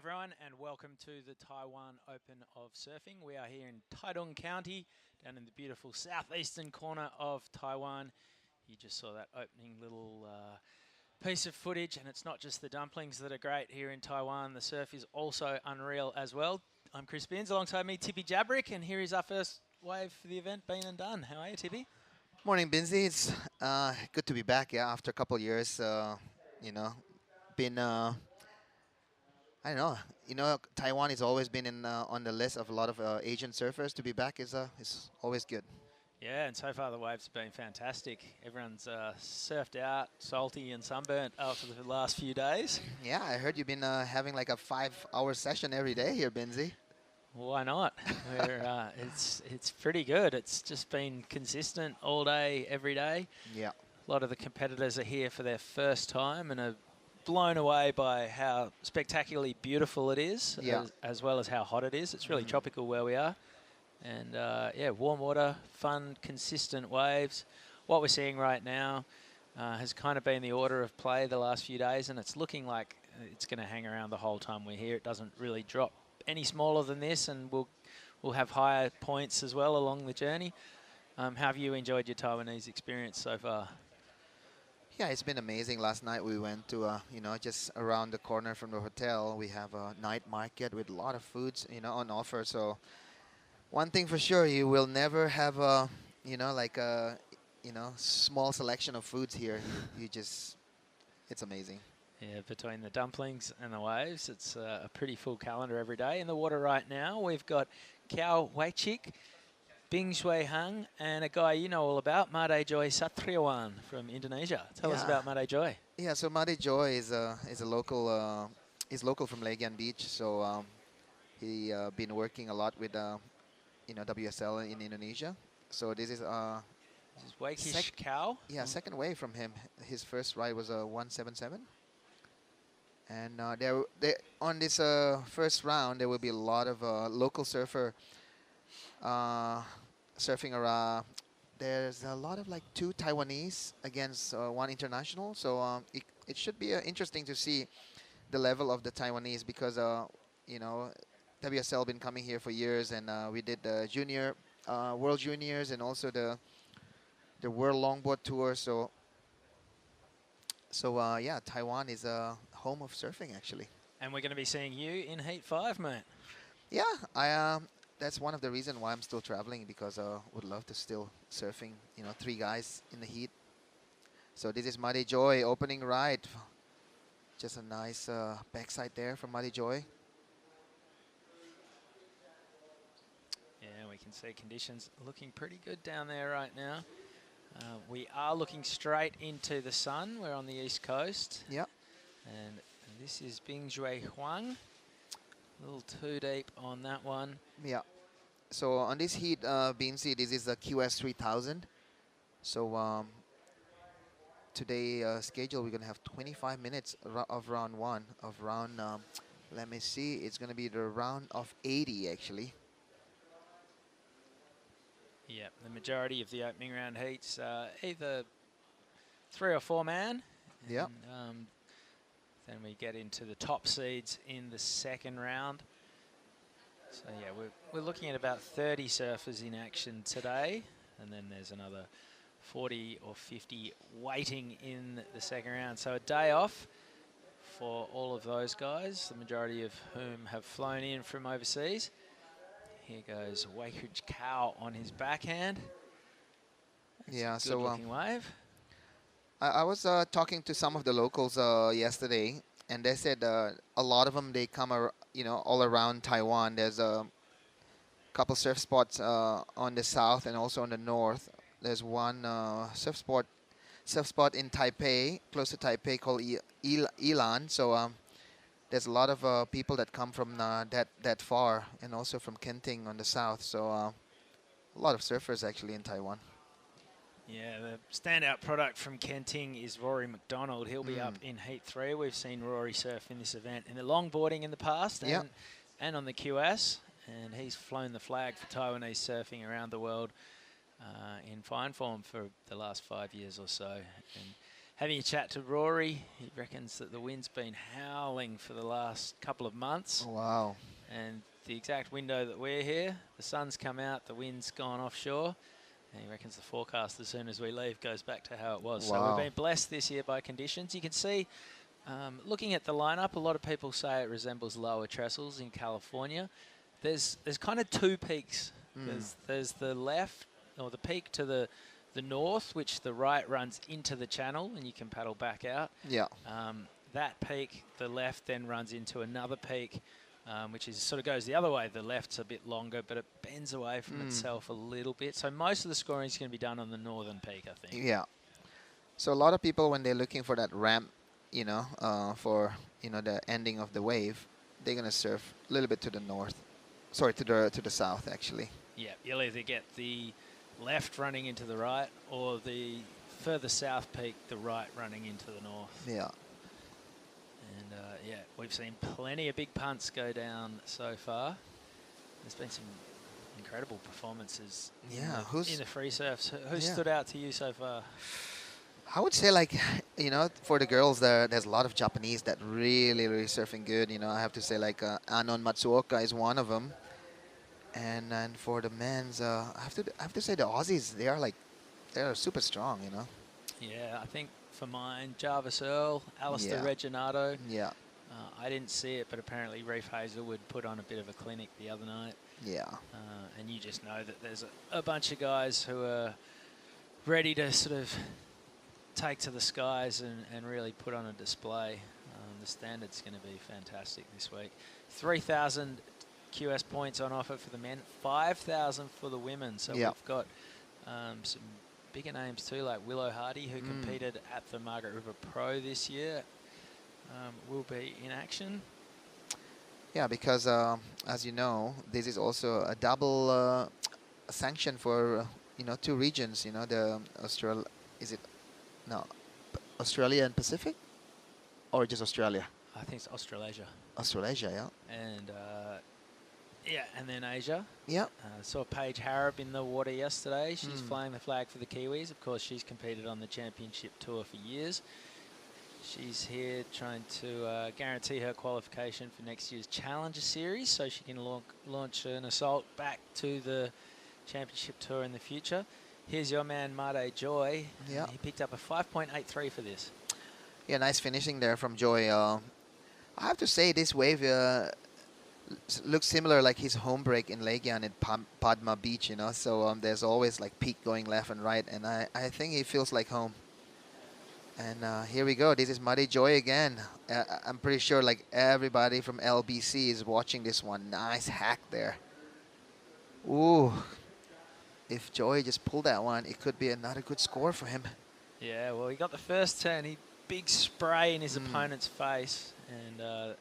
everyone, and welcome to the Taiwan Open of Surfing. We are here in Taitung County, down in the beautiful southeastern corner of Taiwan. You just saw that opening little piece of footage, and it's not just the dumplings that are great here in Taiwan. The surf is also unreal as well. I'm Chris Binns, alongside me, Tippy Jabrick, and here is our first wave for the event, been and done. How are you, Tippy? Morning, Binzi. It's good to be back. Yeah, after a couple of years, you know, been I don't know. Taiwan has always been on the list of a lot of Asian surfers. To be back is always good. Yeah, and so far the waves have been fantastic. Everyone's surfed out, salty and sunburnt after the last few days. Yeah, I heard you've been having like a 5-hour session every day here, Binzi. Why not? It's pretty good. It's just been consistent all day, every day. Yeah. A lot of the competitors are here for their first time and are blown away by how spectacularly beautiful it is, Yeah. as well as how hot it is. It's really tropical where we are. And yeah, warm water, fun, consistent waves. What we're seeing right now has kind of been the order of play the last few days, and it's looking like it's going to hang around the whole time we're here. It doesn't really drop any smaller than this, and we'll have higher points as well along the journey. How have you enjoyed your Taiwanese experience so far? Yeah, it's been amazing. Last night we went to, just around the corner from the hotel. We have a night market with a lot of foods, on offer. So one thing for sure, you will never have a, small selection of foods here. It's amazing. Yeah, between the dumplings and the waves, it's a pretty full calendar every day. In the water right now, we've got Kiao Weichik, Bing Shui Hung, and a guy you know all about, Made Joy Satriawan from Indonesia. Tell us about Made Joy. Yeah, so Made Joy is a local, he's local from Legian Beach. So he been working a lot with, WSL in Indonesia. So this is Wakish Cow. Yeah, second wave from him. His first ride was a 177. And on this first round, there will be a lot of local surfer surfing around. There's a lot of like 2 Taiwanese against 1 international. So it should be interesting to see the level of the Taiwanese because, WSL been coming here for years, and we did the junior, World Juniors, and also the World Longboard Tour. So yeah, Taiwan is a home of surfing, actually. And we're going to be seeing you in Heat 5, mate. Yeah, that's one of the reasons why I'm still traveling, because I would love to still surfing, 3 guys in the heat. So this is Made Joy opening ride. Just a nice backside there from Made Joy. Yeah, we can see conditions looking pretty good down there right now. We are looking straight into the sun. We're on the east coast. Yep. And this is Bing Shui Huang. A little too deep on that one. Yeah. So on this heat, Beansy, this is the QS 3000. So today schedule, we're going to have 25 minutes of round 1. Of round, let me see, it's going to be the round of 80, actually. Yeah, the majority of the opening round heats either 3 or 4 man. Yeah. Then we get into the top seeds in the second round. So yeah, we're looking at about 30 surfers in action today, and then there's another 40 or 50 waiting in the second round. So a day off for all of those guys, the majority of whom have flown in from overseas. Here goes Wakeridge Cow on his backhand. That's yeah, a good looking wave. I was talking to some of the locals yesterday, and they said a lot of them, they come all around Taiwan. There's a couple surf spots on the south and also on the north. There's one surf spot in Taipei, close to Taipei, called Ilan. So there's a lot of people that come from that far, and also from Kenting on the south. So a lot of surfers actually in Taiwan. Yeah, the standout product from Kenting is Rory McDonald. He'll be up in Heat 3. We've seen Rory surf in this event in the longboarding in the past and on the QS. And he's flown the flag for Taiwanese surfing around the world in fine form for the last 5 years or so. And having a chat to Rory. He reckons that the wind's been howling for the last couple of months. Oh, wow. And the exact window that we're here, the sun's come out, the wind's gone offshore. And he reckons the forecast, as soon as we leave, goes back to how it was. Wow. So we've been blessed this year by conditions. You can see, looking at the lineup, a lot of people say it resembles lower trestles in California. There's kind of two peaks. There's the left, or the peak to the north, which the right runs into the channel, and you can paddle back out. Yeah. That peak, the left, then runs into another peak, which is sort of goes the other way. The left's a bit longer, but it bends away from itself a little bit. So most of the scoring is going to be done on the northern peak, I think. Yeah. So a lot of people, when they're looking for that ramp, you know, for, you know, the ending of the wave, they're going to surf a little bit to the north. Sorry, to the south, actually. Yeah, you'll either get the left running into the right, or the further south peak, the right running into the north. Yeah. And yeah, we've seen plenty of big punts go down so far. There's been some incredible performances in the free surfs. Who stood out to you so far? I would say, like, you know, for the girls, there's a lot of Japanese that really surfing good. You know, I have to say, like, Anon Matsuoka is one of them. And for the men's, I have to say the Aussies, they're super strong, you know. Yeah, I think for mine, Jarvis Earl, Alistair Reginato. Yeah. I didn't see it, but apparently Reef Hazelwood put on a bit of a clinic the other night. Yeah. And you just know that there's a bunch of guys who are ready to sort of take to the skies and really put on a display. The standard's going to be fantastic this week. 3,000 QS points on offer for the men, 5,000 for the women. So we've got some bigger names too, like Willow Hardy, who competed at the Margaret River Pro this year, will be in action. Yeah, because as you know, this is also a double sanction for you know, two regions. You know, the Australia and Pacific, or just Australia? I think it's Australasia. Australasia, yeah. And yeah, and then Asia. Yeah. Saw Paige Harrop in the water yesterday. She's flying the flag for the Kiwis. Of course, she's competed on the championship tour for years. She's here trying to guarantee her qualification for next year's Challenger Series, so she can launch an assault back to the championship tour in the future. Here's your man, Made Joy. Yeah. He picked up a 5.83 for this. Yeah, nice finishing there from Joy. I have to say this wave looks similar like his home break in Legian at Padma Beach, you know. So there's always like peak going left and right, and I think he feels like home. And here we go. This is Muddy Joy again. I'm pretty sure like everybody from LBC is watching this one. Nice hack there. Ooh. If Joy just pulled that one, it could be another good score for him. Yeah, well, he got the first turn. He big spray in his opponent's face, and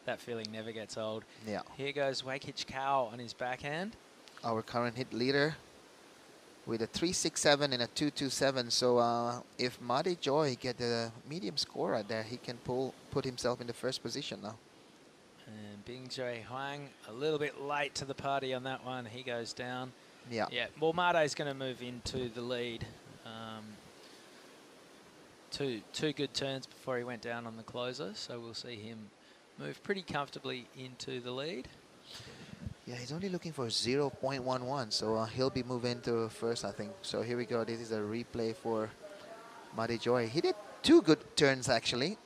that feeling never gets old. Yeah. Here goes Wakich Cow on his backhand. Our current hit leader with a 3.67 and a 2.27. So if Muddy Joy get a medium score right there, he can put himself in the first position now. And Bing Jui Huang a little bit late to the party on that one. He goes down. Yeah. Yeah. Well, Made's going to move into the lead. Two good turns before he went down on the closer, so we'll see him move pretty comfortably into the lead. Yeah, he's only looking for 0.11, so he'll be moving to first, I think. So here we go. This is a replay for Muddy Joy. He did two good turns, actually.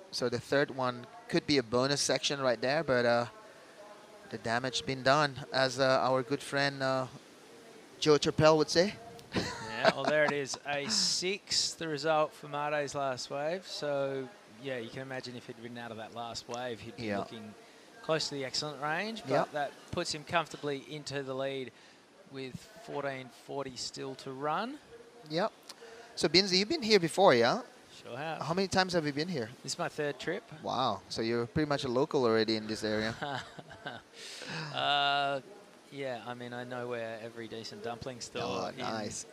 So the third one could be a bonus section right there, but the damage been done, as our good friend Joe Chappelle would say. Yeah, well, there it is. A 6th, the result for Made's last wave. So, yeah, you can imagine if he'd ridden out of that last wave, he'd be looking close to the excellent range. But that puts him comfortably into the lead with 14:40 still to run. Yep. So, Binzi, you've been here before, yeah? Sure have. How many times have you been here? This is my 3rd trip. Wow. So, you're pretty much a local already in this area. Yeah, I mean, I know where every decent dumpling store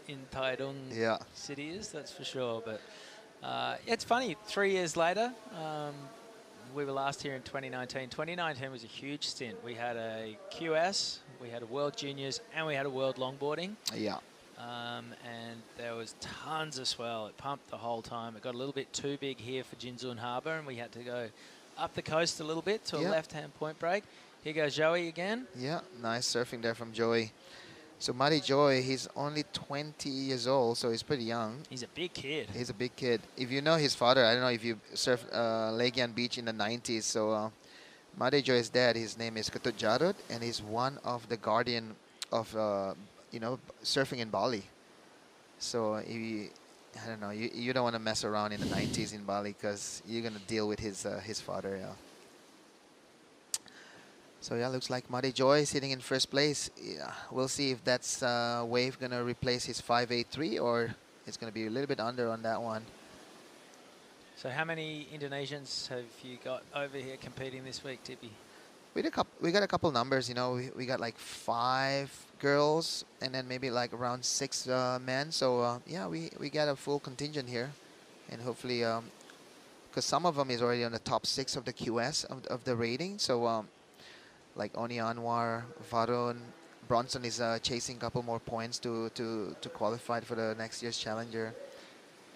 in Taitung City is, that's for sure. But it's funny, 3 years later, we were last here in 2019. 2019 was a huge stint. We had a QS, we had a World Juniors, and we had a World Longboarding. Yeah. and there was tons of swell. It pumped the whole time. It got a little bit too big here for Jinzun Harbour, and we had to go up the coast a little bit to a left-hand point break. Here goes Joey again. Yeah, nice surfing there from Joey. So Matty Joy, he's only 20 years old, so he's pretty young. He's a big kid. He's a big kid. If you know his father, I don't know if you surfed Legian Beach in the 90s. So Matty Joy's dad, his name is Ketut Jarud, and he's one of the guardian of surfing in Bali. So I don't know, you don't want to mess around in the 90s in Bali because you're gonna deal with his father. Yeah. So yeah, looks like Matty Joy sitting in first place. Yeah, we'll see if that's wave gonna replace his 583 or it's gonna be a little bit under on that one. So how many Indonesians have you got over here competing this week, Tippy? We got a couple numbers. You know, we got like 5 girls and then maybe like around 6 men. So yeah, we got a full contingent here, and hopefully, because some of them is already on the top 6 of the QS of the rating. So like Oni Anwar, Varun, Bronson is chasing a couple more points to qualify for the next year's Challenger.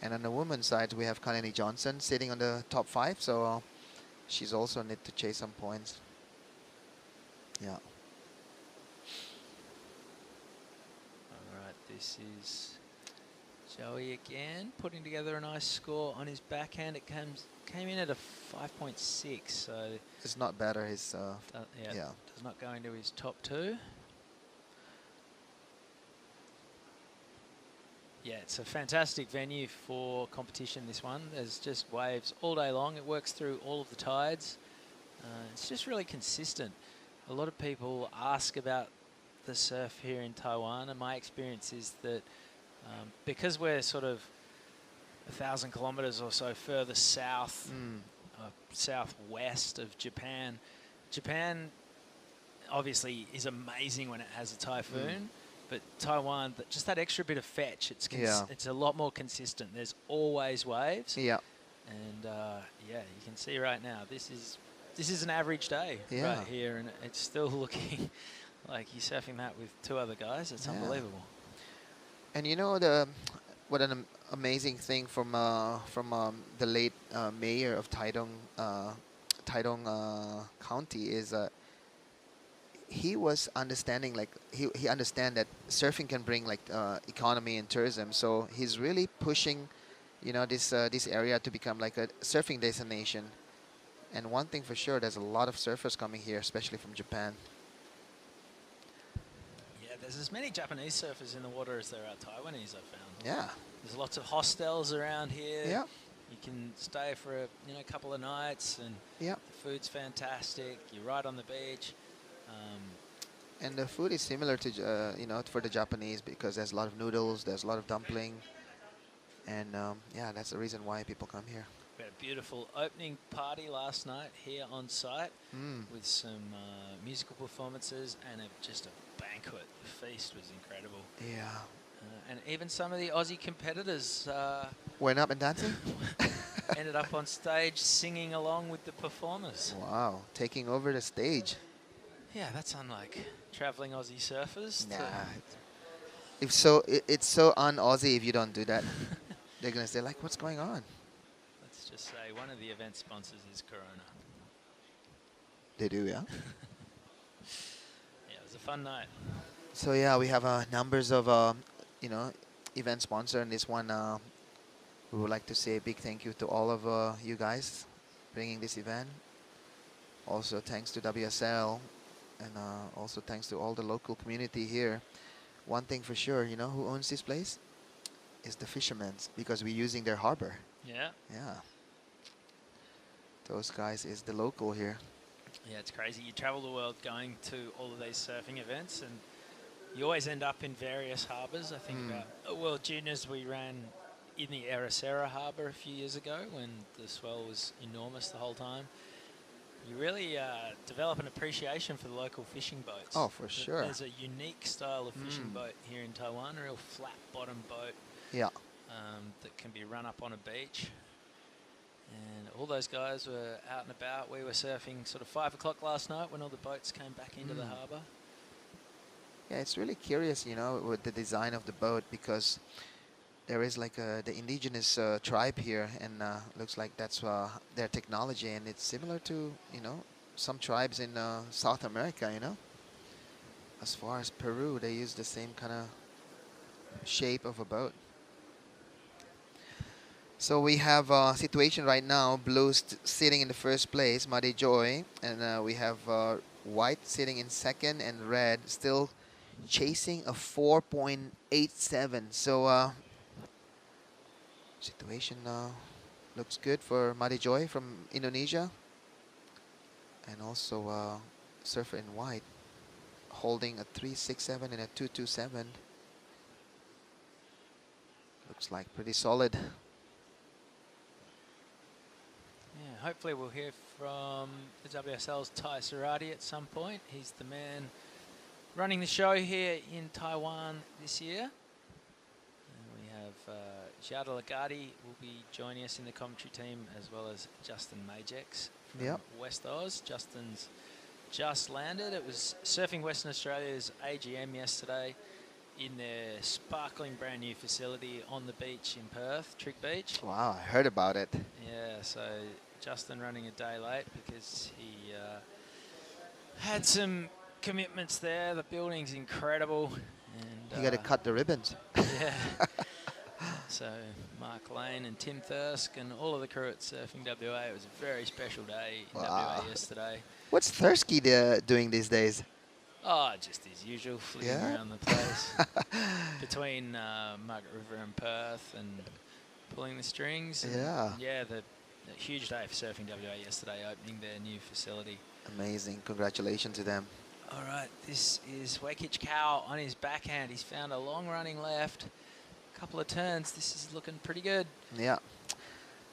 And on the women's side, we have Kalani Johnson sitting on the top 5. So she's also need to chase some points. Yeah. All right, this is Joey again, putting together a nice score on his backhand. It came in at a 5.6, so it's not better. His does not go into his top 2. Yeah, it's a fantastic venue for competition, this one. There's just waves all day long. It works through all of the tides. It's just really consistent. A lot of people ask about the surf here in Taiwan, and my experience is that because we're sort of 1,000 kilometers or so further south, southwest of Japan, Japan obviously is amazing when it has a typhoon, but Taiwan, just that extra bit of fetch, it's a lot more consistent. There's always waves. Yeah. And yeah, you can see right now, this is an average day right here, and it's still looking like you're surfing that with 2 other guys. It's unbelievable. And you know what an amazing thing from the late mayor of Taitung County is he was understanding, like he understand that surfing can bring like economy and tourism. So he's really pushing, you know, this area to become like a surfing destination. And one thing for sure, there's a lot of surfers coming here, especially from Japan. Yeah, there's as many Japanese surfers in the water as there are Taiwanese, I've found. Yeah. There's lots of hostels around here. Yeah. You can stay for a couple of nights, and the food's fantastic. You're right on the beach. And the food is similar to for the Japanese, because there's a lot of noodles, there's a lot of dumpling, and yeah, that's the reason why people come here. We had a beautiful opening party last night here on site with some musical performances and just a banquet. The feast was incredible. Yeah. And even some of the Aussie competitors went up and dancing? ended up on stage singing along with the performers. Wow, taking over the stage. Yeah, that's unlike traveling Aussie surfers. Nah. It's so un-Aussie if you don't do that. They're going to say, like, what's going on? Let's just say one of the event sponsors is Corona. They do, yeah? Yeah, it was a fun night. So, yeah, we have numbers of, event sponsor. And this one, we would like to say a big thank you to all of you guys bringing this event. Also, thanks to WSL. And also thanks to all the local community here. One thing for sure, you know who owns this place? Is the fishermen, because we're using their harbor. Yeah. Yeah. Those guys is the local here. Yeah, it's crazy. You travel the world going to all of these surfing events, and you always end up in various harbors. I think about World Juniors, we ran in the Oceania Harbour a few years ago when the swell was enormous the whole time. You really develop an appreciation for the local fishing boats. Oh, for sure. There's a unique style of fishing boat here in Taiwan, a real flat bottom boat. Yeah. That can be run up on a beach. And all those guys were out and about. We were surfing sort of 5 o'clock last night when all the boats came back into the harbour. Yeah, it's really curious, you know, with the design of the boat, because there is like the indigenous tribe here, and looks like that's their technology, and it's similar to, you know, some tribes in South America, you know. As far as Peru, they use the same kind of shape of a boat. So we have a situation right now, blue sitting in the first place, Muddy Joy, and we have white sitting in second, and red still chasing a 4.87. So situation looks good for Muddy Joy from Indonesia, and also surfer in white holding a 3.67 and a 2.27. Looks like pretty solid. Yeah, hopefully we'll hear from the WSL's Tai Sarati at some point. He's the man running the show here in Taiwan this year. And we have Jada Lagati will be joining us in the commentary team, as well as Justin Majex from West Oz. Justin's just landed. It was Surfing Western Australia's AGM yesterday in their sparkling brand new facility on the beach in Perth, Trick Beach. Wow, I heard about it. Yeah, so Justin running a day late because he had some commitments there. The building's incredible. And You got to cut the ribbons. Yeah. So Mark Lane and Tim Thirsk and all of the crew at Surfing WA. It was a very special day in WA yesterday. What's Thursky doing these days? Oh, just as usual, flitting around the place between Margaret River and Perth and pulling the strings. And yeah, the huge day for Surfing WA yesterday, opening their new facility. Amazing. Congratulations to them. All right, this is Wekich Cow on his backhand. He's found a long running left. Couple of turns. This is looking pretty good. Yeah.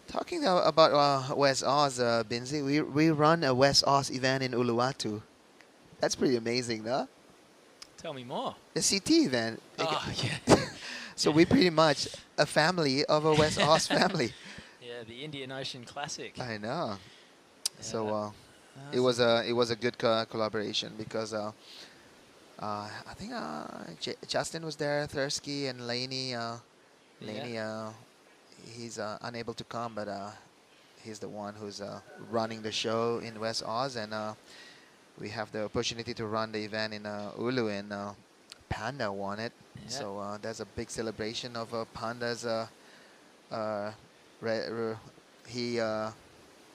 Talking about West Oz, Binzi, we run a West Oz event in Uluwatu. That's pretty amazing, no? Tell me more. The CT event. Oh, yeah. So we pretty much a family of a West Oz family. Yeah, the Indian Ocean Classic. I know. Yeah. So it was a good collaboration, because I think Justin was there, Thursky, and Laney. Laney, he's unable to come, but he's the one who's running the show in West Oz, and we have the opportunity to run the event in Ulu, and Panda won it. Yeah. So there's a big celebration of Panda's.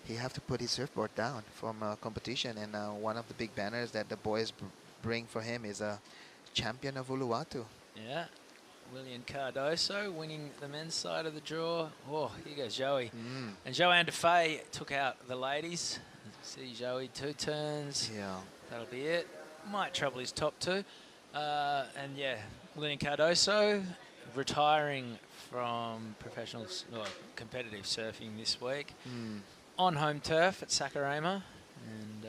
He have to put his surfboard down from competition, and one of the big banners that the boys bring for him is a champion of Uluwatu. Yeah. William Cardoso winning the men's side of the draw. Oh, here goes Joey. And Joanne DeFay took out the ladies. See Joey, 2 turns. Yeah. That'll be it. Might trouble his top 2. And yeah, William Cardoso retiring from professional competitive surfing this week on home turf at Saquarema. And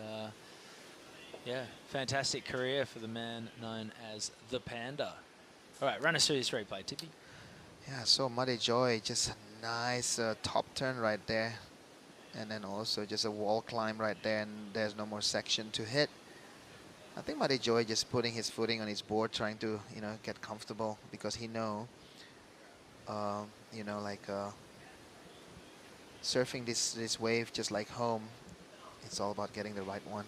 yeah, fantastic career for the man known as the Panda. All right, run us through this replay, Tippy. Yeah, so Muddy Joy, just a nice top turn right there. And then also just a wall climb right there, and there's no more section to hit. I think Muddy Joy just putting his footing on his board, trying to, you know, get comfortable, because he know, you know, like surfing this wave just like home, it's all about getting the right one.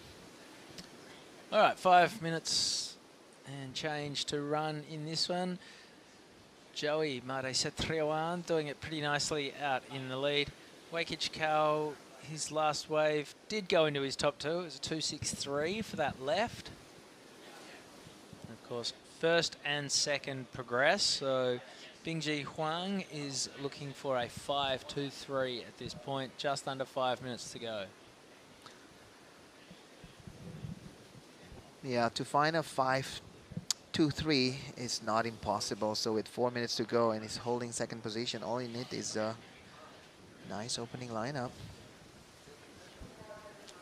All right, 5 minutes and change to run in this one. Joey Mare Satriawan doing it pretty nicely out in the lead. Wekich Cow, his last wave did go into his top 2. It was a 2.63 for that left. And of course, first and second progress. So Bingji Huang is looking for a 5.23 at this point, just under 5 minutes to go. Yeah, to find a 5.23 is not impossible. So with 4 minutes to go and he's holding second position, all you need is a nice opening lineup.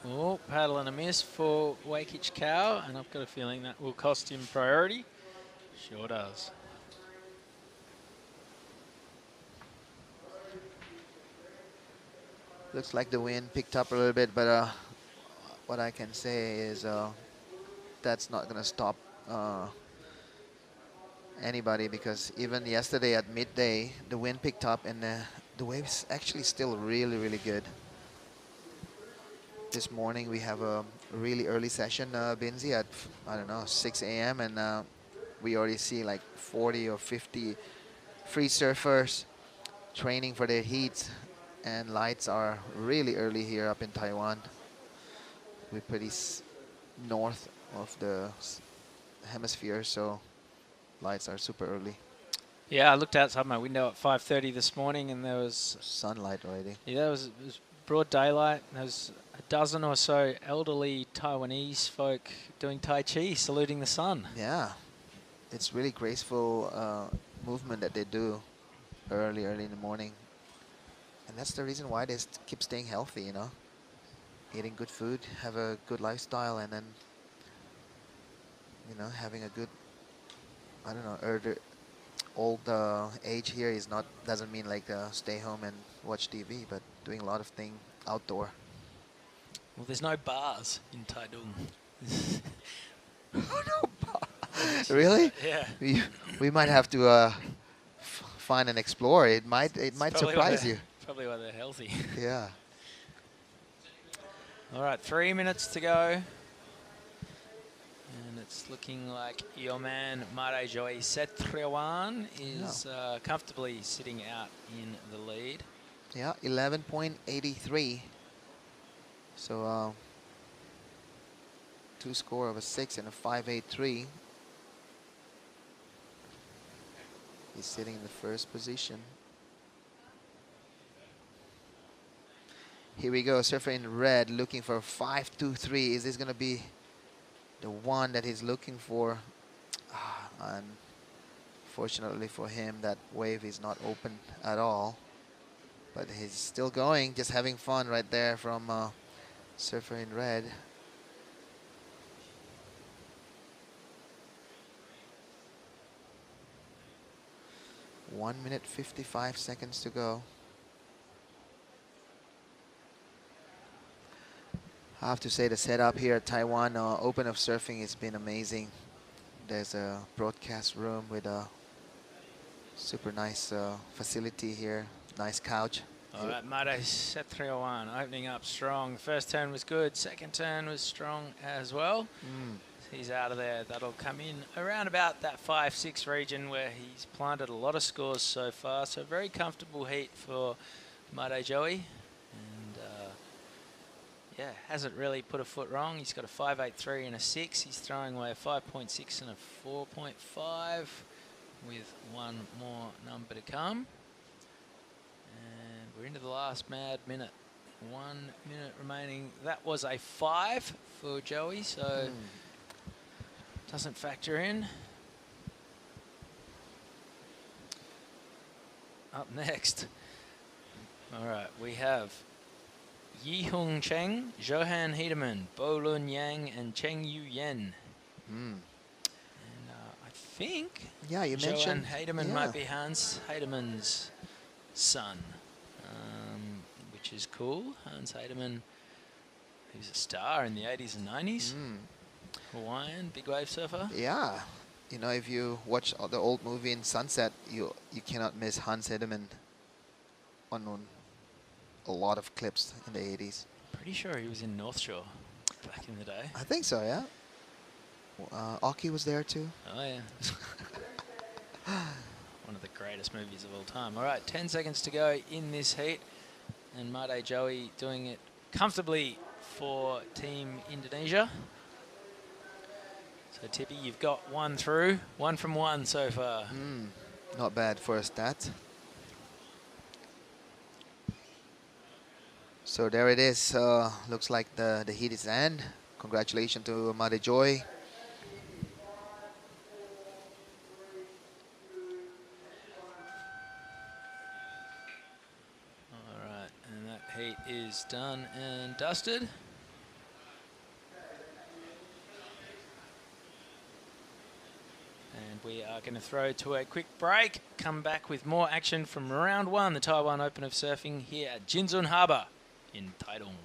Oh, paddle and a miss for Wekich Cow, and I've got a feeling that will cost him priority. Sure does. Looks like the wind picked up a little bit, but what I can say is that's not going to stop anybody, because even yesterday at midday, the wind picked up and the wave's actually still really, really good. This morning we have a really early session, Binzi, at, I don't know, 6 a.m. and we already see like 40 or 50 free surfers training for their heats, and lights are really early here up in Taiwan. We're pretty north of the hemisphere, so lights are super early. Yeah, I looked outside my window at 5:30 this morning, and there was Sunlight already. yeah, it was broad daylight. There was a dozen or so elderly Taiwanese folk doing Tai Chi, saluting the sun. Yeah, it's really graceful movement that they do early in the morning, and that's the reason why they keep staying healthy. You know, eating good food, have a good lifestyle, and then having a good, I don't know, old age here is not, doesn't mean like stay home and watch TV, but doing a lot of things outdoor. Well, there's no bars in Taitung. Really? Yeah. We might have to find and explore. It might surprise you. Probably why they're healthy. Yeah. All right, 3 minutes to go. And it's looking like your man, Mare Joy Setriawan, is comfortably sitting out in the lead. Yeah, 11.83. So, two score of a 6 and a 5.83. He's sitting in the first position. Here we go, surfer in red, looking for 5.23. Is this going to be the one that he's looking for? Unfortunately for him, that wave is not open at all. But he's still going, just having fun right there from surfer in red. One minute 55 seconds to go. I have to say the setup here at Taiwan Open of Surfing has been amazing. There's a broadcast room with a super nice facility here, nice couch. All right, Mare Setriawan opening up strong. The first turn was good, second turn was strong as well. He's out of there. That'll come in around about that 5-6 region where he's planted a lot of scores so far. So very comfortable heat for Mare Joey. And yeah, hasn't really put a foot wrong. He's got a 5.83 and a 6. He's throwing away a 5.6 and a 4.5 with one more number to come. And we're into the last mad minute. 1 minute remaining. That was a 5 for Joey, so doesn't factor in. Up next. All right, we have Yi Hung Cheng, Johan Hedemann, Bo Lun Yang, and Cheng Yu Yen. And I think you mentioned Johan Hedemann might be Hans Hedemann's son, which is cool. Hans Hedemann, he was a star in the 80s and 90s. Hawaiian, big wave surfer. Yeah. You know, if you watch the old movie in Sunset, you cannot miss Hans Hedemann on a lot of clips in the 80s. Pretty sure he was in North Shore back in the day. I think so, yeah. Aki was there too. Oh, yeah. One of the greatest movies of all time. All right, 10 seconds to go in this heat. And Mare Joey doing it comfortably for Team Indonesia. So, Tippy, you've got one through. 1 from 1 so far. Not bad for a stat. So there it is. Looks like the heat is end. Congratulations to Mare Joy. All right, and that heat is done and dusted. And we are going to throw to a quick break. Come back with more action from round 1, the Taiwan Open of Surfing here at Jinzun Harbour in Taitung.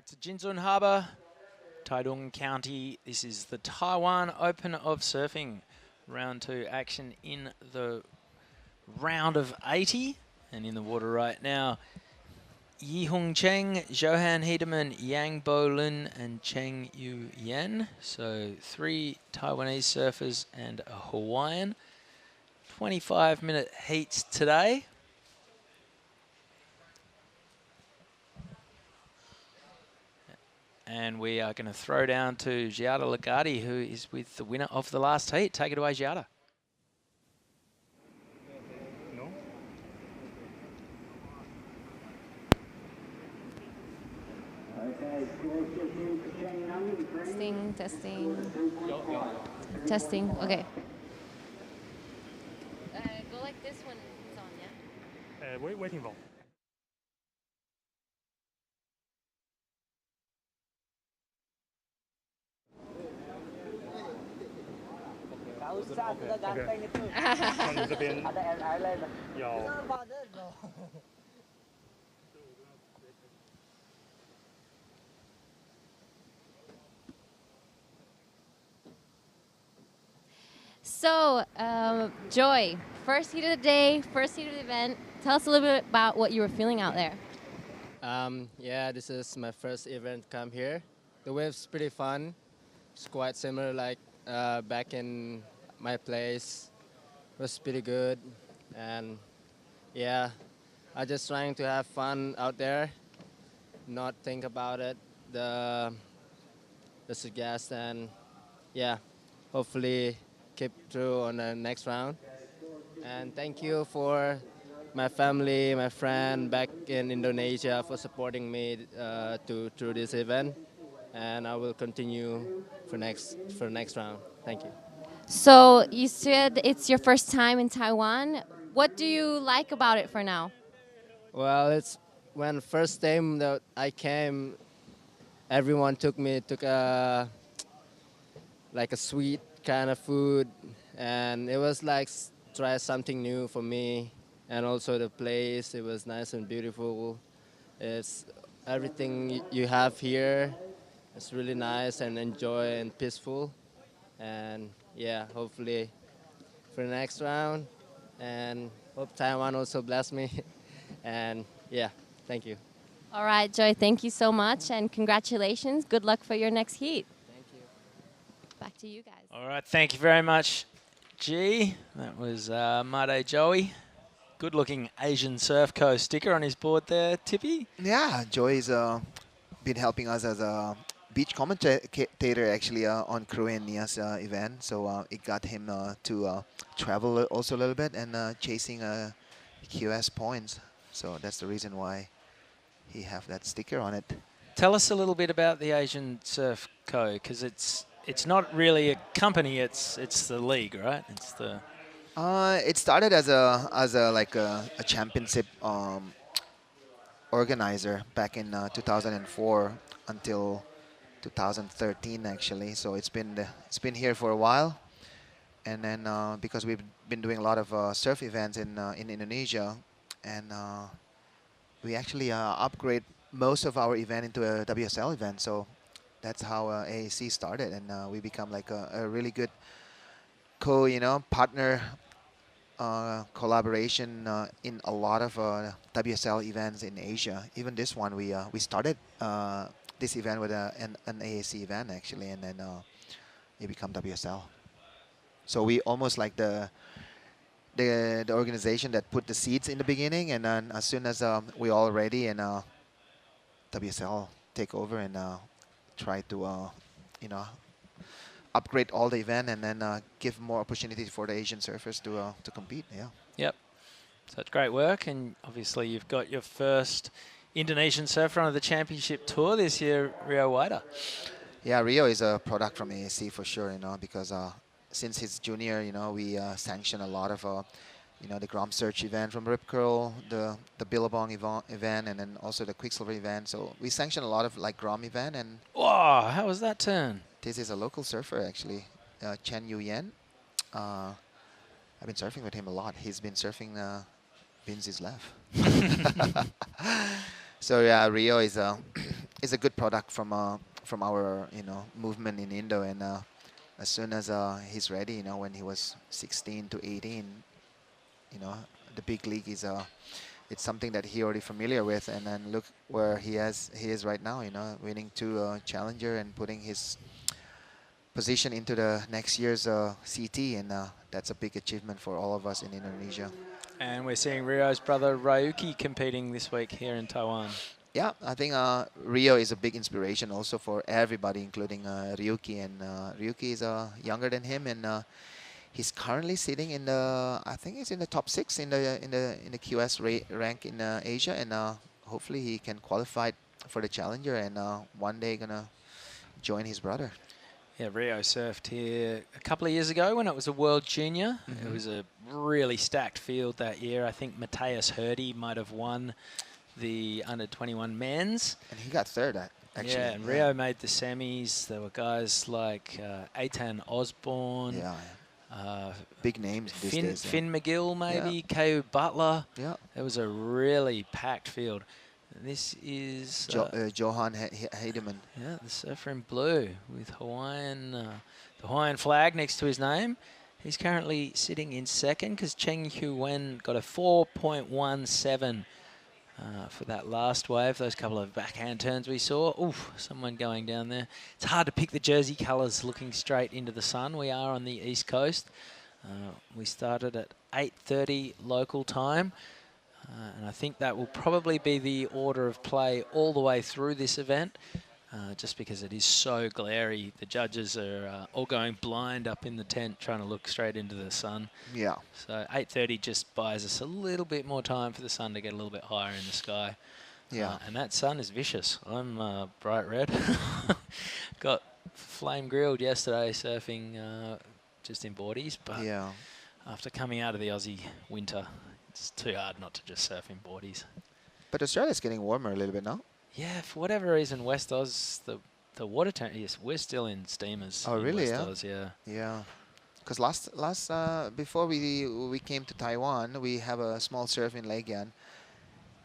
Back to Jinzun Harbour, Taitung County. This is the Taiwan Open of Surfing. Round 2 action in the round of 80. And in the water right now, Yi Hung Cheng, Johan Hedeman, Yang Bo Lin, and Cheng Yu Yan. So 3 Taiwanese surfers and a Hawaiian. 25-minute heats today. And we are going to throw down to Giada Lagarde, who is with the winner of the last heat. Take it away, Giada. No? Testing, testing. Testing, okay. Go like this when it's on, yeah? Waiting for. OK， 看你这边有。So, Joy, first heat of the day, first heat of the event. Tell us a little bit about what you were feeling out there. Yeah, this is my first event come here. The wave's pretty fun. It's quite similar like back in my place. It was pretty good. And yeah, I just trying to have fun out there, not think about it, the suggest, and yeah, hopefully keep through on the next round. And thank you for my family, my friend back in Indonesia for supporting me through this event, and I will continue for next round. Thank you. So, you said it's your first time in Taiwan. What do you like about it for now? Well, it's when first time that I came, everyone took a like a sweet kind of food, and it was like try something new for me. And also the place, it was nice and beautiful. It's everything you have here. It's really nice and enjoy and peaceful. And yeah, hopefully for the next round. And hope Taiwan also bless me. And yeah, thank you. All right, Joy, thank you so much, and congratulations. Good luck for your next heat. Thank you. Back to you guys. All right, thank you very much, G. That was Made Joey. Good-looking Asian Surf Co. sticker on his board there, Tippy. Yeah, Joy's been helping us as a beach commentator actually on Croania's event. So it got him to travel also a little bit and chasing QS points. So that's the reason why he have that sticker on it. Tell us a little bit about the Asian Surf Co. because it's not really a company; it's the league, right? It's the. It started as a championship organizer back in 2004 until 2013 actually. So it's been here for a while, and then because we've been doing a lot of surf events in Indonesia, and we actually upgrade most of our event into a WSL event. So that's how AAC started, and we become like a really good partner collaboration in a lot of WSL events in Asia. Even this one, we started this event with an AAC event actually, and then it become WSL. So we almost like the organization that put the seeds in the beginning, and then as soon as we all ready, and WSL take over and try to upgrade all the event, and then give more opportunities for the Asian surfers to compete. Yeah. Yep. So it's great work, and obviously you've got your first Indonesian surfer on the championship tour this year, Rio Waida. Yeah, Rio is a product from AAC for sure, because since he's junior, we sanction a lot of the Grom Search event from Rip Curl, the Billabong event, and then also the Quicksilver event. So we sanction a lot of like Grom event, and Wow, how was that turn? this is a local surfer actually, Chen Yu Yan. I've been surfing with him a lot. He's been surfing Vince's left. So yeah, Rio is is a good product from our movement in Indo. And as soon as he's ready, when he was 16 to 18, the big league is it's something that he already familiar with. And then look where he is right now, winning 2 challenger and putting his position into the next year's CT, and that's a big achievement for all of us in Indonesia. And we're seeing Rio's brother Ryuki competing this week here in Taiwan. Yeah, I think Rio is a big inspiration also for everybody, including Ryuki. And Ryuki is younger than him, and he's currently sitting in I think he's in the top 6 in the QS rank in Asia, and hopefully he can qualify for the challenger, and one day gonna join his brother. Yeah, Rio surfed here a couple of years ago when it was a World Junior. It was a really stacked field that year. I think Matthias Hurdy might have won the under-21 men's. And he got third, actually. Yeah, and Rio made the semis. There were guys like Eitan Osborne. Yeah. Big names these days. Finn McGill, maybe. K.U. Butler. Yeah. It was a really packed field. This is Johan Heidemann. Yeah, the surfer in blue with the Hawaiian flag next to his name. He's currently sitting in second because Cheng Hu Wen got a 4.17 for that last wave. Those couple of backhand turns we saw. Oof, someone going down there. It's hard to pick the jersey colours looking straight into the sun. We are on the East Coast. We started at 8:30 local time. And I think that will probably be the order of play all the way through this event, just because it is so glary. The judges are all going blind up in the tent trying to look straight into the sun. Yeah. So 8:30 just buys us a little bit more time for the sun to get a little bit higher in the sky. Yeah. And that sun is vicious. I'm bright red. Got flame grilled yesterday surfing just in boardies, but yeah. after coming out of the Aussie winter, it's too hard not to just surf in boardies. But Australia's getting warmer a little bit now. Yeah, for whatever reason, West Oz, the water tank, yes, we're still in steamers. Oh, in really? West Yeah. Oz, yeah. Yeah. Because last before we came to Taiwan, we have a small surf in Legian,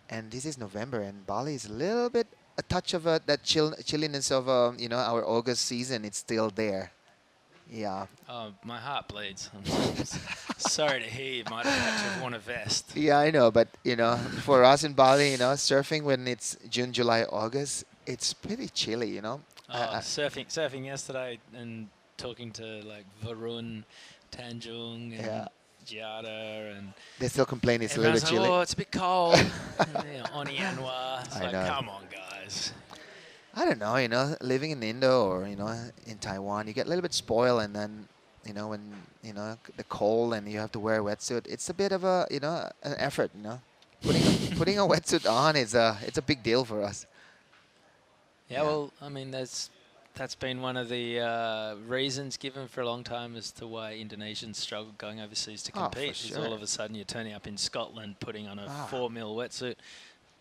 and this is November, and Bali is a little bit a touch of that chilliness of our August season. It's still there. Yeah. Oh, my heart bleeds. I'm sorry to hear you might have had to have worn a vest. Yeah, I know, but for us in Bali, surfing when it's June, July, August, it's pretty chilly, Surfing yesterday and talking to like Varun, Tanjung, and Giada, and they still complain it's a little bit chilly. Oh, it's a bit cold. Oni Anwar. It's like, come on, guys. I don't know, living in Indo or, in Taiwan, you get a little bit spoiled, and then, when, the cold and you have to wear a wetsuit, it's a bit of a, an effort, Putting a wetsuit on it's a big deal for us. Yeah, well, I mean, that's been one of the reasons given for a long time as to why Indonesians struggle going overseas to compete. For Is sure. all of a sudden you're turning up in Scotland, putting on a 4 mil wetsuit.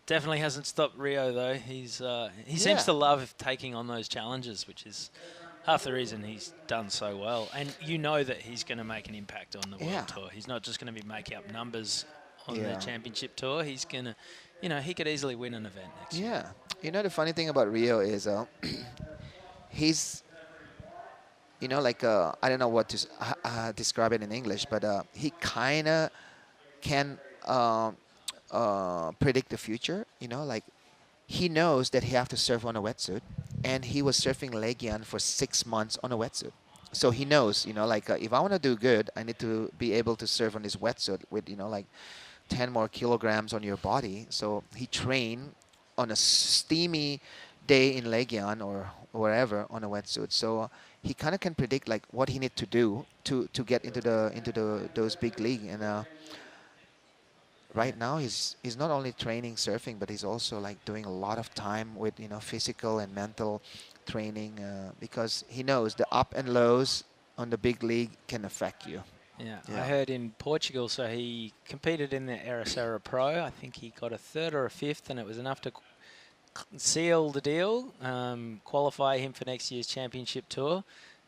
Definitely hasn't stopped Rio though. He seems to love taking on those challenges, which is half the reason he's done so well. And you know that he's going to make an impact on the World Tour. He's not just going to be making up numbers on the Championship Tour. He's going to, he could easily win an event next year. Yeah. The funny thing about Rio is he's, I don't know what to describe it in English, but he kind of can predict the future, he knows that he have to surf on a wetsuit, and he was surfing Legian for 6 months on a wetsuit. So he knows, if I want to do good, I need to be able to surf on this wetsuit with, 10 more kilograms on your body. So he trained on a steamy day in Legian or wherever on a wetsuit. So he kind of can predict what he need to do to get into those big league. And right now he's not only training surfing, but he's also doing a lot of time with physical and mental training because he knows the up and lows on the big league can affect you. Yeah, I heard in Portugal, so he competed in the Ericeira Pro. I think he got a 3rd or a 5th, and it was enough to seal the deal, qualify him for next year's championship tour.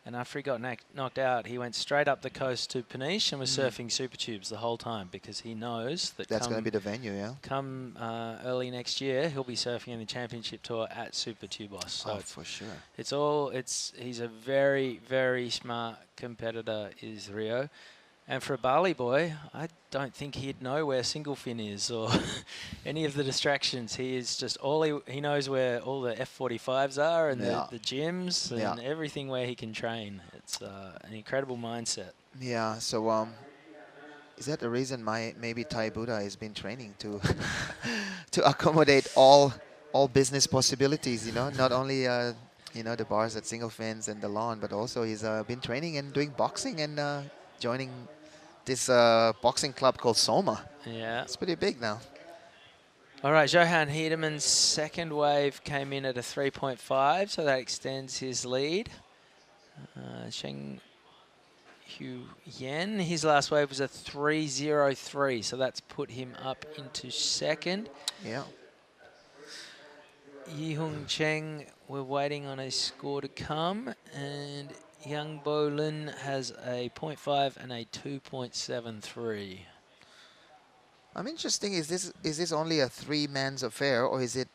And after he got knocked out, he went straight up the coast to Peniche and was surfing super tubes the whole time because he knows that That's going to be the venue, yeah? come early next year, he'll be surfing in the championship tour at Super Tubos. So for sure. He's a very, very smart competitor, is Rio. And for a Bali boy, I don't think he'd know where single fin is or any of the distractions. He is just he knows where all the F45s are and the gyms and everything where he can train. It's an incredible mindset. Yeah, so is that the reason maybe Thai Buddha has been training to to accommodate all business possibilities, you know, not only you know, the bars at single fins and the lawn, but also he's been training and doing boxing and joining this boxing club called Soma. Yeah. It's pretty big now. All right, Johan Hedemann's second wave came in at a 3.5, so that extends his lead. Sheng Hu Yen, his last wave was a 3.03, so that's put him up into second. Yeah. Yi Hung Cheng, we're waiting on a score to come, and Yang Bo Lin has a 0.5 and a 2.73. I'm interesting. Is this only a three-man's affair, or is it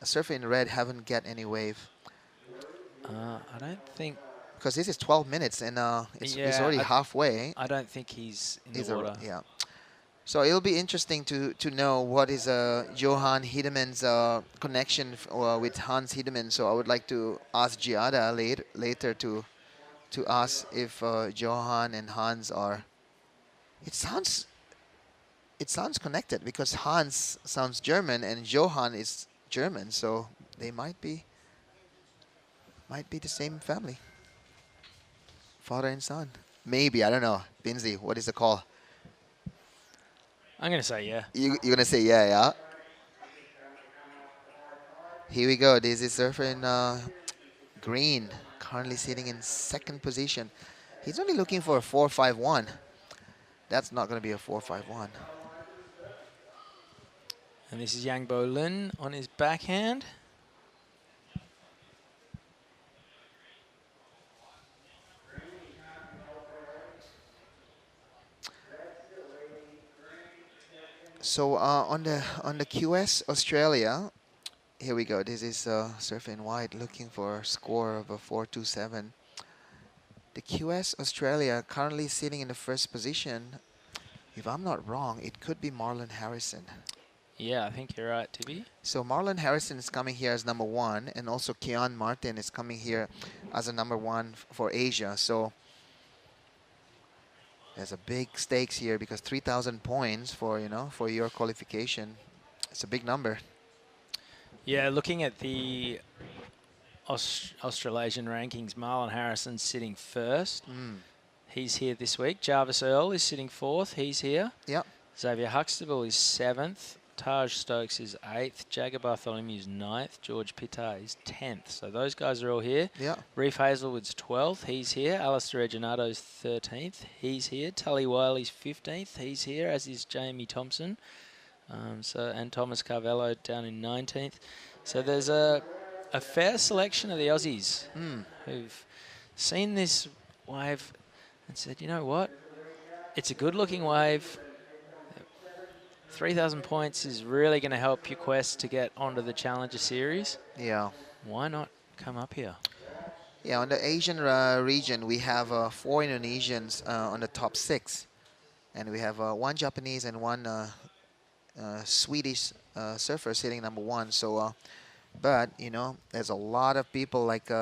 Surfer in Red haven't get any wave? I don't think. Because this is 12 minutes and it's already halfway. I don't think he's in the water. Yeah. So it'll be interesting to know what is Johan Hedemann's connection with Hans Hedemann. So I would like to ask Giada later to ask if Johan and Hans are. It sounds connected because Hans sounds German and Johan is German, so they might be the same family. Father and son. Maybe, I don't know. Binzi, what is the call? I'm going to say yeah. You're going to say yeah? Here we go. This is surfer in green, currently sitting in second position. He's only looking for a 4.51. That's not going to be a 4.51. And this is Yang Bo Lin on his backhand. So on the QS Australia, here we go. This is Surfer in White looking for a score of a 4.27. The QS Australia currently sitting in the first position. If I'm not wrong, it could be Marlon Harrison. Yeah, I think you're right, Tibby. So Marlon Harrison is coming here as number 1, and also Kian Martin is coming here as a number 1 for Asia. So there's a big stakes here because 3,000 points for your qualification. It's a big number. Yeah, looking at the Australasian rankings, Marlon Harrison's sitting first. He's here this week. Jarvis Earl is sitting 4th. He's here. Yep. Xavier Huxtable is 7th. Taj Stokes is 8th. Jagger Bartholomew is 9th. George Pittard is 10th. So those guys are all here. Yeah. Reef Hazelwood's 12th. He's here. Alistair Reginato's 13th. He's here. Tully Wiley's 15th. He's here, as is Jamie Thompson. And Thomas Carvello down in 19th. So there's a fair selection of the Aussies who've seen this wave and said, you know what? It's a good-looking wave. 3,000 points is really going to help your quest to get onto the Challenger Series. Yeah. Why not come up here? Yeah, on the Asian region, we have 4 Indonesians on the top 6. And we have 1 Japanese and 1 Swedish surfer sitting number 1. So, but, you know, there's a lot of people like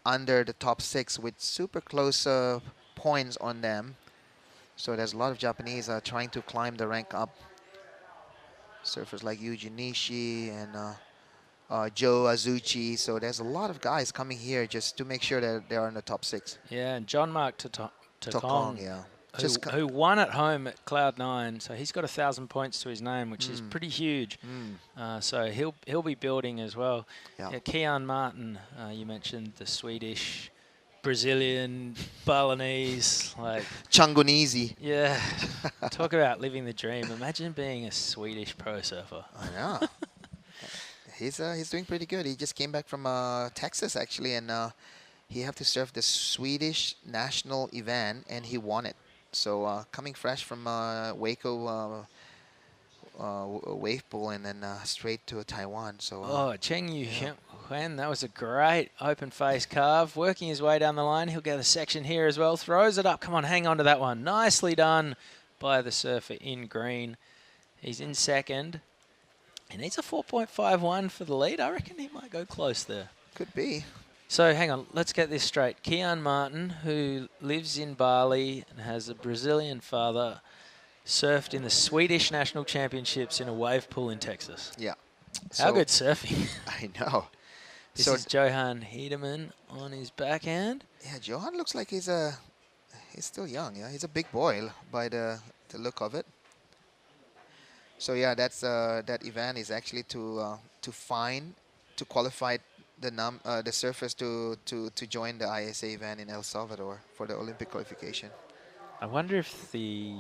under the top 6 with super close points on them. So there's a lot of Japanese trying to climb the rank up. Surfers like Yuji Nishi and Joe Azuchi. So there's a lot of guys coming here just to make sure that they're in the top 6. Yeah, and John Mark Tokong, yeah. Who won at home at Cloud9, so he's got 1,000 points to his name, which is pretty huge. So he'll be building as well. Yeah. Kian Martin, you mentioned the Swedish, Brazilian, Balinese, like Changonese. yeah. Talk about living the dream. Imagine being a Swedish pro surfer. I know. He's doing pretty good. He just came back from Texas actually, and he had to surf the Swedish national event, and he won it. So coming fresh from Waco wave pool and then straight to Taiwan. So Oh, Cheng Yu yeah. Huan, that was a great open face carve. Working his way down the line. He'll get a section here as well. Throws it up. Come on, hang on to that one. Nicely done by the surfer in green. He's in second. He needs a 4.51 for the lead. I reckon he might go close there. Could be. So hang on, let's get this straight. Kian Martin, who lives in Bali and has a Brazilian father, surfed in the Swedish National Championships in a wave pool in Texas. Yeah. How good surfing. I know. This so is Johan Hedeman on his backhand. yeah, Johan looks like he's still young. Yeah, he's a big boy by the look of it. So yeah, that's that event is actually to qualify the surfers to join the ISA event in El Salvador for the Olympic qualification. I wonder if the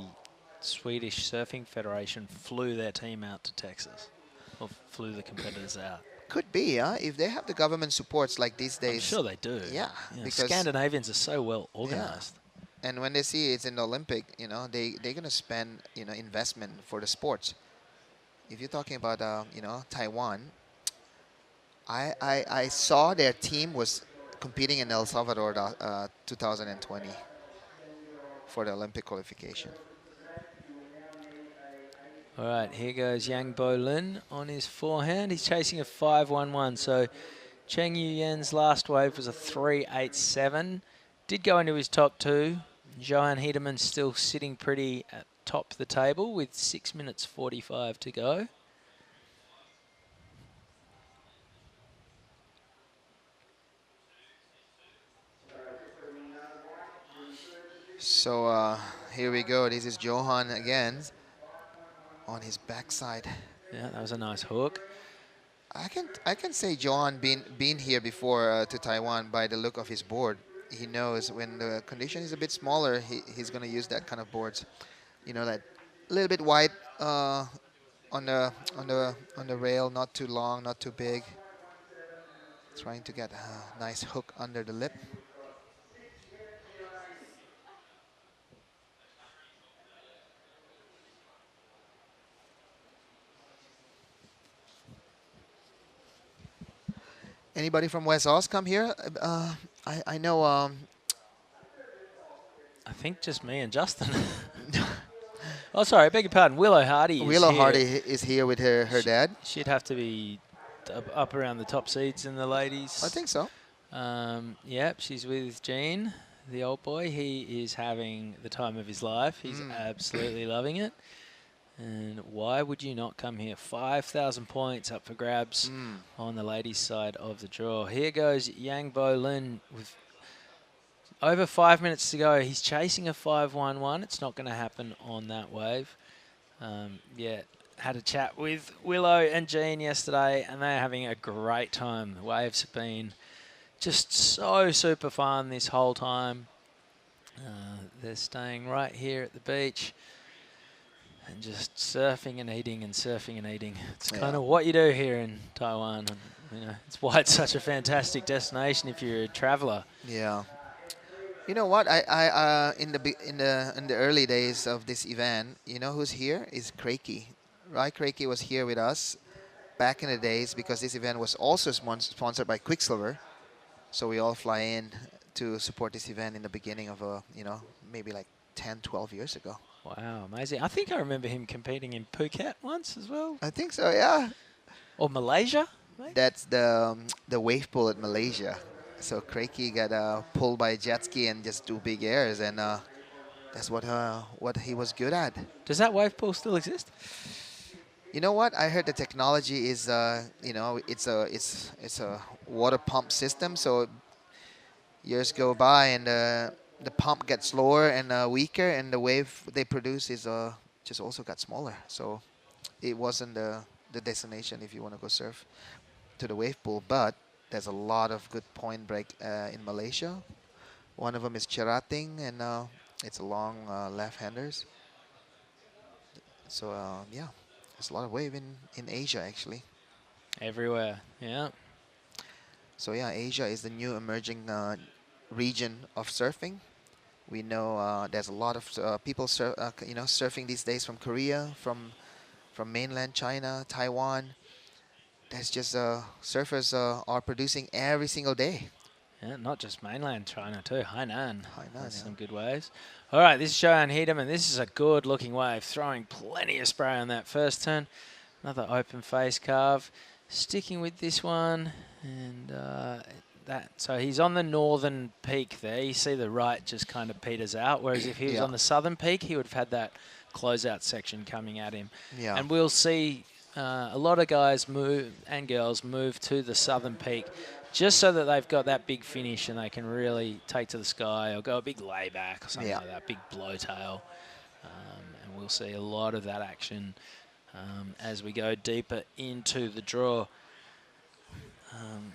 Swedish Surfing Federation flew their team out to Texas, or flew the competitors out. Could be, yeah. If they have the government supports like these days. I'm sure they do. Yeah, because Scandinavians are so well organized. Yeah. And when they see it's in the Olympic, they're gonna spend investment for the sports. If you're talking about Taiwan, I saw their team was competing in El Salvador 2020 for the Olympic qualification. All right, here goes Yang Bo Lin on his forehand. He's chasing a 5.11. So Cheng Yu Yen's last wave was a 3.87. Did go into his top two. Johan Hedeman still sitting pretty at top of the table with 6 minutes 45 to go. So here we go. This is Johan again on his backside. Yeah, that was a nice hook. I can say Johan been here before to Taiwan by the look of his board. He knows when the condition is a bit smaller, he's going to use that kind of boards. That a little bit wide on the rail, not too long, not too big. Trying to get a nice hook under the lip. Anybody from West Aus come here? I know. I think just me and Justin. Oh, sorry, I beg your pardon. Willow Hardy is here with her dad. She'd have to be up around the top seeds in the ladies. I think so. Yep, she's with Gene, the old boy. He is having the time of his life. He's absolutely loving it. And why would you not come here? 5,000 points up for grabs on the ladies' side of the draw. Here goes Yang Bo Lin with over 5 minutes to go. He's chasing a 5.11. It's not going to happen on that wave. Yeah, had a chat with Willow and Jean yesterday, and they're having a great time. The waves have been just so super fun this whole time. They're staying right here at the beach and just surfing and eating and surfing and eating. It's kind of what you do here in Taiwan. And, it's why it's such a fantastic destination if you're a traveler. Yeah. You know what? I in the early days of this event, who's here is Crakey. Right? Crakey was here with us back in the days because this event was also sponsored by Quicksilver. So we all fly in to support this event in the beginning of maybe like 10, 12 years ago. Wow, amazing. I think I remember him competing in Phuket once as well. I think so, yeah. Or Malaysia, maybe? That's the wave pool at Malaysia. So Crakey got pulled by a jet ski and just do big airs, and that's what he was good at. Does that wave pool still exist? You know what? I heard the technology is it's a water pump system. So years go by and the pump gets slower and weaker, and the wave they produce is just also got smaller. So it wasn't the destination if you want to go surf to the wave pool. But there's a lot of good point break in Malaysia. One of them is Cherating, and it's a long left-handers. So yeah, there's a lot of wave in Asia actually. Everywhere, yeah. So yeah, Asia is the new emerging region of surfing. We know there's a lot of people surfing these days from Korea, from mainland China, Taiwan. There's just surfers are producing every single day. Yeah, not just mainland China too. Hainan. That's Yeah. some good waves. All right, this is Johan Hedeman. This is a good-looking wave, throwing plenty of spray on that first turn. Another open face carve. Sticking with this one, and so he's on the northern peak there. You see the right just kind of peters out, whereas if he was on the southern peak, he would have had that closeout section coming at him. Yeah. And we'll see a lot of guys move and girls move to the southern peak just so that they've got that big finish and they can really take to the sky or go a big layback or something like that, big blowtail. And we'll see a lot of that action as we go deeper into the draw.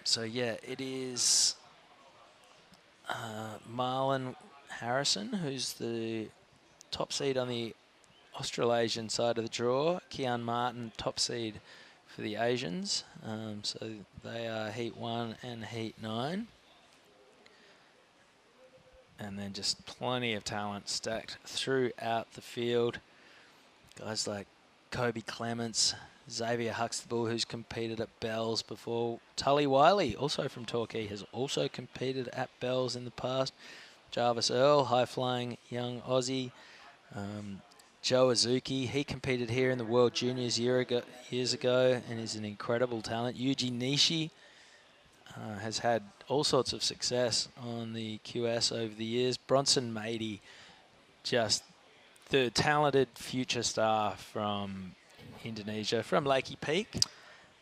So yeah, it is Marlon Harrison, who's the top seed on the Australasian side of the draw. Kian Martin, top seed for the Asians. So they are Heat 1 and Heat 9. And then just plenty of talent stacked throughout the field. Guys like Kobe Clements, Xavier Huxtable, who's competed at Bells before. Tully Wiley, also from Torquay, has also competed at Bells in the past. Jarvis Earl, high-flying young Aussie. Joe Azuki, he competed here in the World Juniors years ago and is an incredible talent. Yuji Nishi has had all sorts of success on the QS over the years. Bronson Mady, just the talented future star from Indonesia, from Lakey Peak.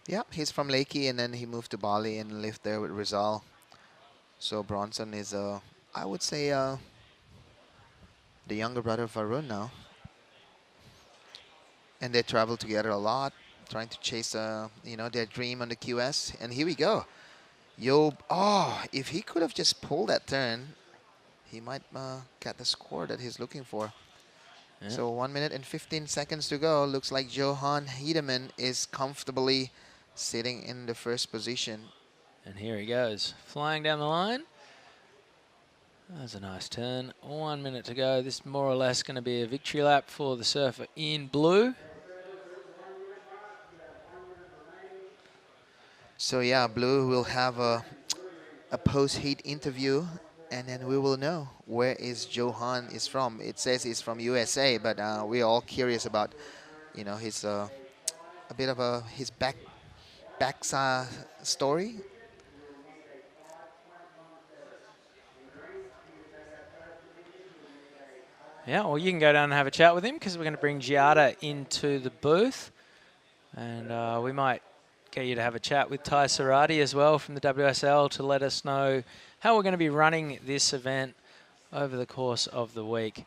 Yeah, he's from Lakey, and then he moved to Bali and lived there with Rizal. So Bronson is, I would say, the younger brother of Varun now. And they travel together a lot, trying to chase, their dream on the QS. And here we go. If he could have just pulled that turn, he might get the score that he's looking for. Yeah. So 1 minute and 15 seconds to go. Looks like Johan Hedeman is comfortably sitting in the first position. And here he goes, flying down the line. That's a nice turn. 1 minute to go. This is more or less going to be a victory lap for the surfer in blue. So yeah, blue will have a post-heat interview, and then we will know where is Johan is from. It says he's from USA, but we're all curious about, his a bit of his back story. Yeah, well, you can go down and have a chat with him because we're going to bring Giada into the booth, and we might get you to have a chat with Tai Sarati as well from the WSL to let us know how we're going to be running this event over the course of the week.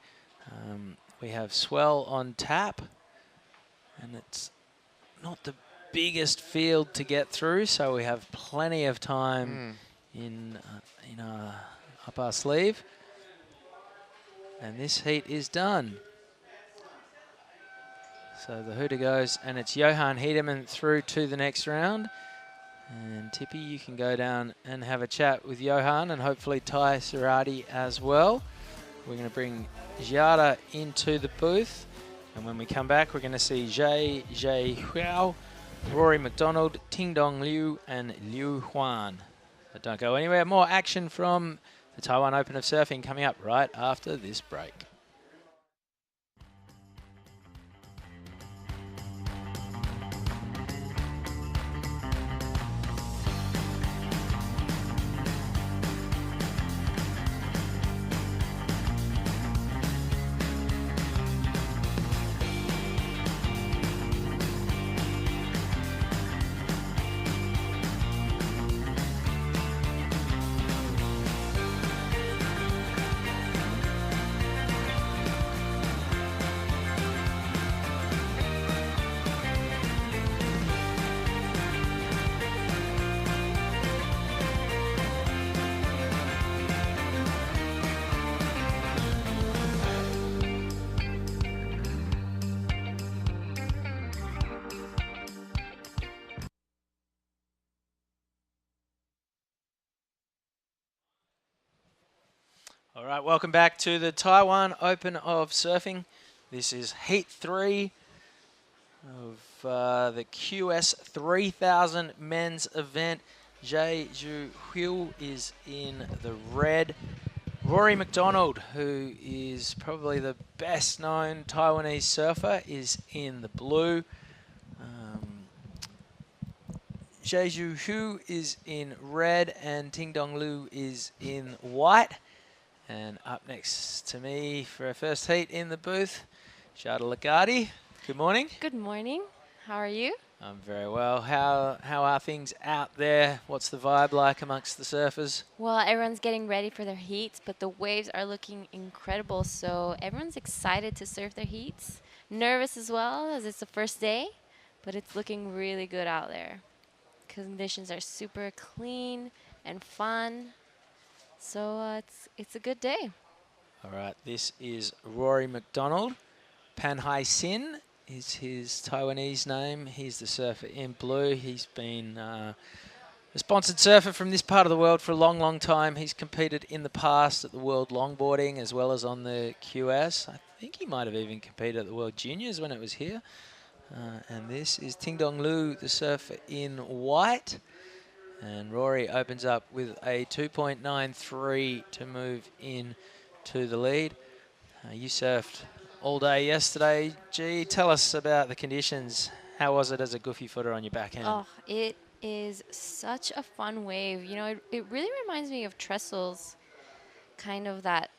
We have swell on tap, and it's not the biggest field to get through, so we have plenty of time up our sleeve. And this heat is done. So the hooter goes, and it's Johan Hedeman through to the next round. And Tippy, you can go down and have a chat with Johan and hopefully Tai Sarati as well. We're going to bring Giada into the booth. And when we come back, we're going to see Jay Huao, Rory McDonald, Ting Dong Liu, and Liu Huan. But don't go anywhere. More action from the Taiwan Open of Surfing coming up right after this break. All right, welcome back to the Taiwan Open of Surfing. This is Heat 3 of the QS 3000 men's event. Jae-Ju Hyu is in the red. Rory McDonald, who is probably the best known Taiwanese surfer, is in the blue. Jae-Ju Hyu is in red and Ting Dong Lu is in white. And up next to me for our first heat in the booth, Shada Lagarde. Good morning. Good morning. How are you? I'm very well. How are things out there? What's the vibe like amongst the surfers? Well, everyone's getting ready for their heats, but the waves are looking incredible, so everyone's excited to surf their heats. Nervous as well, as it's the first day, but it's looking really good out there. Conditions are super clean and fun, so it's a good day. All right, this is Rory McDonald. Pan Hai Sin is his Taiwanese name. He's the surfer in blue. He's been a sponsored surfer from this part of the world for a long, long time. He's competed in the past at the World Longboarding as well as on the QS. I think he might have even competed at the World Juniors when it was here. And this is Ting Dong Lu, the surfer in white. And Rory opens up with a 2.93 to move in to the lead. You surfed all day yesterday. G, tell us about the conditions. How was it as a goofy footer on your backhand? Oh, it is such a fun wave. You know, it really reminds me of trestles, kind of that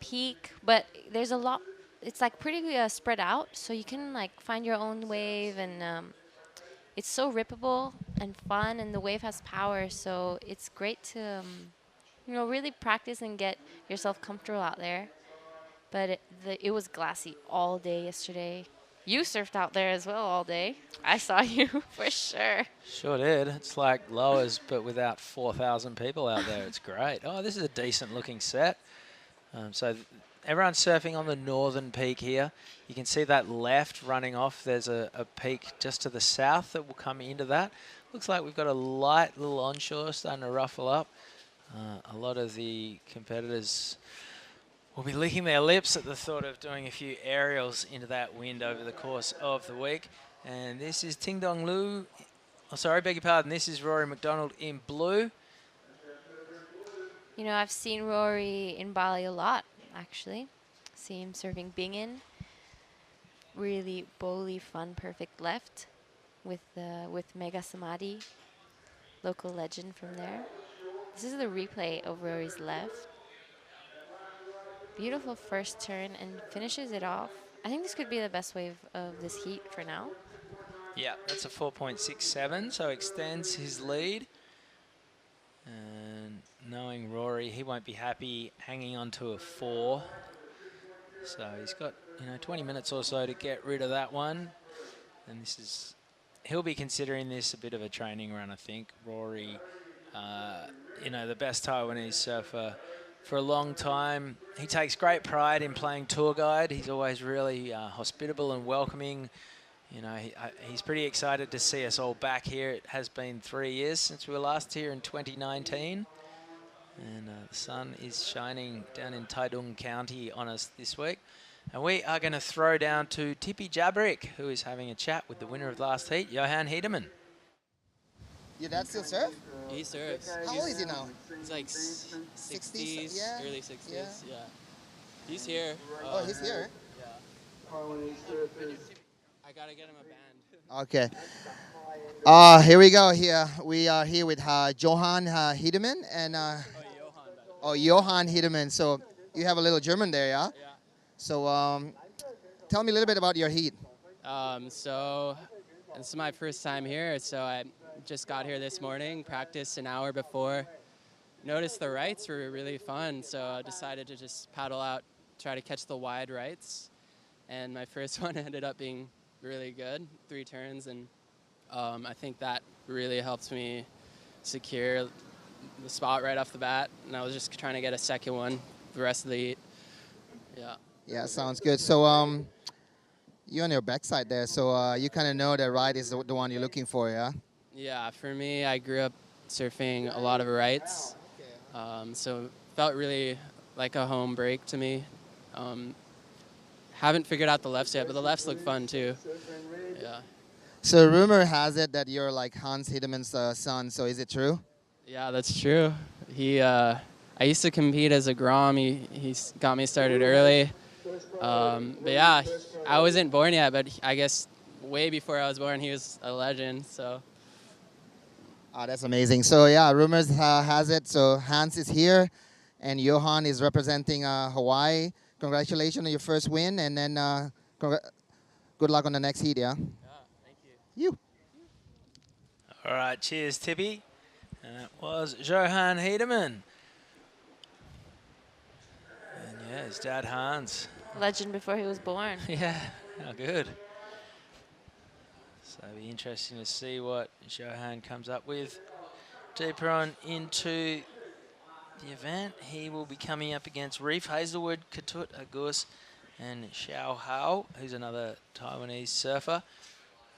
peak, but there's a lot. It's like pretty spread out, so you can like find your own wave, and it's so rippable and fun, and the wave has power, so it's great to you know, really practice and get yourself comfortable out there. But it was glassy all day yesterday. You surfed out there as well all day. I saw you for sure. Sure did. It's like lowers, but without 4,000 people out there. It's great. Oh, this is a decent looking set. So everyone's surfing on the northern peak here. You can see that left running off. There's a peak just to the south that will come into that. Looks like we've got a light little onshore starting to ruffle up. A lot of the competitors will be licking their lips at the thought of doing a few aerials into that wind over the course of the week. And this is Ting Dong Lu. Oh, sorry, beg your pardon. This is Rory McDonald in blue. You know, I've seen Rory in Bali a lot, actually. See him surfing Bingin. Really bowly, fun, perfect left with Mega Samadhi, local legend from there. This is the replay of Rory's left. Beautiful first turn and finishes it off. I think this could be the best wave of this heat for now. Yeah, that's a 4.67, so extends his lead. And knowing Rory, he won't be happy hanging on to a 4. So he's got, 20 minutes or so to get rid of that one. And he'll be considering this a bit of a training run, I think. Rory, the best Taiwanese surfer for a long time. He takes great pride in playing tour guide. He's always really hospitable and welcoming. He's pretty excited to see us all back here. It has been 3 years since we were last here in 2019. And the sun is shining down in Taitung County on us this week. And we are going to throw down to Tippy Jabrick, who is having a chat with the winner of the last heat, Johan Hedemann. Your dad still surf? He surfs. How old is he now? He's like 60s, yeah. early 60s. Yeah. He's here. Oh, he's here? Yeah. I gotta get him a band. Okay. Here we go. We are here with Johan Hedemann and Johan Hedemann. So you have a little German there, yeah? Yeah. So tell me a little bit about your heat. So this is my first time here. So I just got here this morning, practiced an hour before. Noticed the rights were really fun, so I decided to just paddle out, try to catch the wide rights. And my first one ended up being really good, 3 turns, and I think that really helped me secure the spot right off the bat. And I was just trying to get a second one the rest of the heat. Yeah. Yeah, sounds good. So you're on your backside there, so you kind of know that right is the one you're looking for, yeah? Yeah, for me, I grew up surfing a lot of rights. So felt really like a home break to me. Um, haven't figured out the lefts yet, but the lefts look fun too. Yeah. So rumor has it that you're like Hans Hideman's son. So is it true? Yeah, that's true. I used to compete as a Grom. He's got me started early. But yeah, I wasn't born yet, but I guess way before I was born, he was a legend. So Oh, that's amazing. So yeah, rumors has it. So Hans is here, and Johan is representing Hawaii. Congratulations on your first win, and then good luck on the next heat. Yeah. thank you. You. All right, cheers, Tippy. And that was Johan Hedemann. And yeah, his dad Hans. Legend before he was born. Yeah, how good. So it'll be interesting to see what Johan comes up with. Deeper on into the event, he will be coming up against Reef Hazelwood, Katut Agus, and Xiao Hao, who's another Taiwanese surfer.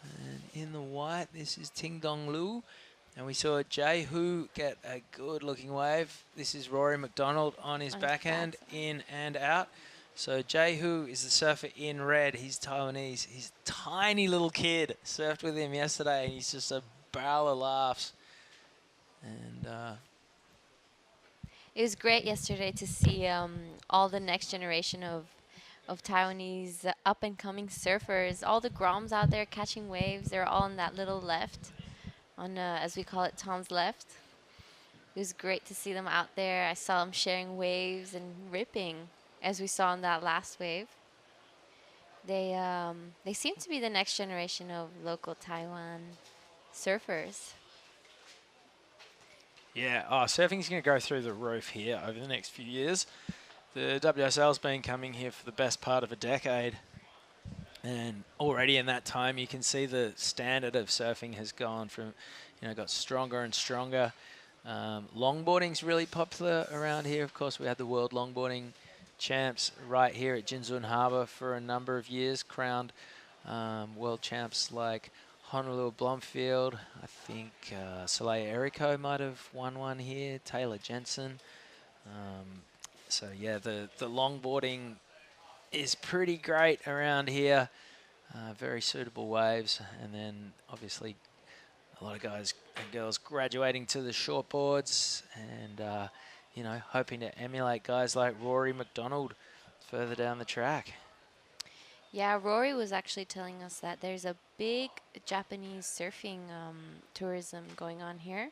And in the white, this is Ting Dong Lu. And we saw Jae Hu get a good-looking wave. This is Rory McDonald on his backhand, in and out. So Jae Hu is the surfer in red. He's Taiwanese. He's a tiny little kid. Surfed with him yesterday, and he's just a barrel of laughs. And It was great yesterday to see all the next generation of Taiwanese up-and-coming surfers. All the Groms out there catching waves. They're all on that little left, on as we call it, Tom's left. It was great to see them out there. I saw them sharing waves and ripping, as we saw in that last wave. They seem to be the next generation of local Taiwan surfers. yeah, surfing's going to go through the roof here over the next few years. The WSL's been coming here for the best part of a decade. And already in that time, you can see the standard of surfing has gone from, got stronger and stronger. Longboarding's really popular around here. Of course, we had the World Longboarding Champs right here at Jinzun Harbour for a number of years, crowned world champs like Honolulu Blomfield. I think Soleil Erico might have won one here, Taylor Jensen. So yeah, the longboarding is pretty great around here. Very suitable waves, and then obviously a lot of guys and girls graduating to the shortboards, and hoping to emulate guys like Rory McDonald further down the track. Yeah, Rory was actually telling us that there's a big Japanese surfing tourism going on here,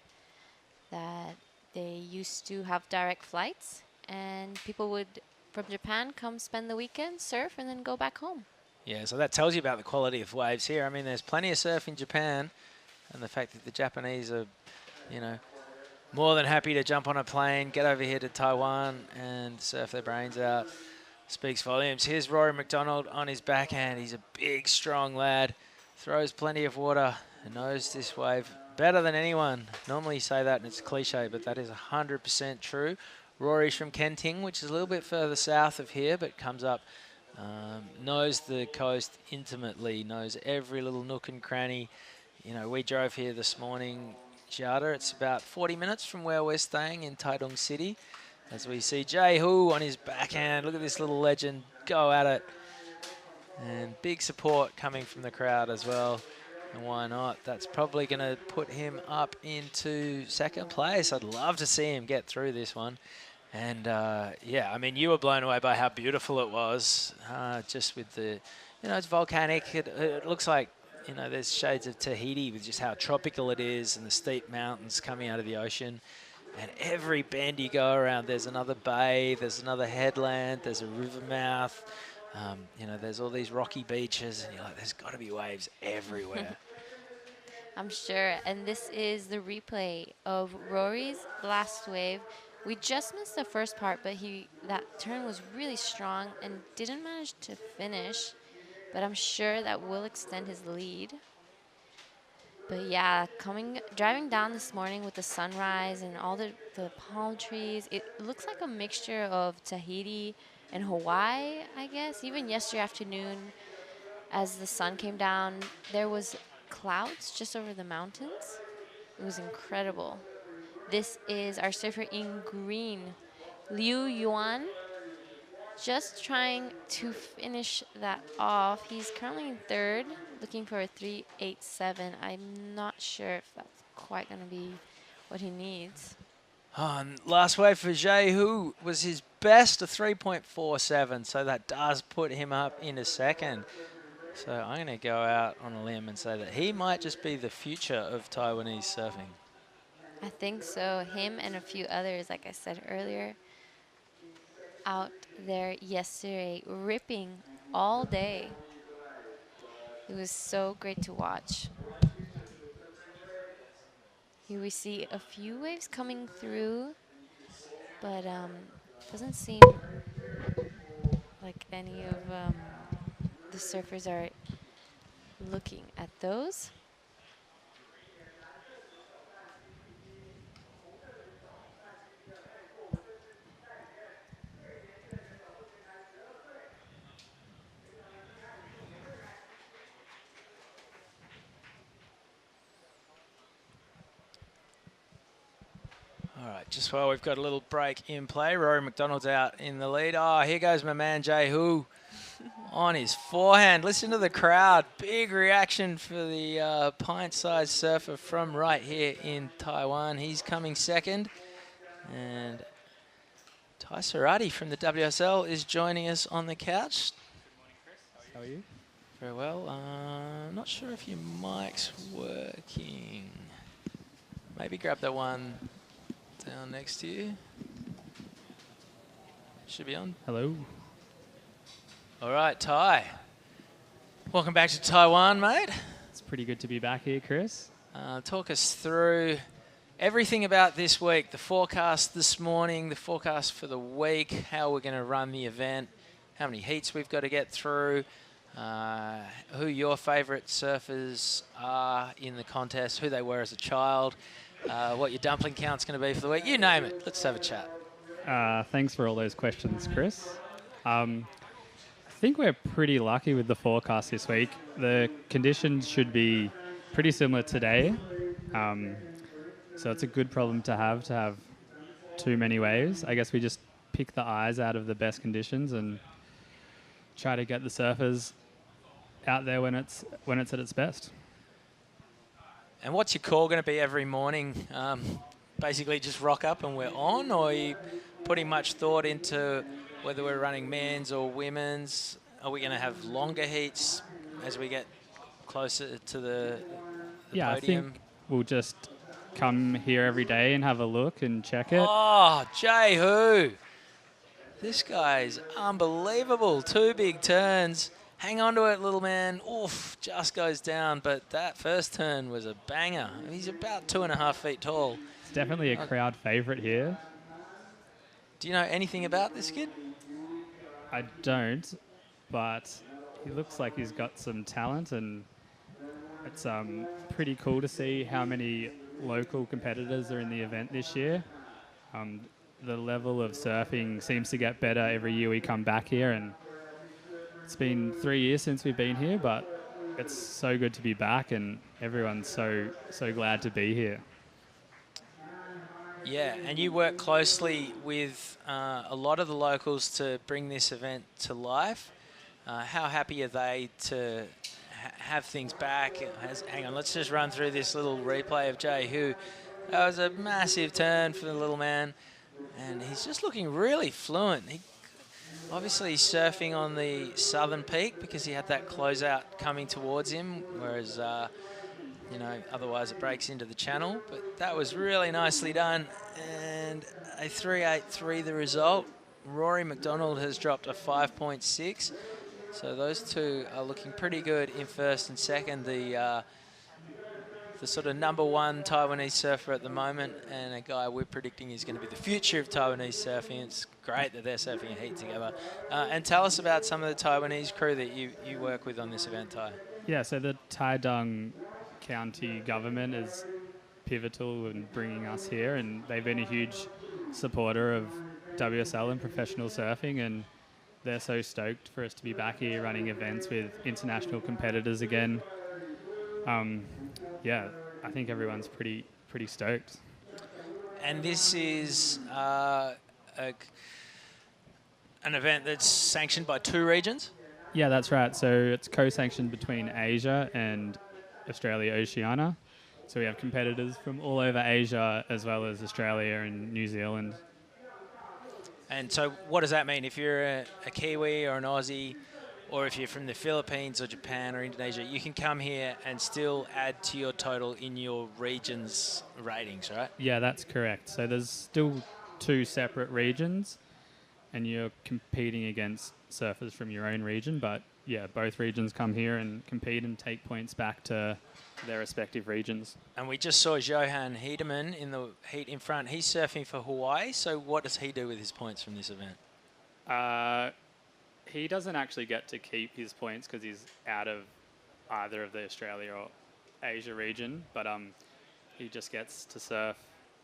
that they used to have direct flights, and people would from Japan come spend the weekend, surf, and then go back home. Yeah, so that tells you about the quality of waves here. I mean, there's plenty of surf in Japan, and the fact that the Japanese are, more than happy to jump on a plane, get over here to Taiwan and surf their brains out, speaks volumes. Here's Rory McDonald on his backhand. He's a big, strong lad, throws plenty of water, and knows this wave better than anyone. Normally you say that and it's a cliche, but that is 100% true. Rory's from Kenting, which is a little bit further south of here, but comes up, knows the coast intimately, knows every little nook and cranny. We drove here this morning, Giada. It's about 40 minutes from where we're staying in Taitung City. As we see Jae Hu on his backhand. Look at this little legend go at it. And big support coming from the crowd as well. And why not? That's probably going to put him up into second place. I'd love to see him get through this one. And, yeah, I mean, you were blown away by how beautiful it was. Just with the, it's volcanic. It looks like, there's shades of Tahiti with just how tropical it is and the steep mountains coming out of the ocean. And every bend you go around, there's another bay, there's another headland, there's a river mouth. There's all these rocky beaches, and you're like, there's got to be waves everywhere. I'm sure. And this is the replay of Rory's last wave. We just missed the first part, but that turn was really strong and didn't manage to finish. But I'm sure that will extend his lead. But yeah, driving down this morning with the sunrise and all the palm trees, it looks like a mixture of Tahiti and Hawaii, I guess. Even yesterday afternoon, as the sun came down, there was clouds just over the mountains. It was incredible. This is our surfer in green, Liu Yuan. just trying to finish that off. He's currently in third, looking for a 3.87. I'm not sure if that's quite going to be what he needs. And last wave for Jehu was his best, a 3.47, so that does put him up into second. So I'm going to go out on a limb and say that he might just be the future of Taiwanese surfing. I think so. Him and a few others, like I said earlier, out there yesterday, ripping all day. It was so great to watch. Here we see a few waves coming through, but doesn't seem like any of the surfers are looking at those. All right, just while we've got a little break in play, Rory McDonald's out in the lead. Oh, here goes my man Jehu on his forehand. Listen to the crowd. Big reaction for the pint-sized surfer from right here in Taiwan. He's coming second. And Tai Sarati from the WSL is joining us on the couch. How are you? Very well. Not sure if your mic's working. Maybe grab that one down next to you. Should be on. Hello. All right, Tai. Welcome back to Taiwan, mate. It's pretty good to be back here, Chris. Talk us through everything about this week, the forecast this morning, the forecast for the week, how we're going to run the event, how many heats we've got to get through, who your favourite surfers are in the contest, who they were as a child, what your dumpling count's going to be for the week. You name it. Let's have a chat. Thanks for all those questions, Chris. I think we're pretty lucky with the forecast this week. The conditions should be pretty similar today. So it's a good problem to have too many waves. I guess we just pick the eyes out of the best conditions and try to get the surfers out there when it's at its best. And what's your call going to be every morning? Basically just rock up and we're on, or are you putting much thought into whether we're running men's or women's? Are we going to have longer heats as we get closer to the podium? I think we'll just come here every day and have a look and check it. Oh, Jehu. This guy's unbelievable. 2 big turns. Hang on to it, little man. Oof, just goes down. But that first turn was a banger. He's about 2.5 feet tall. It's definitely a crowd favourite here. Do you know anything about this kid? I don't, but he looks like he's got some talent, and it's pretty cool to see how many local competitors are in the event this year. The level of surfing seems to get better every year we come back here, and it's been 3 years since we've been here, but it's so good to be back, and everyone's so glad to be here. Yeah, and you work closely with a lot of the locals to bring this event to life. How happy are they to have things back? Hang on, let's just run through this little replay of Jehu. That was a massive turn for the little man, and he's just looking really fluent. Obviously he's surfing on the southern peak because he had that closeout coming towards him, whereas otherwise it breaks into the channel. But that was really nicely done, and a 3.83 the result. Rory McDonald has dropped a 5.6, so those two are looking pretty good in first and second. The sort of #1 Taiwanese surfer at the moment, and a guy we're predicting is going to be the future of Taiwanese surfing. It's great that they're surfing a heat together. And tell us about some of the Taiwanese crew that you work with on this event, Tai. Yeah, so the Taitung County government is pivotal in bringing us here, and they've been a huge supporter of WSL and professional surfing, and they're so stoked for us to be back here running events with international competitors again. Yeah, I think everyone's pretty stoked. And this is an event that's sanctioned by 2 regions? Yeah, that's right. So it's co-sanctioned between Asia and Australia, Oceania. So we have competitors from all over Asia as well as Australia and New Zealand. And so what does that mean? If you're a Kiwi or an Aussie, or if you're from the Philippines or Japan or Indonesia, you can come here and still add to your total in your region's ratings, right? Yeah, that's correct. So there's still 2 separate regions, and you're competing against surfers from your own region. But yeah, both regions come here and compete and take points back to their respective regions. And we just saw Johan Hedemann in the heat in front. He's surfing for Hawaii. So what does he do with his points from this event? He doesn't actually get to keep his points because he's out of either of the Australia or Asia region. But he just gets to surf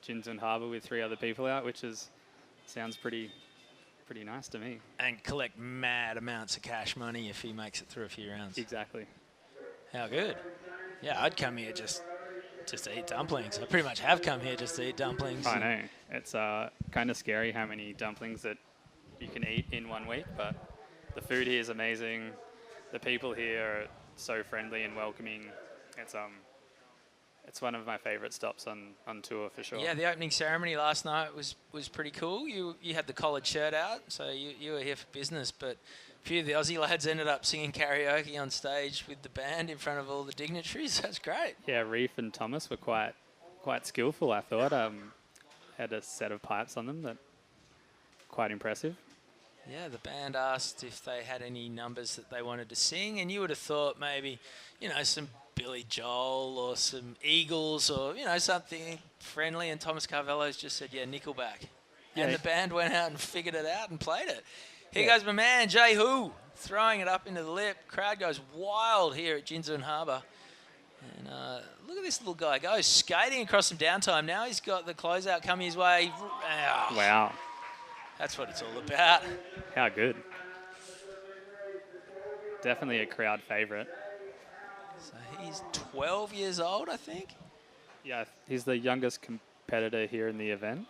Jinzun Harbour with 3 other people out, which sounds pretty nice to me. And collect mad amounts of cash money if he makes it through a few rounds. Exactly. How good. Yeah, I'd come here just to eat dumplings. I pretty much have come here just to eat dumplings. I know. It's kind of scary how many dumplings that you can eat in 1 week, but the food here is amazing. The people here are so friendly and welcoming. It's one of my favourite stops on tour for sure. Yeah, the opening ceremony last night was pretty cool. You had the collared shirt out, so you were here for business, but a few of the Aussie lads ended up singing karaoke on stage with the band in front of all the dignitaries. That's great. Yeah, Reef and Thomas were quite skillful, I thought. Had a set of pipes on them that quite impressive. Yeah, the band asked if they had any numbers that they wanted to sing, and you would have thought maybe, some Billy Joel or some Eagles or, something friendly, and Thomas Carvello's just said, yeah, Nickelback. Yeah. And the band went out and figured it out and played it. Here goes my man, Jay Hu, throwing it up into the lip. Crowd goes wild here at Jinzun Harbour. And look at this little guy. Goes skating across some downtime. Now he's got the closeout coming his way. Wow. That's what it's all about. How good. Definitely a crowd favourite. So he's 12 years old, I think. Yeah, he's the youngest competitor here in the event.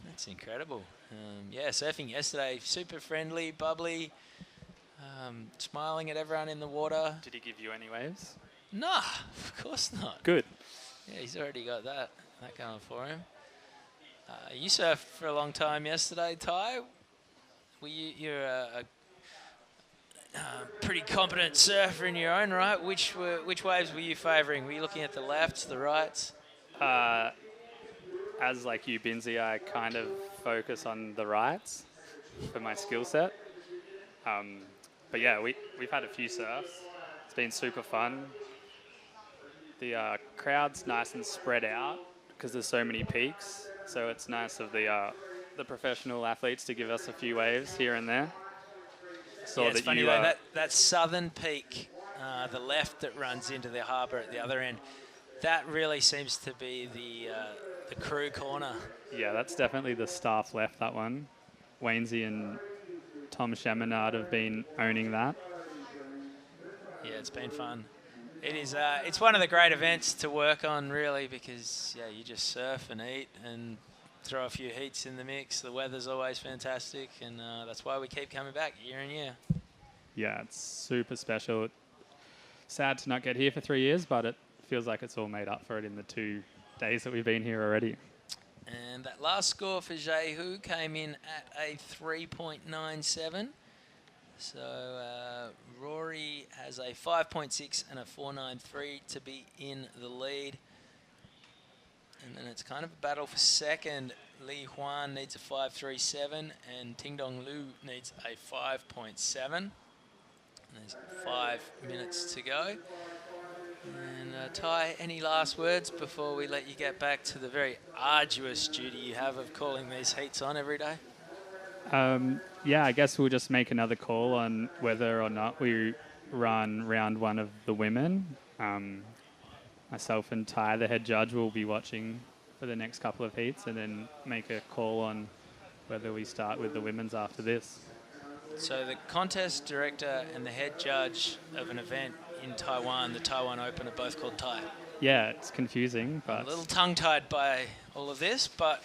That's incredible. Yeah, surfing yesterday, super friendly, bubbly, smiling at everyone in the water. Did he give you any waves? Nah, of course not. Good. Yeah, he's already got that going for him. You surfed for a long time yesterday, Ty. You're a pretty competent surfer in your own right. Which waves were you favouring? Were you looking at the lefts, the rights? As like you, Binzi, I kind of focus on the rights for my skill set. But yeah, we've had a few surfs. It's been super fun. The crowd's nice and spread out because there's so many peaks. So it's nice of the professional athletes to give us a few waves here and there. Yeah, it's funny though, that southern peak, the left that runs into the harbour at the other end, that really seems to be the crew corner. Yeah, that's definitely the staff left, that one. Wainsey and Tom Chaminade have been owning that. Yeah, it's been fun. It is. It's one of the great events to work on, really, because you just surf and eat and throw a few heats in the mix. The weather's always fantastic, and that's why we keep coming back year and year. Yeah, it's super special. Sad to not get here for 3 years, but it feels like it's all made up for it in the 2 days that we've been here already. And that last score for Jehu came in at a 3.97. So Rory has a 5.6 and a 4.93 to be in the lead. And then it's kind of a battle for second. Li Huan needs a 5.37 and Ting Dong Lu needs a 5.7. And there's 5 minutes to go. And Ty, any last words before we let you get back to the very arduous duty you have of calling these heats on every day? Yeah, I guess we'll just make another call on whether or not we run round 1 of the women. Myself and Ty, the head judge, will be watching for the next couple of heats and then make a call on whether we start with the women's after this. So the contest director and the head judge of an event in Taiwan, the Taiwan Open, are both called Ty. Yeah, it's confusing, but... A little tongue-tied by all of this, but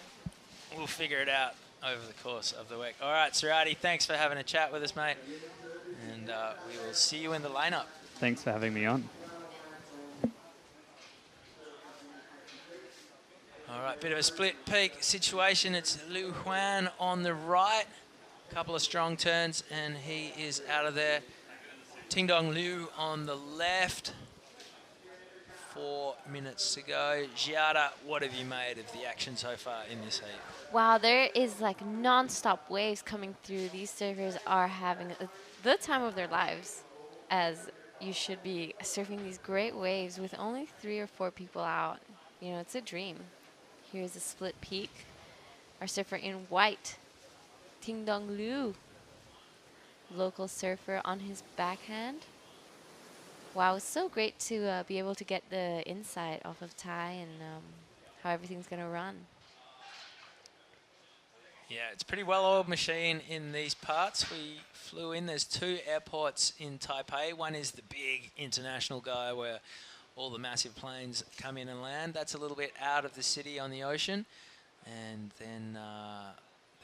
we'll figure it out over the course of the week. All right, Surati, thanks for having a chat with us, mate. And we will see you in the lineup. Thanks for having me on. All right, bit of a split peak situation. It's Liu Huan on the right. Couple of strong turns, and he is out of there. Tingdong Liu on the left. 4 minutes to go. Giada, what have you made of the action so far in this heat? Wow, there is like non-stop waves coming through. These surfers are having the time of their lives, as you should be surfing these great waves with only 3 or 4 people out. You know, it's a dream. Here's a split peak. Our surfer in white, Tingdong Liu, local surfer on his backhand. Wow, it's so great to be able to get the insight off of Tai and how everything's going to run. Yeah, it's a pretty well-oiled machine in these parts. We flew in. There's 2 airports in Taipei. One is the big international guy where all the massive planes come in and land. That's a little bit out of the city on the ocean. And then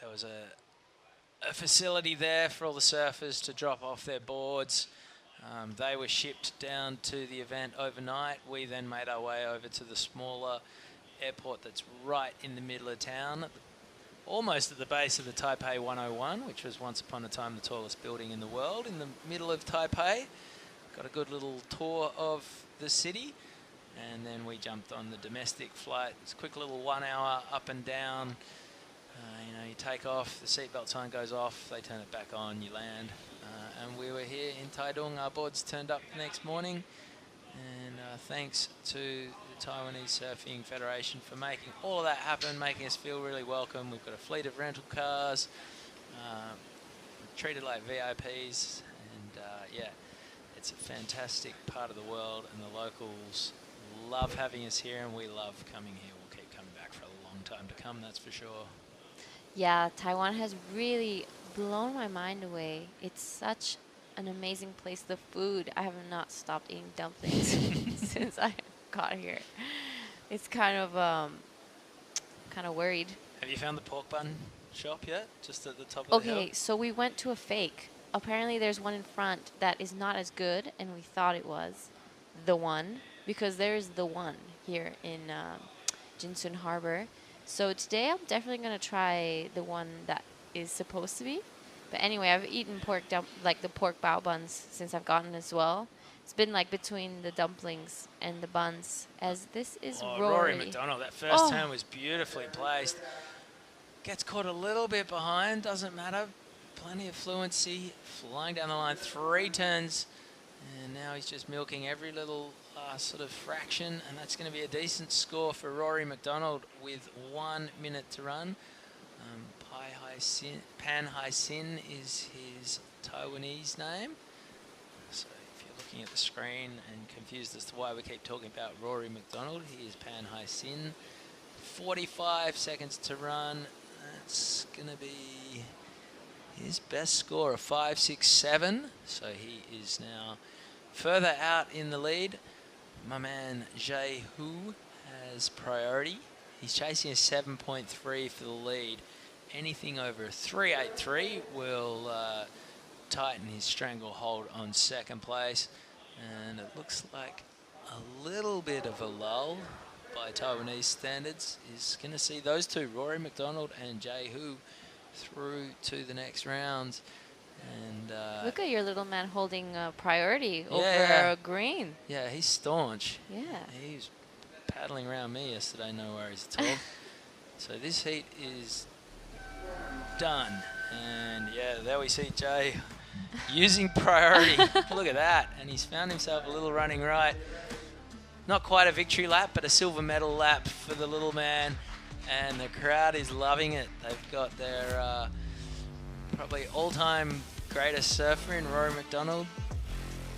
there was a facility there for all the surfers to drop off their boards. They were shipped down to the event overnight. We then made our way over to the smaller airport that's right in the middle of town, almost at the base of the Taipei 101, which was once upon a time the tallest building in the world, in the middle of Taipei. Got a good little tour of the city, and then we jumped on the domestic flight. It's a quick little 1 hour up and down. You know, you take off, the seatbelt sign goes off, they turn it back on, you land. And we were here in Taitung. Our boards turned up the next morning. And thanks to the Taiwanese Surfing Federation for making all of that happen, making us feel really welcome. We've got a fleet of rental cars, treated like VIPs. And yeah, it's a fantastic part of the world, and the locals love having us here, and we love coming here. We'll keep coming back for a long time to come, that's for sure. Yeah, Taiwan has really blown my mind away. It's such an amazing place. The food, I have not stopped eating dumplings since I got here. It's kind of worried. Have you found the pork bun shop yet? Just at the top of the hill? Okay, so we went to a fake. Apparently there's one in front that is not as good, and we thought it was the one, because there is the one here in Jinzun Harbour. So today I'm definitely going to try the one that is supposed to be. But anyway, I've eaten like the pork bao buns since I've gotten as well. It's been like between the dumplings and the buns, as this is Rory McDonald, that first turn was beautifully placed. Gets caught a little bit behind, doesn't matter. Plenty of fluency, flying down the line, 3 turns. And now he's just milking every little sort of fraction, and that's going to be a decent score for Rory McDonald with 1 minute to run. Pan Hai Sin is his Taiwanese name. So if you're looking at the screen and confused as to why we keep talking about Rory McDonald, he is Pan Hai Sin. 45 seconds to run. That's going to be his best score of 5.67. So he is now further out in the lead. My man Jae Hu has priority. He's chasing a 7.3 for the lead. Anything over a 3.83 will tighten his stranglehold on second place. And it looks like a little bit of a lull by Taiwanese standards is going to see those two, Rory McDonald and Jae Hu, through to the next rounds. And look at your little man holding priority over green. Yeah, he's staunch. Yeah. He's paddling around me yesterday, no worries at all. So this heat is done. And yeah, there we see Jay using priority. Look at that. And he's found himself a little running right. Not quite a victory lap, but a silver medal lap for the little man. And the crowd is loving it. They've got their probably all-time greatest surfer in Rory McDonald,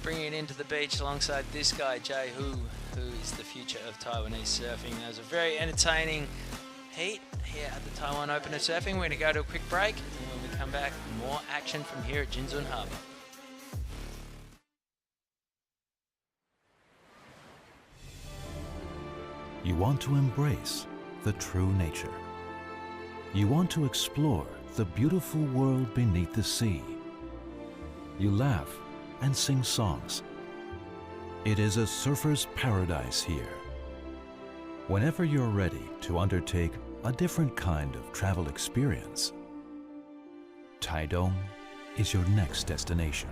bringing it into the beach alongside this guy, Jae Hu, who is the future of Taiwanese surfing. It was a very entertaining heat here at the Taiwan Open of Surfing. We're going to go to a quick break, and when we come back, more action from here at Jinzun Harbour. You want to embrace the true nature. You want to explore the beautiful world beneath the sea. You laugh and sing songs. It is a surfer's paradise here. Whenever you're ready to undertake a different kind of travel experience, Taitung is your next destination.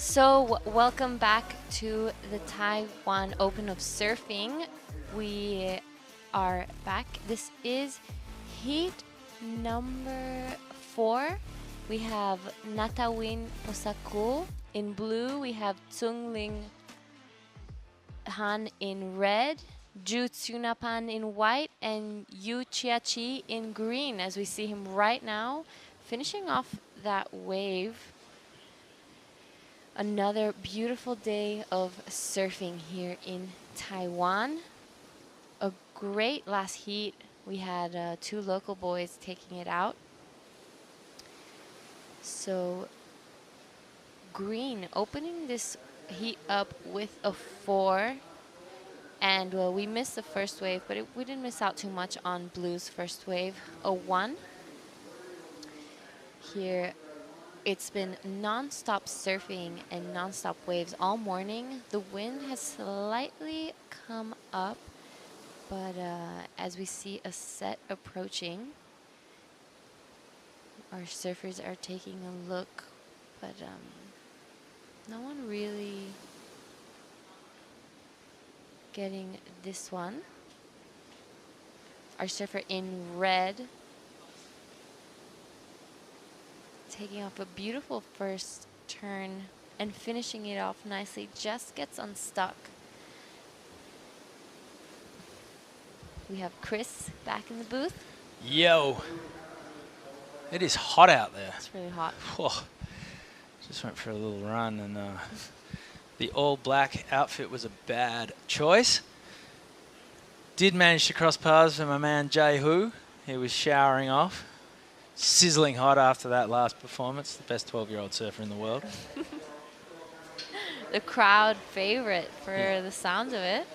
So welcome back to the Taiwan Open of Surfing. We are back. This is heat number 4. We have Natawin Posakul in blue. We have Tsung Ling Han in red, Ju Tsunapan in white, and Yu Chiachi in green, as we see him right now finishing off that wave. Another beautiful day of surfing here in Taiwan. A great last heat. We had 2 local boys taking it out. So green opening this heat up with a 4. And we missed the first wave, but we didn't miss out too much on blue's first wave, a 1. Here, it's been non-stop surfing and non-stop waves all morning. The wind has slightly come up, but as we see a set approaching, our surfers are taking a look, but no one really getting this one. Our surfer in red taking off a beautiful first turn and finishing it off nicely, just gets unstuck. We have Chris back in the booth. Yo. It is hot out there. It's really hot. Whoa. Just went for a little run, and the all black outfit was a bad choice. Did manage to cross paths with my man Jay Hu. He was showering off. Sizzling hot after that last performance. The best 12-year-old surfer in the world. The crowd favorite for the sounds of it.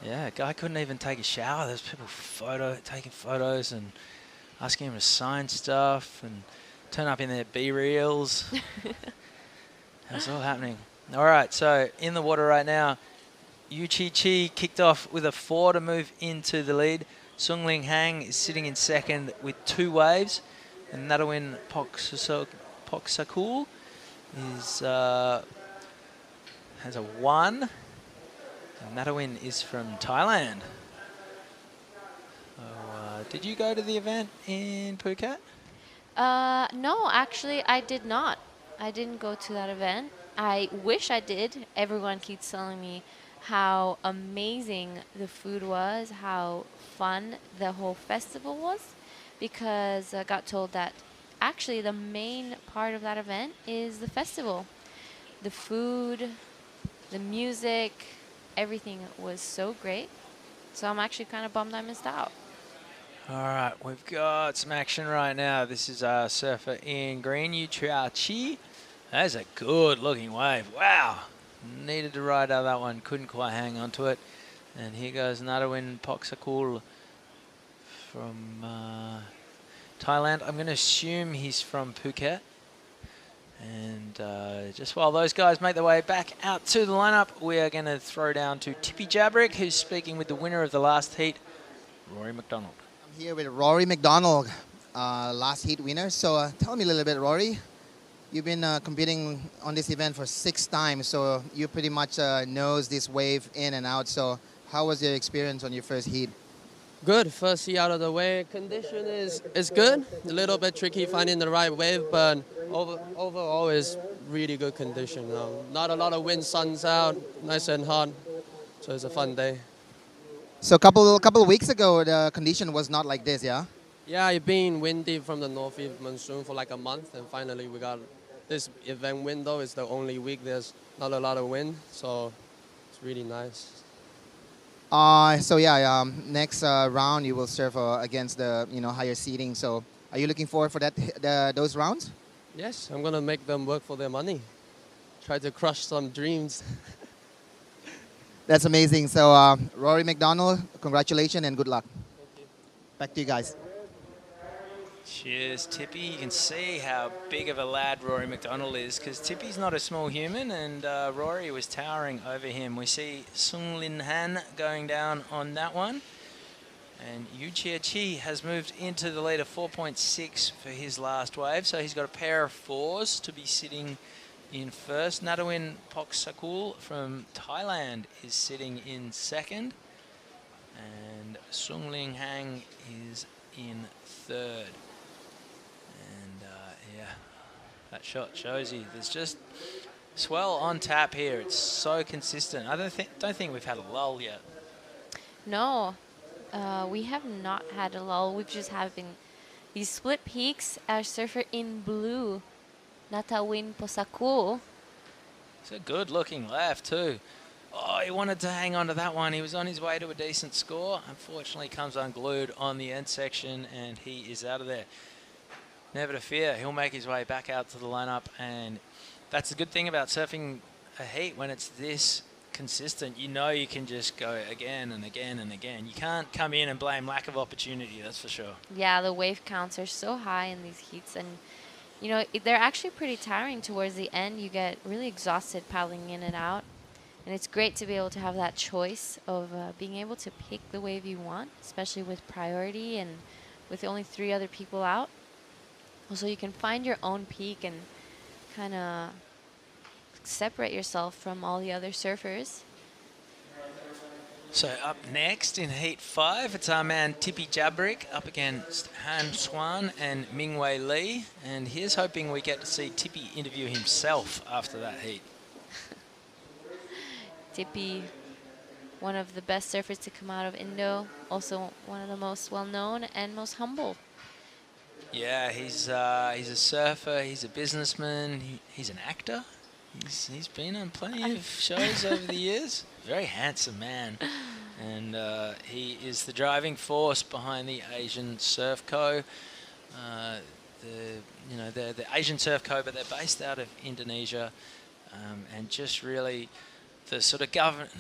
Yeah, guy couldn't even take a shower. There's people taking photos and asking him to sign stuff and turn up in their B-reels. That's all happening. All right, so in the water right now, Yu Chi Chi kicked off with a 4 to move into the lead. Sung Ling Hang is sitting in second with 2 waves. And Natawin Poksakul is has a 1. And Natawin is from Thailand. So, did you go to the event in Phuket? No, actually, I did not. I didn't go to that event. I wish I did. Everyone keeps telling me how amazing the food was, how fun the whole festival was. Because I got told that actually the main part of that event is the festival. The food, the music, everything was so great. So I'm actually kind of bummed I missed out. All right, we've got some action right now. This is our surfer in green, Yu Chua Chi. That's a good looking wave. Wow. Needed to ride out that one. Couldn't quite hang on to it. And here goes Natawin Poksakul from Thailand. I'm going to assume he's from Phuket. And just while those guys make their way back out to the lineup, we are going to throw down to Tippy Jabrick, who's speaking with the winner of the last heat, Rory McDonald. I'm here with Rory McDonald. last heat winner. So tell me a little bit, Rory. You've been competing on this event for 6 times, so you pretty much knows this wave in and out. So how was your experience on your first heat? Good. First heat out of the way. Condition is good. A little bit tricky finding the right wave, but overall is really good condition. Not a lot of wind, sun's out, nice and hot. So it's a fun day. So a couple of weeks ago, the condition was not like this, yeah? Yeah, it's been windy from the northeast monsoon for like a month, and finally we got this event window. It's the only week there's not a lot of wind, so it's really nice. So yeah, next round you will surf against the higher seeding. So are you looking forward for those rounds? Yes, I'm gonna make them work for their money. Try to crush some dreams. That's amazing. So Rory McDonald, congratulations and good luck. Thank you. Back to you guys. Cheers, Tippy. You can see how big of a lad Rory McDonald is, because Tippy's not a small human, and Rory was towering over him. We see Sung Lin Han going down on that one. And Yu Chia Chi has moved into the lead of 4.6 for his last wave, so he's got a pair of 4s to be sitting in first. Natawin Poksakul from Thailand is sitting in second, and Sung Lin Hang is in third. And yeah, that shot shows you there's just swell on tap here. It's so consistent. I don't think we've had a lull yet. No, we have not had a lull. We've just having these split peaks. Our surfer in blue, Natawin Posakul. It's a good looking left too. Oh, he wanted to hang on to that one. He was on his way to a decent score. Unfortunately, comes unglued on the end section, and he is out of there. Never to fear, he'll make his way back out to the lineup, and that's the good thing about surfing a heat when it's this consistent. You know you can just go again and again and again. You can't come in and blame lack of opportunity, that's for sure. Yeah, the wave counts are so high in these heats, and you know, they're actually pretty tiring towards the end. You get really exhausted paddling in and out. And it's great to be able to have that choice of being able to pick the wave you want, especially with priority and with only 3 other people out. Also, you can find your own peak and kind of separate yourself from all the other surfers. So up next in Heat 5, it's our man Tippy Jabrick up against Han Swan and Mingwei Lee. And here's hoping we get to see Tippy interview himself after that heat. Tippy, one of the best surfers to come out of Indo, also one of the most well-known and most humble. Yeah, he's a surfer, he's a businessman, he's an actor. He's been on plenty of shows over the years. Very handsome man. And he is the driving force behind the Asian Surf Co. They're the Asian Surf Co, but they're based out of Indonesia. And just really the sort of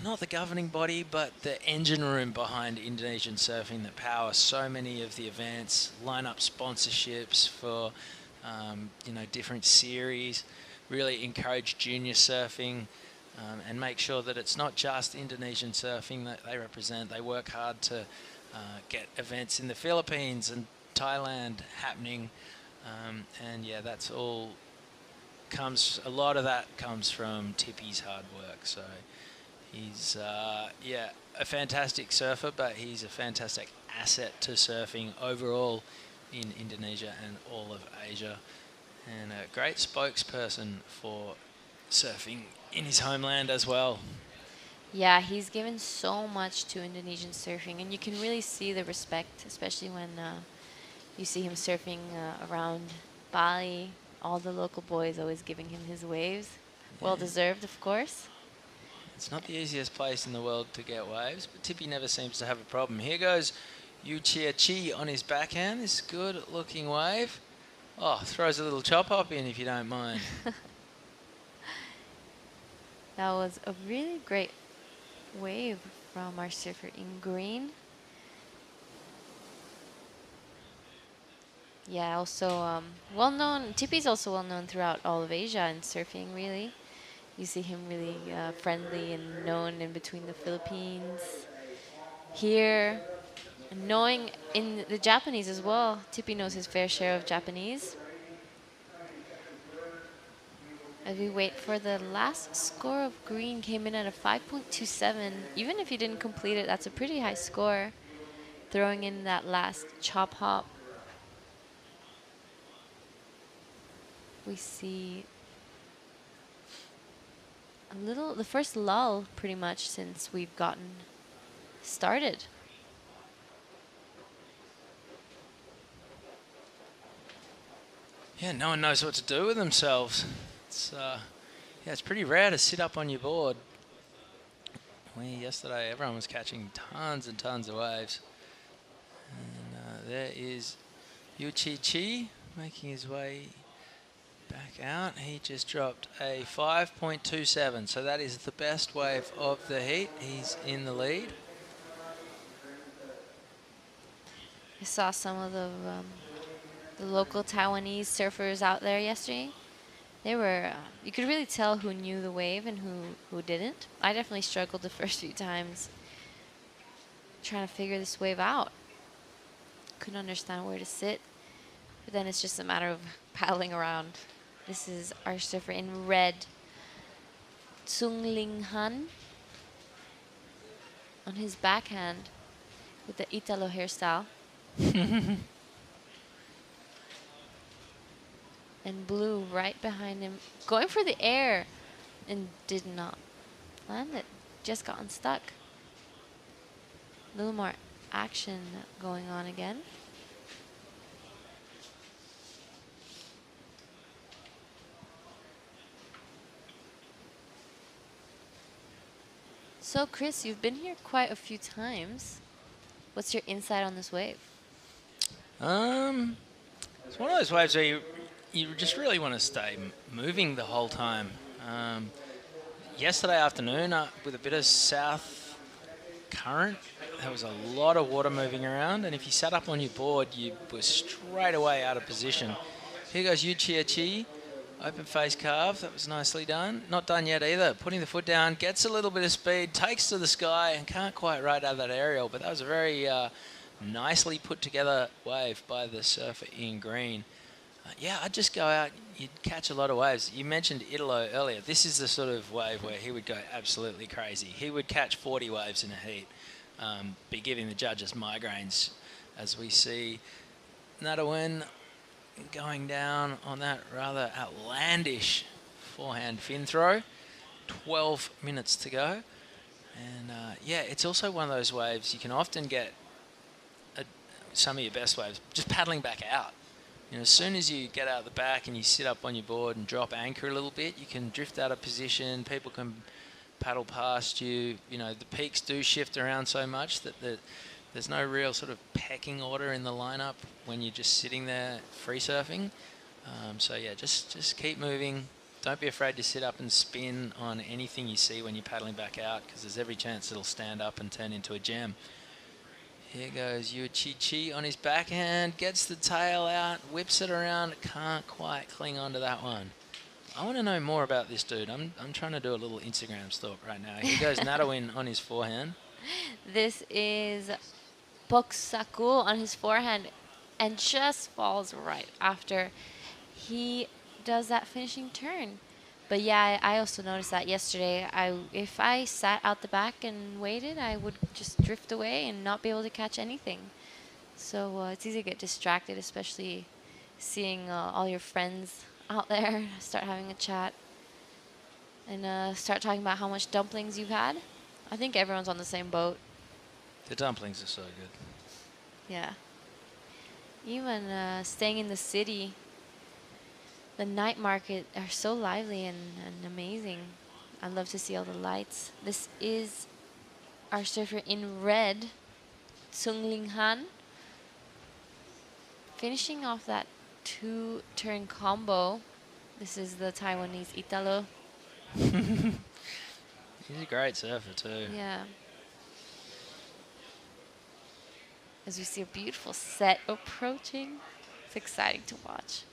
not the governing body, but the engine room behind Indonesian surfing that powers so many of the events, line up sponsorships for, different series, really encourage junior surfing, and make sure that it's not just Indonesian surfing that they represent. They work hard to get events in the Philippines and Thailand happening, and yeah, that's all. A lot of that comes from Tippy's hard work. So he's a fantastic surfer, but he's a fantastic asset to surfing overall in Indonesia and all of Asia, and a great spokesperson for surfing in his homeland as well. Yeah, he's given so much to Indonesian surfing, and you can really see the respect, especially when you see him surfing around Bali. All the local boys always giving him his waves. Yeah. Well deserved, of course. It's not the easiest place in the world to get waves, but Tippy never seems to have a problem. Here goes Yu Chia Chi on his backhand. This good looking wave. Oh, throws a little chop hop in if you don't mind. That was a really great wave from our surfer in green. Yeah, also well-known. Tippy's also well-known throughout all of Asia in surfing, really. You see him really friendly and known in between the Philippines. Here, And knowing in the Japanese as well, Tippy knows his fair share of Japanese. As we wait for the last score of green, came in at a 5.27. Even if he didn't complete it, that's a pretty high score. Throwing in that last chop hop. We see the first lull pretty much since we've gotten started. Yeah, no one knows what to do with themselves. It's yeah, it's pretty rare to sit up on your board. Yesterday, everyone was catching tons and tons of waves. And there is Yu Chi making his way back out. He just dropped a 5.27, so that is the best wave of the heat. He's in the lead. I saw some of the local Taiwanese surfers out there yesterday. They were, you could really tell who knew the wave and who didn't. I definitely struggled the first few times trying to figure this wave out. Couldn't understand where to sit. But then it's just a matter of paddling around. This is our surfer in red, Tsung Ling Han, on his backhand with the Italo hairstyle. And blue right behind him, going for the air, and did not land it. Just got unstuck. A little more action going on again. So Chris, you've been here quite a few times. What's your insight on this wave? It's one of those waves where you just really want to stay moving the whole time. Yesterday afternoon, with a bit of south current, there was a lot of water moving around, and if you sat up on your board, you were straight away out of position. Here goes Yu Chi, open face carve. That was nicely done. Not done yet either. Putting the foot down, gets a little bit of speed, takes to the sky, and can't quite ride out of that aerial, but that was a very nicely put together wave by the surfer in green. Yeah, I'd just go out, you'd catch a lot of waves. You mentioned Italo earlier. This is the sort of wave where he would go absolutely crazy. He would catch 40 waves in a heat, be giving the judges migraines, as we see Nadawin going down on that rather outlandish forehand fin throw. 12 minutes to go. And yeah, it's also one of those waves you can often get some of your best waves just paddling back out. You know, as soon as you get out the back and you sit up on your board and drop anchor a little bit, you can drift out of position. People can paddle past you. You know, the peaks do shift around so much that there's no real sort of pecking order in the lineup when you're just sitting there free surfing. So yeah, just keep moving. Don't be afraid to sit up and spin on anything you see when you're paddling back out, because there's every chance it'll stand up and turn into a gem. Here goes Yu Chi on his backhand, gets the tail out, whips it around, can't quite cling onto that one. I want to know more about this dude. I'm trying to do a little Instagram stalk right now. Here goes Nadawin on his forehand. This is Boksaku on his forehand and just falls right after he does that finishing turn. But yeah, I also noticed that yesterday. If I sat out the back and waited, I would just drift away and not be able to catch anything. So it's easy to get distracted, especially seeing all your friends out there start having a chat and start talking about how much dumplings you've had. I think everyone's on the same boat. The dumplings are so good. Yeah. Even staying in the city, the night market are so lively and amazing. I love to see all the lights. This is our surfer in red, Tsung Ling Han, finishing off that 2-turn combo. This is the Taiwanese Italo. He's a great surfer too. Yeah. As we see a beautiful set approaching. It's exciting to watch.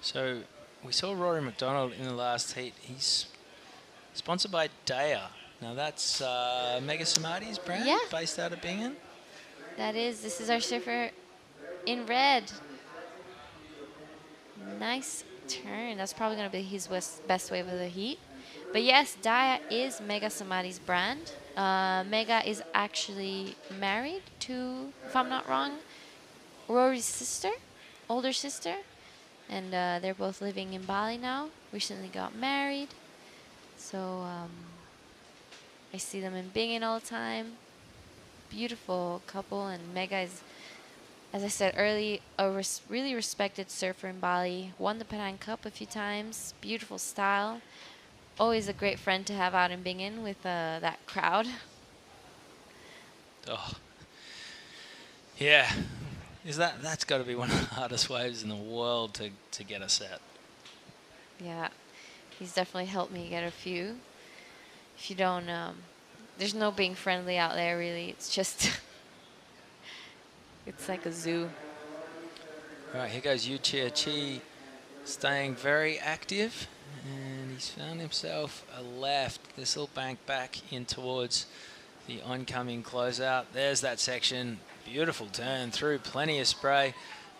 So we saw Rory McDonald in the last heat. He's sponsored by Daya. Now that's Mega Samadhi's brand, Yeah. based out of Bingen. This is our surfer in red. Nice turn. That's probably going to be his best wave of the heat. But yes, Daya is Mega Samadhi's brand. Mega is actually married to, if I'm not wrong, Rory's sister, older sister. And they're both living in Bali now. Recently got married. So I see them in Bingen all the time. Beautiful couple, and Mega is, as I said early, a really respected surfer in Bali. Won the Penang Cup a few times. Beautiful style. Always a great friend to have out in Bingen with that crowd. Oh, yeah. That's got to be one of the hardest waves in the world to get a set. Yeah, he's definitely helped me get a few. If you don't, there's no being friendly out there, really. It's just, it's like a zoo. All right, here goes Yu Chia Chi, staying very active. And he's found himself a left. This will bank back in towards the oncoming closeout. There's that section. Beautiful turn through, plenty of spray.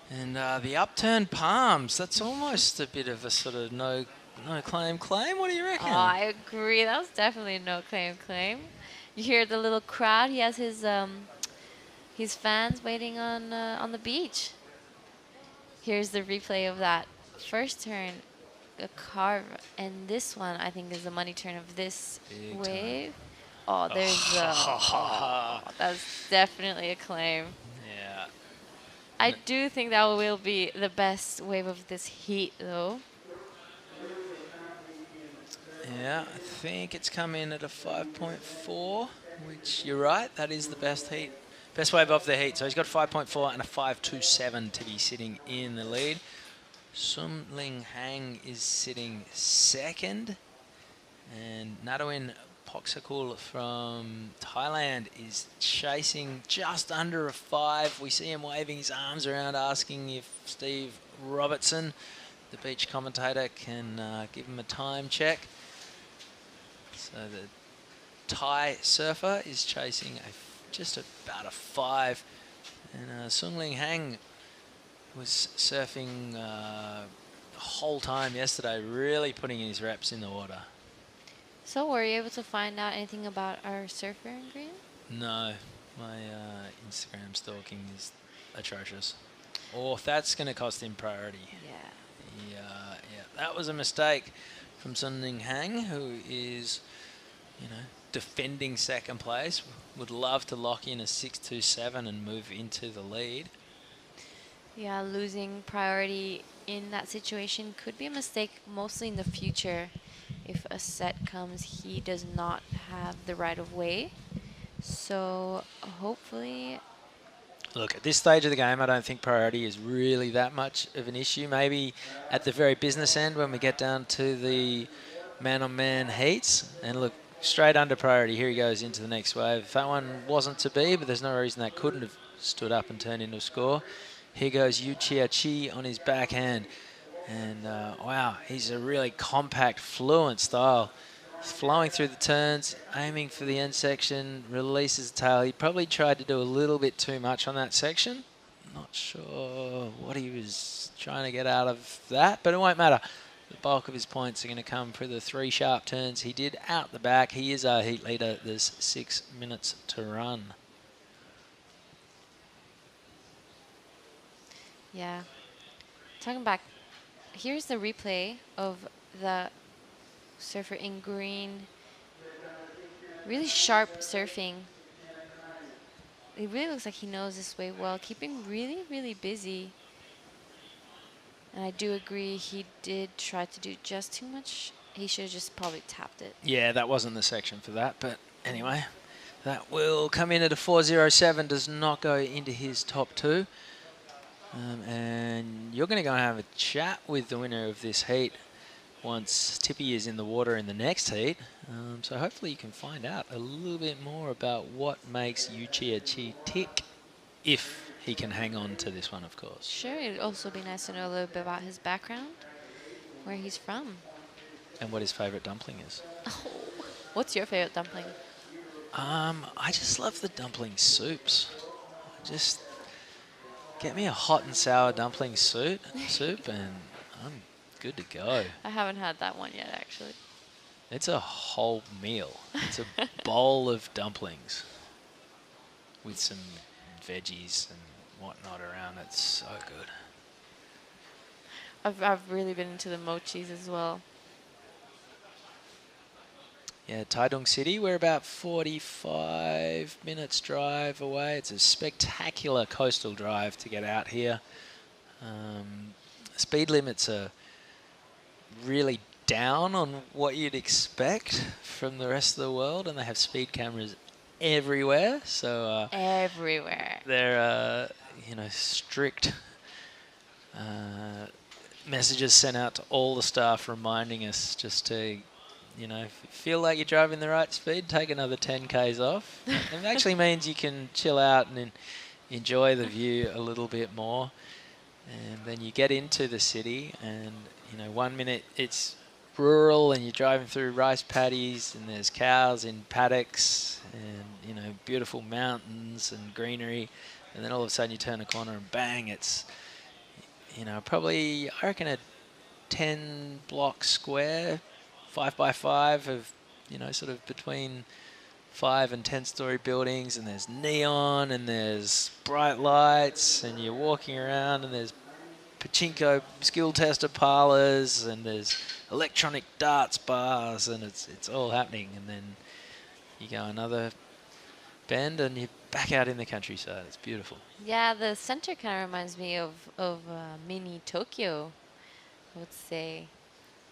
And the upturned palms, that's almost a bit of a sort of no claim. What do you reckon? Oh, I agree. That was definitely a no claim. You hear the little crowd. He has his fans waiting on the beach. Here's the replay of that first turn, a carve, and this one I think is the money turn of this Big wave. Oh, there's that's definitely a claim. Yeah. I do think that will be the best wave of this heat, though. Yeah, I think it's come in at a 5.4, which you're right, that is the best wave of the heat. So he's got 5.4 and a 5.27 to be sitting in the lead. Sum Ling Hang is sitting second, and Nadawin Poksakul from Thailand is chasing just under a 5. We see him waving his arms around, asking if Steve Robertson, the beach commentator, can give him a time check. So the Thai surfer is chasing just about a 5. And Sung Ling Hang was surfing the whole time yesterday, really putting his reps in the water. So were you able to find out anything about our surfer in green? No, my Instagram stalking is atrocious. Or that's going to cost him priority. Yeah. Yeah, that was a mistake from Sun Ning Hang, who is, defending second place. Would love to lock in a 6.27 and move into the lead. Yeah, losing priority in that situation could be a mistake, mostly in the future. If a set comes, he does not have the right of way. So hopefully... Look, at this stage of the game, I don't think priority is really that much of an issue. Maybe at the very business end when we get down to the man-on-man heats. And look, straight under priority. Here he goes into the next wave. If that one wasn't to be, but there's no reason that couldn't have stood up and turned into a score. Here goes Yu Chia Chi on his backhand. And wow, he's a really compact, fluent style. He's flowing through the turns, aiming for the end section, releases the tail. He probably tried to do a little bit too much on that section. Not sure what he was trying to get out of that, but it won't matter. The bulk of his points are going to come for the 3 sharp turns he did out the back. He is our heat leader. There's 6 minutes to run. Yeah. Talking back, here's the replay of the surfer in green. Really sharp surfing. It really looks like he knows this wave well, keeping really, really busy. And I do agree he did try to do just too much. He should have just probably tapped it. Yeah, that wasn't the section for that, but anyway, that will come in at a 4.07, does not go into his top 2. And you're going to go and have a chat with the winner of this heat once Tippy is in the water in the next heat. So hopefully you can find out a little bit more about what makes Yu Chia Chi tick, if he can hang on to this one, of course. Sure, it'd also be nice to know a little bit about his background, where he's from. And what his favourite dumpling is. Oh. What's your favorite dumpling? I just love the dumpling soups. Just get me a hot and sour dumpling soup, and I'm good to go. I haven't had that one yet, actually. It's a whole meal. It's a bowl of dumplings with some veggies and whatnot around. It's so good. I've really been into the mochis as well. Yeah, Taitung City, we're about 45 minutes drive away. It's a spectacular coastal drive to get out here. Speed limits are really down on what you'd expect from the rest of the world, and they have speed cameras everywhere. So everywhere. They're strict messages sent out to all the staff reminding us just to, if you feel like you're driving the right speed, take another 10 k's off. It actually means you can chill out and enjoy the view a little bit more. And then you get into the city, and 1 minute it's rural and you're driving through rice paddies and there's cows in paddocks and beautiful mountains and greenery, and then all of a sudden you turn a corner and bang, it's probably, I reckon, a 10 block square, 5x5 of sort of between 5 and 10-story buildings, and there's neon and there's bright lights, and you're walking around and there's pachinko skill tester parlors and there's electronic darts bars, and it's all happening. And then you go another bend and you're back out in the countryside. It's beautiful. Yeah, the center kind of reminds me of mini Tokyo, I would say.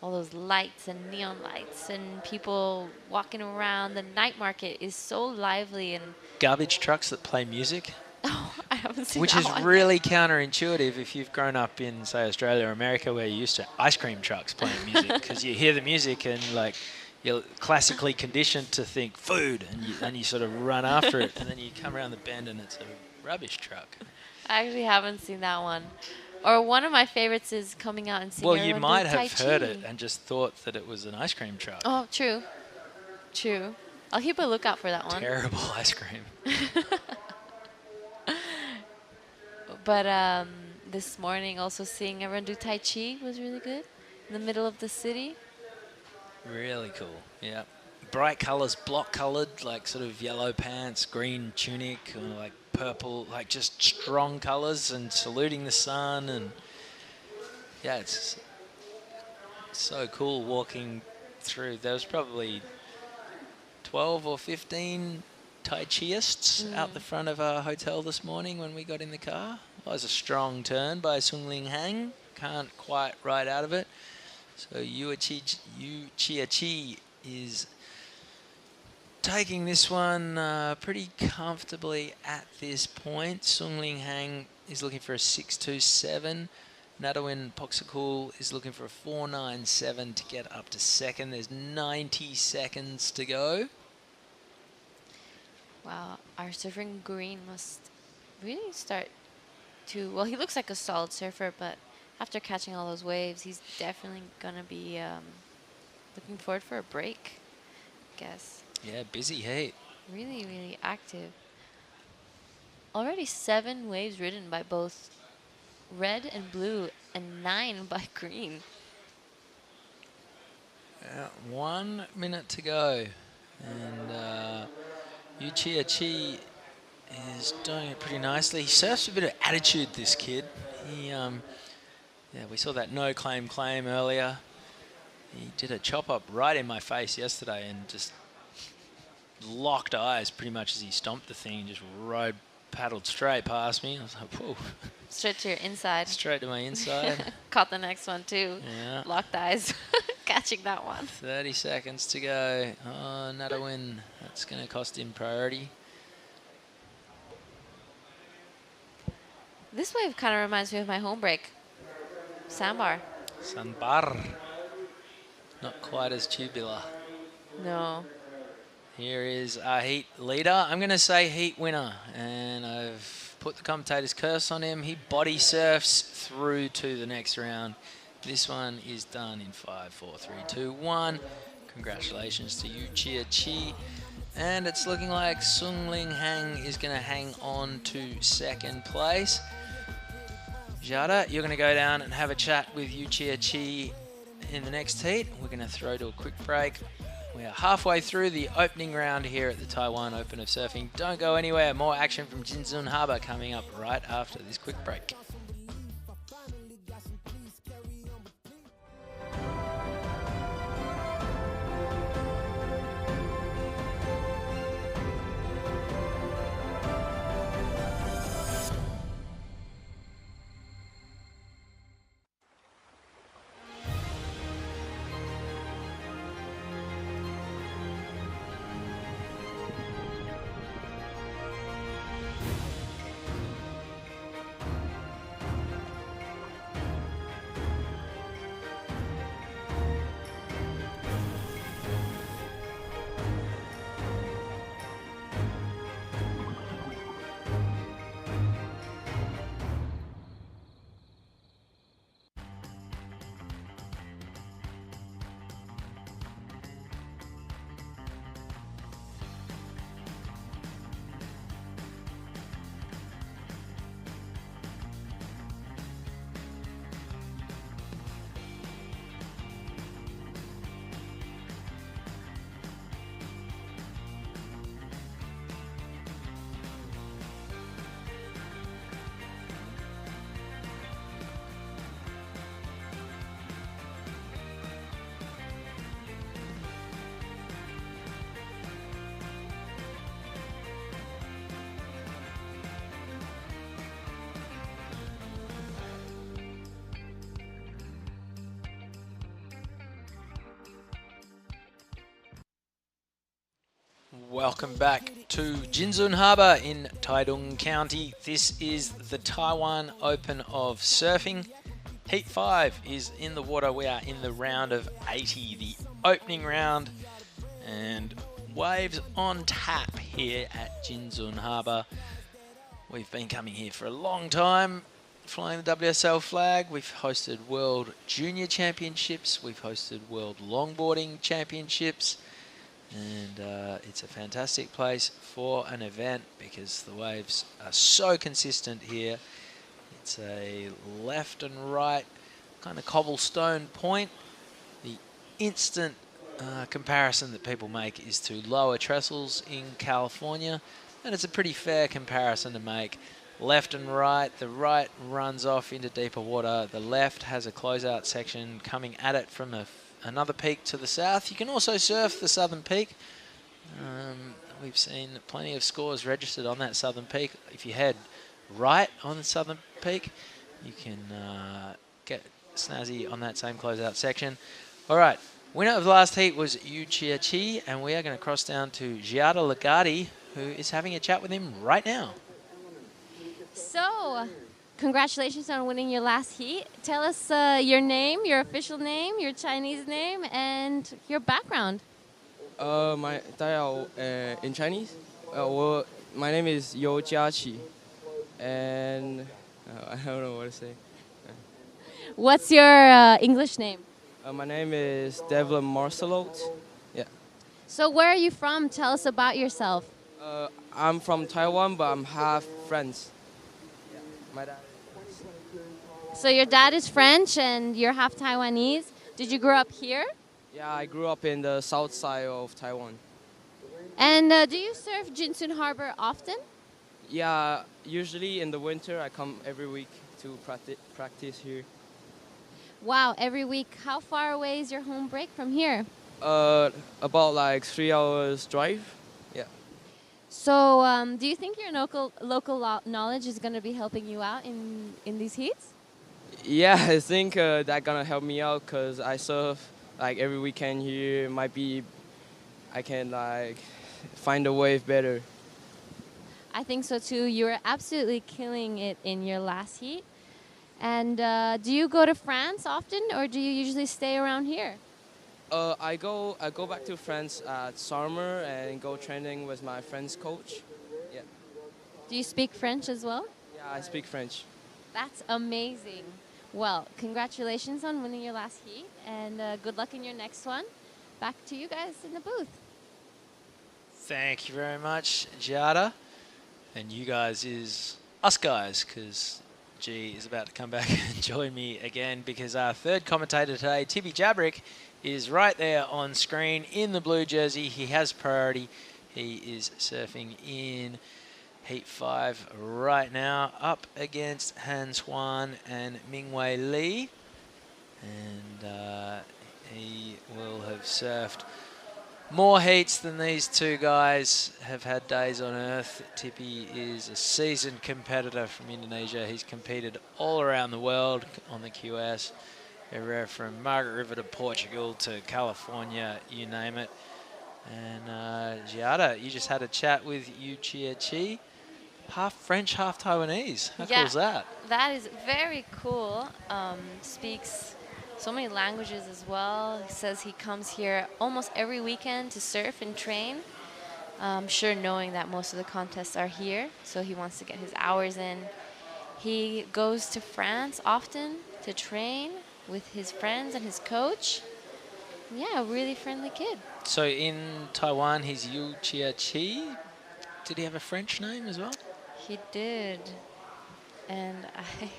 All those lights and neon lights and people walking around. The night market is so lively. And garbage trucks that play music. Oh, I haven't seen which that is one really counterintuitive if you've grown up in, say, Australia or America, where you're used to ice cream trucks playing music, because you hear the music and you're classically conditioned to think food, and you sort of run after it, and then you come around the bend and it's a rubbish truck. I actually haven't seen that one. Or one of my favorites is coming out and seeing. Well, you everyone might do have Tai heard Chi. it and just thought that it was an ice cream truck. Oh, true. True. I'll keep a lookout for that one. Terrible ice cream. But this morning, also seeing everyone do Tai Chi was really good in the middle of the city. Really cool, yeah. Bright colours, block coloured, like sort of yellow pants, green tunic, or like purple, like just strong colours, and saluting the sun. And yeah, it's so cool walking through. There was probably 12 or 15 Tai Chiists out the front of our hotel this morning when we got in the car. It was a strong turn by Sung Ling Hang. Can't quite ride out of it. So Yu Chia Chi is taking this one pretty comfortably at this point. Sung Ling Hang is looking for a 6.27. Nadawin Poxakul is looking for a 4.97 to get up to second. There's 90 seconds to go. Wow, our surfer in green must really start to... Well, he looks like a solid surfer, but after catching all those waves, he's definitely going to be looking forward for a break, I guess. Yeah, busy heat. Really, really active. Already 7 waves ridden by both red and blue, and 9 by green. 1 minute to go. And Yu Chia Chi is doing it pretty nicely. He surfs a bit of attitude, this kid. We saw that no claim earlier. He did a chop up right in my face yesterday and just locked eyes pretty much as he stomped the thing, just paddled straight past me. I was like, whoa. Straight to your inside. Straight to my inside. Caught the next one too. Yeah. Locked eyes. Catching that one. 30 seconds to go. Oh, another win. That's going to cost him priority. This wave kind of reminds me of my home break. Sandbar. Sandbar. Not quite as tubular. No. Here is our heat leader. I'm going to say heat winner. And I've put the commentator's curse on him. He body surfs through to the next round. This one is done in 5, 4, 3, 2, 1. Congratulations to Yu Chia Chi. And it's looking like Sung Ling Hang is going to hang on to second place. Jada, you're going to go down and have a chat with Yu Chia Chi in the next heat. We're going to throw to a quick break. We are halfway through the opening round here at the Taiwan Open of Surfing. Don't go anywhere. More action from Jinzun Harbour coming up right after this quick break. Welcome back to Jinzun Harbour in Taitung County. This is the Taiwan Open of Surfing. Heat 5 is in the water. We are in the round of 80, the opening round. And waves on tap here at Jinzun Harbour. We've been coming here for a long time, flying the WSL flag. We've hosted World Junior Championships. We've hosted World Longboarding Championships. And it's a fantastic place for an event because the waves are so consistent here. It's a left and right kind of cobblestone point. The instant comparison that people make is to lower trestles in California, and it's a pretty fair comparison to make. Left and right, the right runs off into deeper water. The left has a closeout section coming at it from another peak to the south. You can also surf the southern peak. We've seen plenty of scores registered on that southern peak. If you head right on the southern peak, you can get snazzy on that same closeout section. All right, winner of the last heat was Yu Chia Chi, and we are going to cross down to Giada Legati, who is having a chat with him right now. So, congratulations on winning your last heat. Tell us your name, your official name, your Chinese name, and your background. In Chinese, well, my name is You Jiaqi, and I don't know what to say. What's your English name? My name is Devlin Marcelot. Yeah. So where are you from? Tell us about yourself. I'm from Taiwan, but I'm half French. Yeah. My dad. So your dad is French and you're half Taiwanese. Did you grow up here? Yeah, I grew up in the south side of Taiwan. And do you surf Jinzun Harbour often? Yeah, usually in the winter I come every week to practice here. Wow, every week. How far away is your home break from here? About like 3 hours drive. Yeah. So do you think your local knowledge is going to be helping you out in these heats? Yeah, I think that's gonna help me out because I surf like every weekend here. Might be I can like find a wave better. I think so too. You were absolutely killing it in your last heat. And do you go to France often, or do you usually stay around here? I go back to France at summer and go training with my French coach. Yeah. Do you speak French as well? Yeah, I speak French. That's amazing. Well, congratulations on winning your last heat, and good luck in your next one. back to you guys in the booth. Thank you very much, Giada. And you guys is us guys, because G is about to come back and join me again, because our third commentator today, Tippy Jabrick, is right there on screen in the blue jersey. He has priority. He is surfing in Heat 5 right now, up against Han Swan and Mingwei Li. And he will have surfed more heats than these two guys have had days on earth. Tippy is a seasoned competitor from Indonesia. He's competed all around the world on the QS, everywhere from Margaret River to Portugal to California, you name it. And Giada, you just had a chat with Yu Chia Chi, half French, half Taiwanese. How cool is that? That is very cool. Speaks so many languages as well. He says he comes here almost every weekend to surf and train. I'm sure knowing that most of the contests are here, so he wants to get his hours in. He goes to France often to train with his friends and his coach. Yeah, a really friendly kid. So in Taiwan, he's Yu Chia Chi. Did he have a French name as well? He did. And I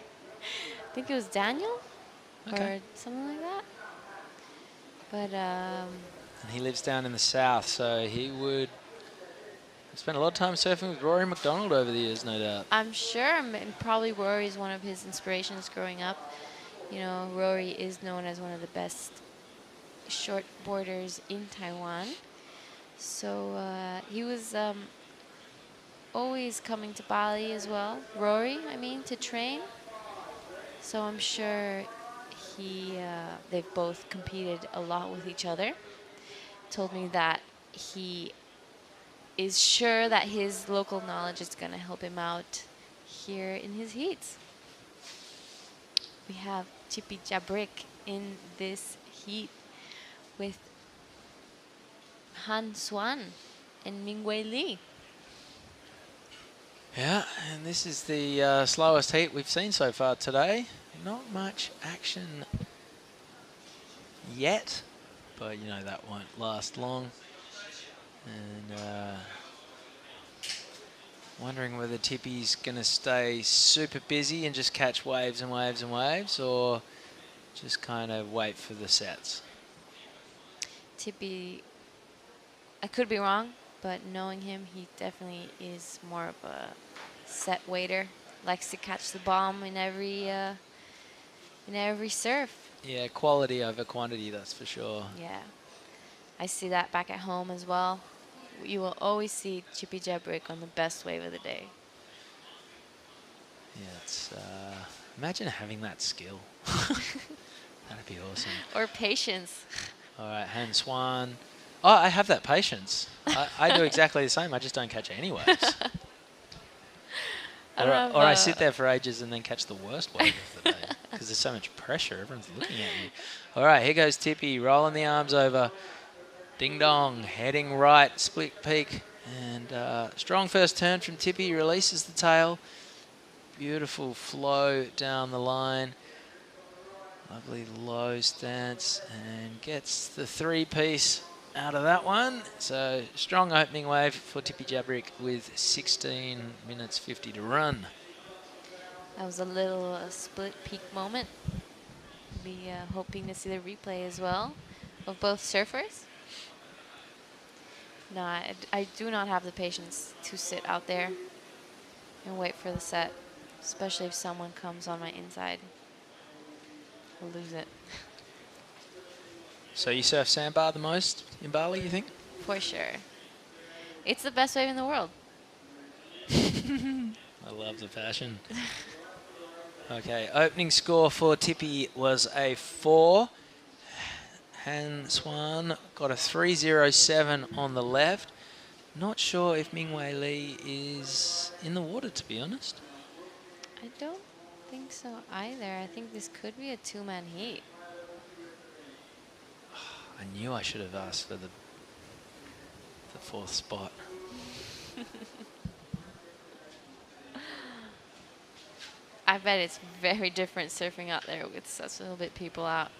think it was Daniel? Okay. Or something like that. But And he lives down in the south, so he would spend a lot of time surfing with Rory McDonald over the years, no doubt. I'm sure, and probably Rory is one of his inspirations growing up. You know, Rory is known as one of the best short boarders in Taiwan. So he was always coming to Bali as well. Rory, I mean, to train. So I'm sure they've both competed a lot with each other. Told me that he is sure that his local knowledge is going to help him out here in his heats. We have Tippy Jabrick in this heat with Han Swan and Mingwei Li. Yeah, and this is the slowest heat we've seen so far today. Not much action yet, but you know that won't last long. And wondering whether Tippy's going to stay super busy and just catch waves and waves and waves, or just kind of wait for the sets. Tippy, I could be wrong, but knowing him, he definitely is more of a set waiter. Likes to catch the bomb in every surf. Yeah, quality over quantity, that's for sure. Yeah, I see that back at home as well. You will always see Tippy Jabrick on the best wave of the day. Yeah, it's imagine having that skill. That'd be awesome. Or patience. All right, Han Swan. Oh, I have that patience. I do exactly the same. I just don't catch any waves. Or I sit there for ages and then catch the worst wave of the day because there's so much pressure. Everyone's looking at you. All right, here goes Tippy, rolling the arms over. Ding dong, heading right, split peak. And strong first turn from Tippy, releases the tail. Beautiful flow down the line. Lovely low stance and gets the three-piece out of that one. So strong opening wave for Tippy Jabrick with 16 minutes 50 to run. That was a little split peak moment. Be hoping to see the replay as well of both surfers. No, I do not have the patience to sit out there and wait for the set, especially if someone comes on my inside. I'll lose it. So you surf sandbar the most in Bali, you think? For sure. It's the best wave in the world. I love the passion. Okay, opening score for Tippy was a 4. Han Swan got a 3.07 on the left. Not sure if Mingwei Li is in the water, to be honest. I don't think so either. I think this could be a two-man heat. I knew I should have asked for the fourth spot. I bet it's very different surfing out there with such a little bit people out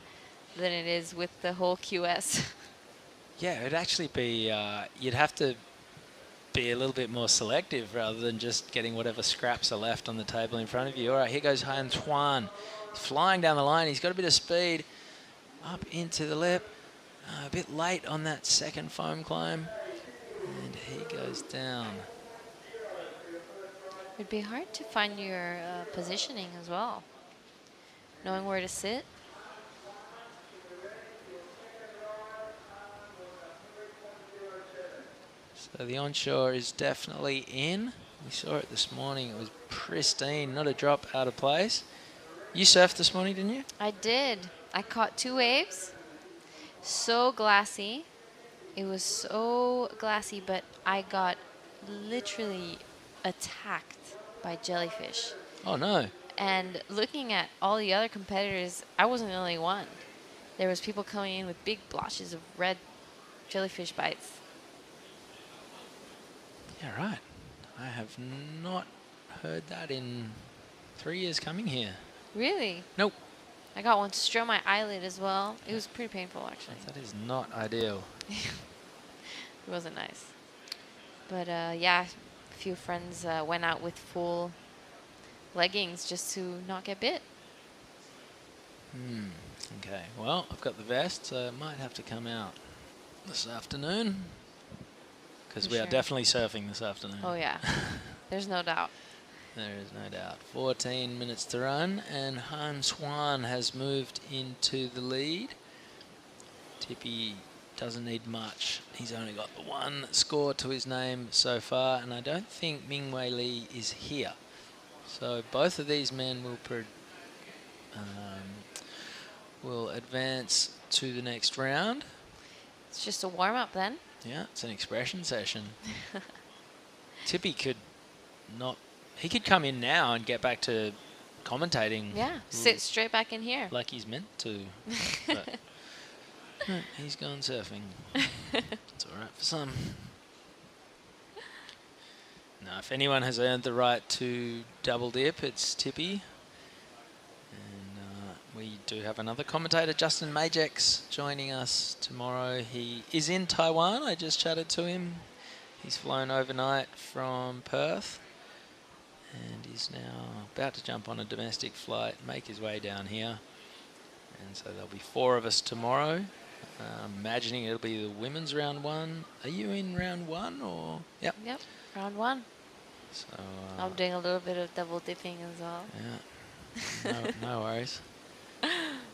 than it is with the whole QS. Yeah, it'd actually be, you'd have to be a little bit more selective rather than just getting whatever scraps are left on the table in front of you. All right, here goes Antoine. He's flying down the line. He's got a bit of speed up into the lip. A bit late on that second foam climb. And he goes down. It'd be hard to find your positioning as well. Knowing where to sit. So the onshore is definitely in. We saw it this morning. It was pristine, not a drop out of place. You surfed this morning, didn't you? I did. I caught 2 waves. So glassy. It was so glassy, but I got literally attacked by jellyfish. Oh, no. And looking at all the other competitors, I wasn't the only one. There was people coming in with big blotches of red jellyfish bites. Yeah, right. I have not heard that in 3 years coming here. Really? Nope. I got one straight on my eyelid as well. It was pretty painful, actually. That is not ideal. It wasn't nice. But yeah, a few friends went out with full leggings just to not get bit. Okay, well, I've got the vest, so it might have to come out this afternoon. Because we are definitely surfing this afternoon. Oh, yeah. There's no doubt. There is no doubt. 14 minutes to run, and Han Swan has moved into the lead. Tippy doesn't need much. He's only got the 1 score to his name so far, and I don't think Ming Wei Li is here. So both of these men will advance to the next round. It's just a warm-up then. Yeah, it's an expression session. Tippy could not... He could come in now and get back to commentating. Yeah, sit straight back in here. Like he's meant to. But he's gone surfing. It's all right for some. Now, if anyone has earned the right to double dip, it's Tippy. And we do have another commentator, Justin Majex, joining us tomorrow. He is in Taiwan. I just chatted to him. He's flown overnight from Perth. And he's now about to jump on a domestic flight, make his way down here. And so there'll be 4 of us tomorrow. Imagining it'll be the women's round 1. Are you in round 1 or? Yep. Yep, round 1. So I'm doing a little bit of double dipping as well. Yeah. No worries.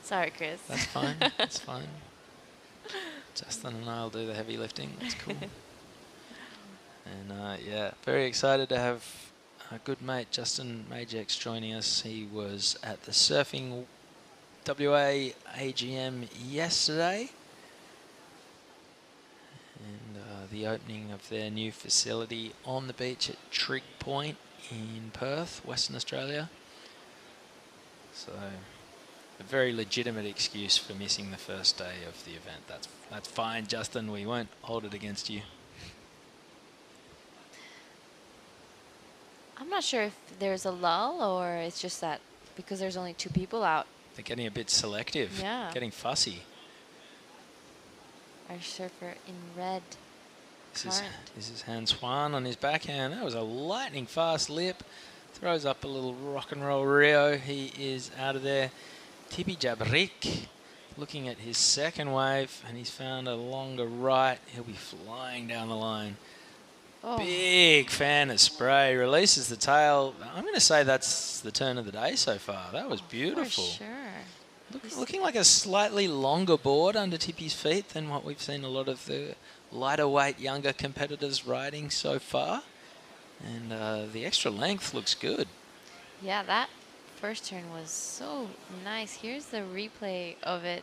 Sorry, Chris. That's fine. That's fine. Justin and I'll do the heavy lifting. That's cool. And yeah, very excited to have a good mate, Justin Majex, joining us. He was at the Surfing WA AGM yesterday. And the opening of their new facility on the beach at Trig Point in Perth, Western Australia. So a very legitimate excuse for missing the first day of the event. That's fine, Justin. We won't hold it against you. I'm not sure if there's a lull or it's just that because there's only 2 people out. They're getting a bit selective. Yeah. Getting fussy. Our surfer in red. This is Han Swan on his backhand. That was a lightning fast lip. Throws up a little rock and roll Rio. He is out of there. Tippy Jabrik looking at his second wave, and he's found a longer right. He'll be flying down the line. Oh. Big fan of spray. Releases the tail. I'm going to say that's the turn of the day so far. That was beautiful. For sure. Looking like a slightly longer board under Tippy's feet than what we've seen a lot of the lighter weight younger competitors riding so far. And the extra length looks good. Yeah, that first turn was so nice. Here's the replay of it.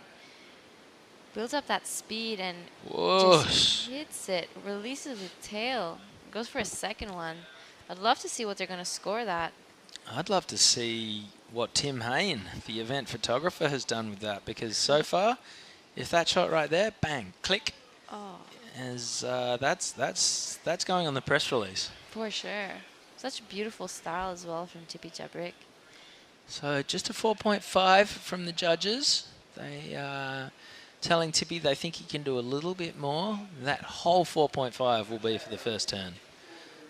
Builds up that speed and just hits it. Releases the tail. Goes for a second one. I'd love to see what they're going to score that. I'd love to see what Tim Hayne, the event photographer, has done with that, because so far, if that shot right there, bang, click, that's going on the press release. For sure. Such a beautiful style as well from Tippy Jabrik. So just a 4.5 from the judges. They telling Tippy they think he can do a little bit more. That whole 4.5 will be for the first turn.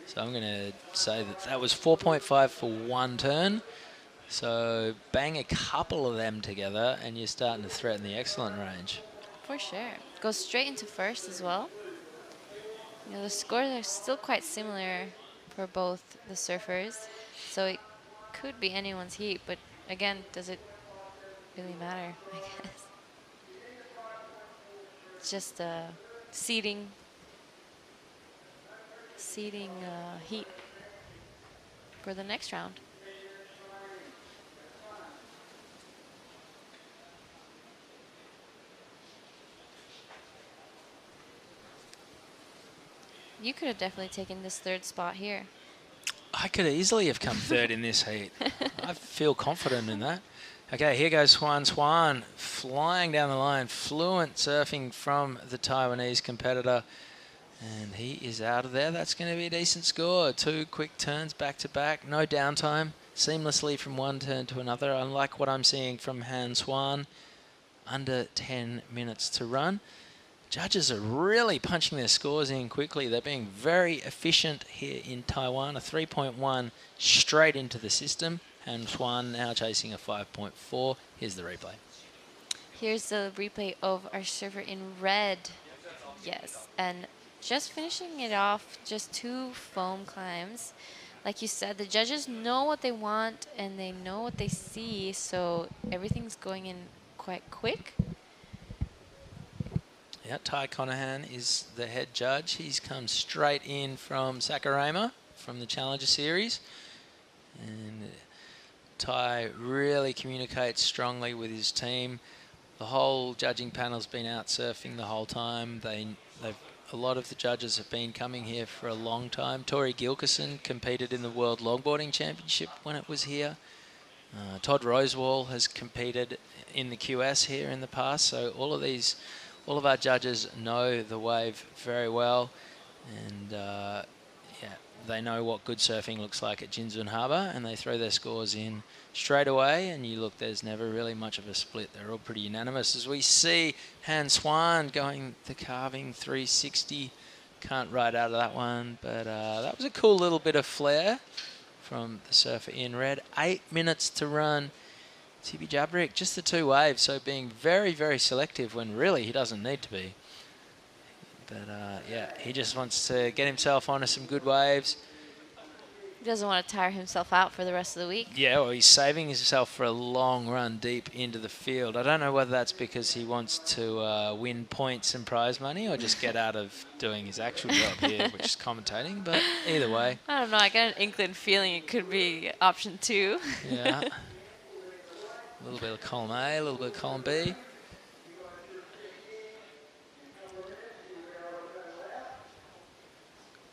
So I'm going to say that was 4.5 for one turn. So bang a couple of them together and you're starting to threaten the excellent range. For sure. Goes straight into first as well. You know, the scores are still quite similar for both the surfers. So it could be anyone's heat, but again, does it really matter, I guess? It's just a seeding heat for the next round. You could have definitely taken this third spot here. I could easily have come third in this heat. I feel confident in that. Okay, here goes Swan flying down the line, fluent surfing from the Taiwanese competitor. And he is out of there. That's going to be a decent score. 2 quick turns back to back. No downtime. Seamlessly from one turn to another. Unlike what I'm seeing from Han Swan. Under 10 minutes to run. Judges are really punching their scores in quickly. They're being very efficient here in Taiwan. A 3.1 straight into the system. Han Swan now chasing a 5.4. Here's the replay. Here's the replay of our surfer in red. Yes, and just finishing it off, just 2 foam climbs. Like you said, the judges know what they want and they know what they see, so everything's going in quite quick. Yeah, Ty Conahan is the head judge. He's come straight in from Sakurama from the Challenger Series. And Ty really communicates strongly with his team. The whole judging panel's been out surfing the whole time. A lot of the judges have been coming here for a long time. Tori Gilkison competed in the World Longboarding Championship when it was here. Todd Rosewall has competed in the QS here in the past. So all of our judges know the wave very well. And yeah, they know what good surfing looks like at Jinzun Harbour, and they throw their scores in straight away. And you look, there's never really much of a split. They're all pretty unanimous. As we see Han Swan going the carving 360. Can't ride out of that one, but that was a cool little bit of flair from the surfer in red. 8 minutes to run. Tippy Jabrick, just the 2 waves, so being very, very selective when really he doesn't need to be. But yeah, he just wants to get himself onto some good waves. He doesn't want to tire himself out for the rest of the week. Yeah, well, he's saving himself for a long run deep into the field. I don't know whether that's because he wants to win points and prize money or just get out of doing his actual job here, which is commentating, but either way. I don't know, I get an inkling feeling it could be option 2. Yeah. A little bit of column A, a little bit of column B.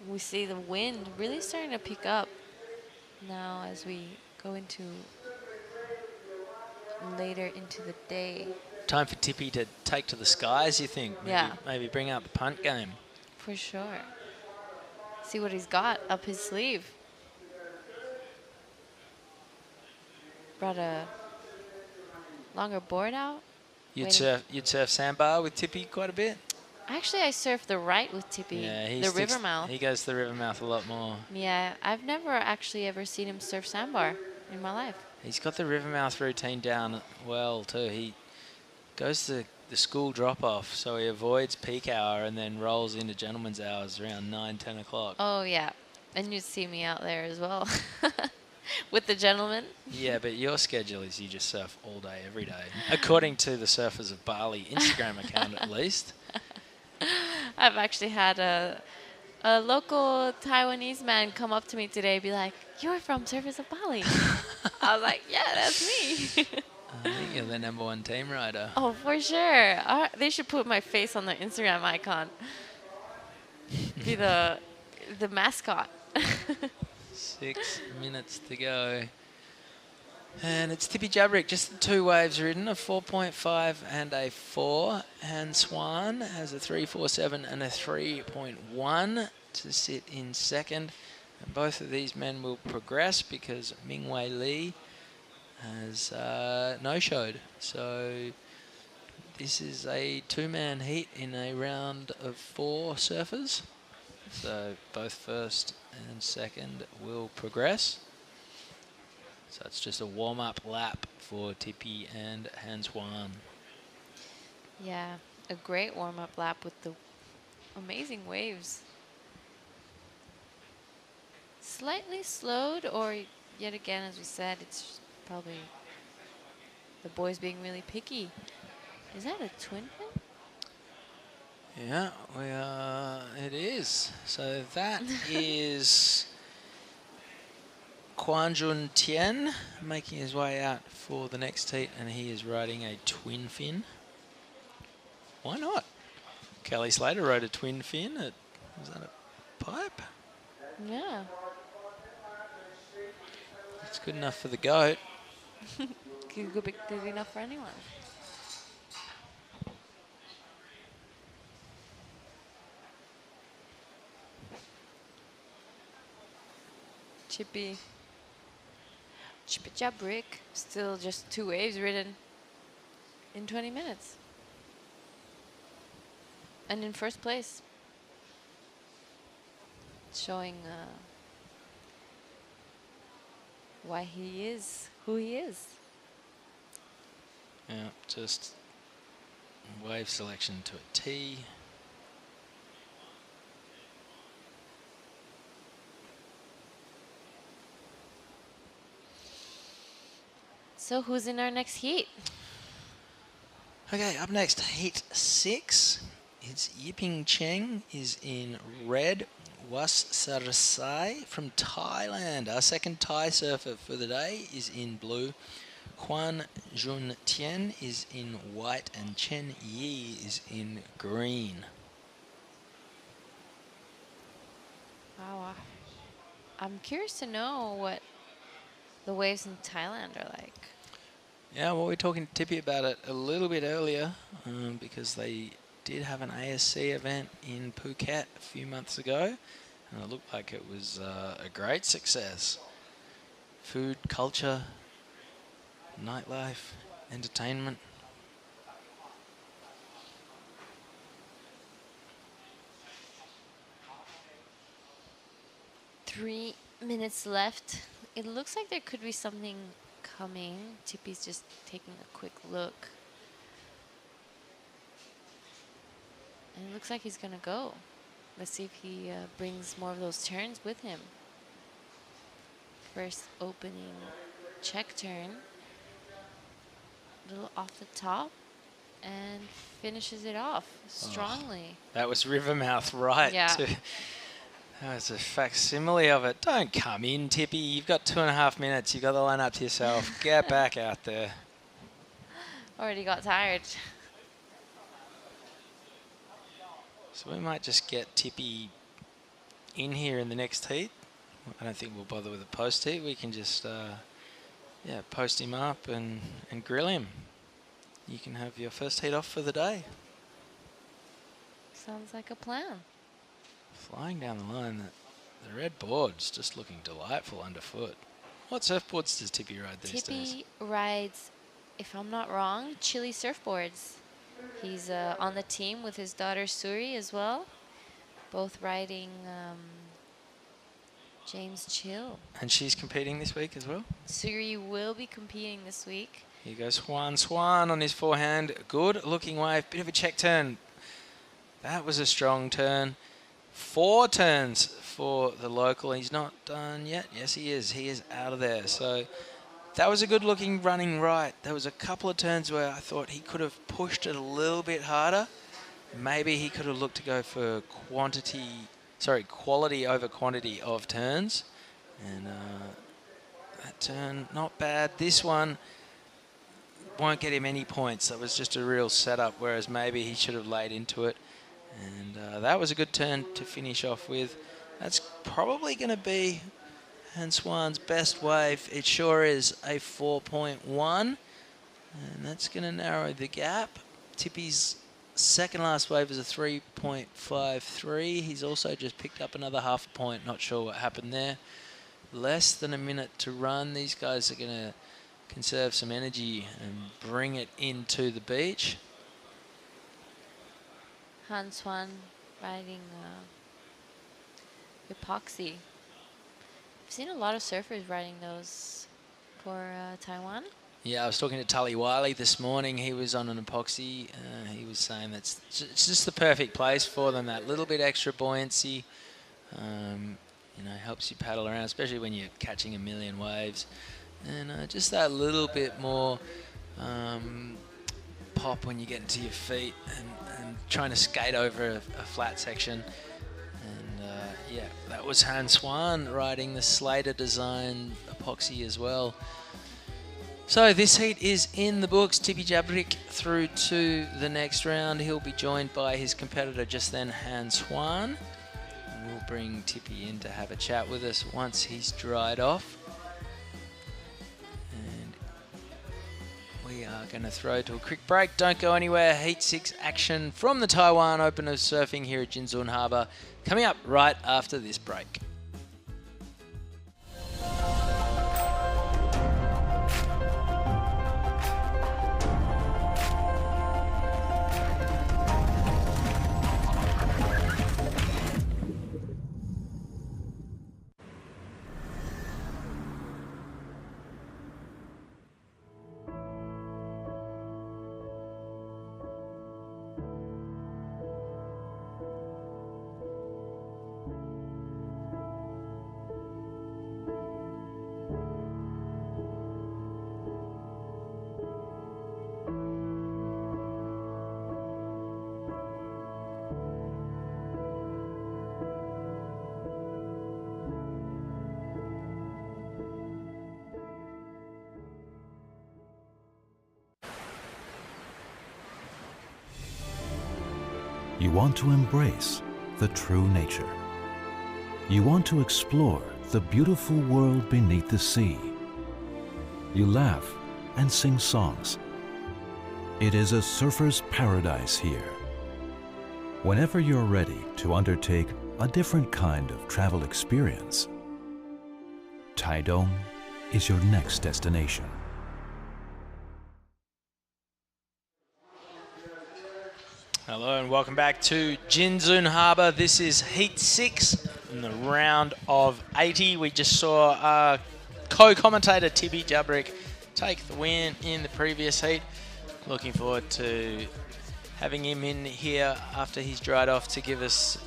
We see the wind really starting to pick up now as we go into later into the day. Time for Tippy to take to the skies, you think? Maybe, yeah. Maybe bring out the punt game. For sure. See what he's got up his sleeve. Brought a longer board out. You'd surf sandbar with Tippy quite a bit? Actually, I surf the right with Tippy, yeah, the river mouth. He goes to the river mouth a lot more. Yeah, I've never actually ever seen him surf sandbar in my life. He's got the river mouth routine down well too. He goes to the school drop-off, so he avoids peak hour and then rolls into gentleman's hours around 9, 10 o'clock. Oh, yeah. And you'd see me out there as well with the gentleman. Yeah, but your schedule is you just surf all day, every day, according to the Surfers of Bali Instagram account at least. I've actually had a local Taiwanese man come up to me today and be like, "You're from Surfers of Bali." I was like, "Yeah, that's me." I think you're the #1 team rider. Oh, for sure. They should put my face on the Instagram icon. Be the mascot. 6 minutes to go. And it's Tippy Jabrick, just the 2 waves ridden, a 4.5 and a 4. Han Swan has a 3.47 and a 3.1 to sit in second. And both of these men will progress because Mingwei Li has no-showed. So this is a two-man heat in a round of 4 surfers. So both first and second will progress. So it's just a warm-up lap for Tippy and Han-Swan. Yeah, a great warm-up lap with the amazing waves. Slightly slowed, or yet again, as we said, it's probably the boys being really picky. Is that a twin fin? Yeah, it is. So that is Jinzun Tian making his way out for the next heat, and he is riding a twin fin. Why not? Kelly Slater rode a twin fin. Was that a pipe? Yeah. It's good enough for the goat. Good enough for anyone. Chippy Jab Brick, still just 2 waves ridden in 20 minutes. And in first place. Showing why he is who he is. Yeah, just wave selection to a T. So who's in our next heat? Okay, up next, heat 6. It's Yiping Cheng is in red. Was Sarsai from Thailand. Our second Thai surfer for the day is in blue. Quan Jun Tien is in white, and Chen Yi is in green. Wow. I'm curious to know what the waves in Thailand are like. Yeah, well, we were talking to Tippy about it a little bit earlier because they did have an ASC event in Phuket a few months ago, and it looked like it was a great success. Food, culture, nightlife, entertainment. Three minutes left. It looks like there could be something coming. Tippy's just taking a quick look. And it looks like he's gonna go. Let's see if he brings more of those turns with him. First opening check turn. A little off the top. And finishes it off strongly. That was Rivermouth right. Yeah. That was a facsimile of it. Don't come in, Tippy. You've got 2.5 minutes. You've got the line up to yourself. Get back out there. Already got tired. So we might just get Tippy in here in the next heat. I don't think we'll bother with a post heat. We can just post him up and grill him. You can have your first heat off for the day. Sounds like a plan. Flying down the line, the red board's just looking delightful underfoot. What surfboards does Tippy ride these days? Tippy rides, if I'm not wrong, Chili surfboards. He's on the team with his daughter Suri as well. Both riding James Chill. And she's competing this week as well? Suri will be competing this week. Here goes Juan Swan on his forehand. Good looking wave. Bit of a check turn. That was a strong turn. 4 turns for the local. He's not done yet. Yes, he is. He is out of there. So that was a good looking running right. There was a couple of turns where I thought he could have pushed it a little bit harder. Maybe he could have looked to go for quality over quantity of turns. And that turn, not bad. This one won't get him any points. That was just a real setup, whereas maybe he should have laid into it. And that was a good turn to finish off with. That's probably going to be Han-Swan's best wave. It sure is a 4.1. And that's going to narrow the gap. Tippy's second last wave is a 3.53. He's also just picked up another half a point. Not sure what happened there. Less than a minute to run. These guys are going to conserve some energy and bring it into the beach. Han Swan riding epoxy. I've seen a lot of surfers riding those for Taiwan. Yeah, I was talking to Tully Wiley this morning. He was on an epoxy. He was saying it's just the perfect place for them. That little bit extra buoyancy, you know, helps you paddle around, especially when you're catching a million waves. And just that little bit more pop when you get into your feet and trying to skate over a flat section. And yeah, that was Han Swan riding the Slater design epoxy as well. So this heat is in the books. Tipi Jabrik through to the next round. He'll be joined by his competitor just then, Han Swan. And we'll bring Tipi in to have a chat with us once he's dried off. And we are going to throw to a quick break. Don't go anywhere. Heat 6 action from the Taiwan Open of Surfing here at Jinzun Harbour. Coming up right after this break. You want to embrace the true nature. You want to explore the beautiful world beneath the sea. You laugh and sing songs. It is a surfer's paradise here. Whenever you're ready to undertake a different kind of travel experience, Taitung is your next destination. Hello and welcome back to Jinzun Harbour. This is Heat 6 in the round of 80. We just saw our co-commentator Tipi Jabrik take the win in the previous heat. Looking forward to having him in here after he's dried off to give us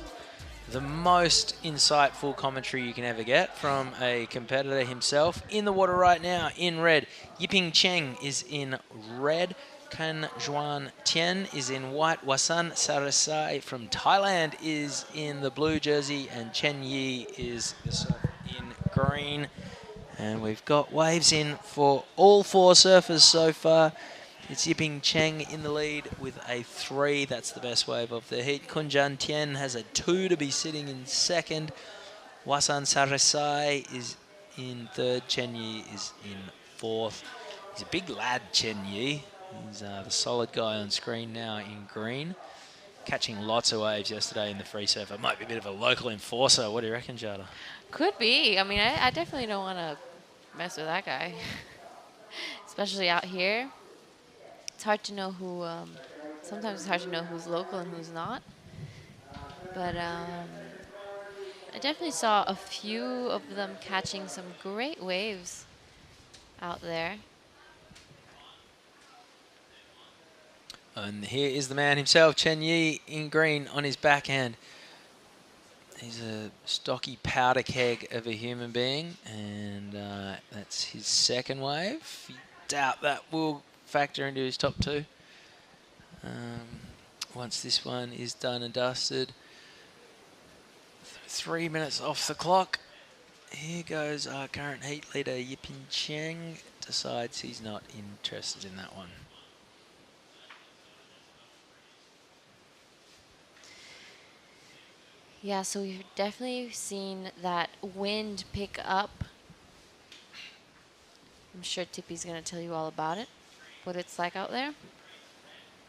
the most insightful commentary you can ever get from a competitor himself. In the water right now in red, Yiping Cheng is in red. Kan Juan Tien is in white. Wasan Sarasai from Thailand is in the blue jersey, and Chen Yi is in green. And we've got waves in for all four surfers so far. It's Yiping Cheng in the lead with a 3. That's the best wave of the heat. Kunjan Tien has a 2 to be sitting in second. Wasan Sarasai is in third. Chen Yi is in fourth. He's a big lad, Chen Yi. He's the solid guy on screen now in green. Catching lots of waves yesterday in the free surfer. Might be a bit of a local enforcer. What do you reckon, Jada? Could be. I mean, I definitely don't want to mess with that guy. Especially out here. It's hard to know who, sometimes it's hard to know who's local and who's not. But I definitely saw a few of them catching some great waves out there. And here is the man himself, Chen Yi, in green on his backhand. He's a stocky powder keg of a human being, and that's his second wave. You doubt that will factor into his top 2. Once this one is done and dusted. 3 minutes off the clock. Here goes our current heat leader, Yiping Cheng. Decides he's not interested in that one. Yeah, so we've definitely seen that wind pick up. I'm sure Tipi's going to tell you all about it, what it's like out there.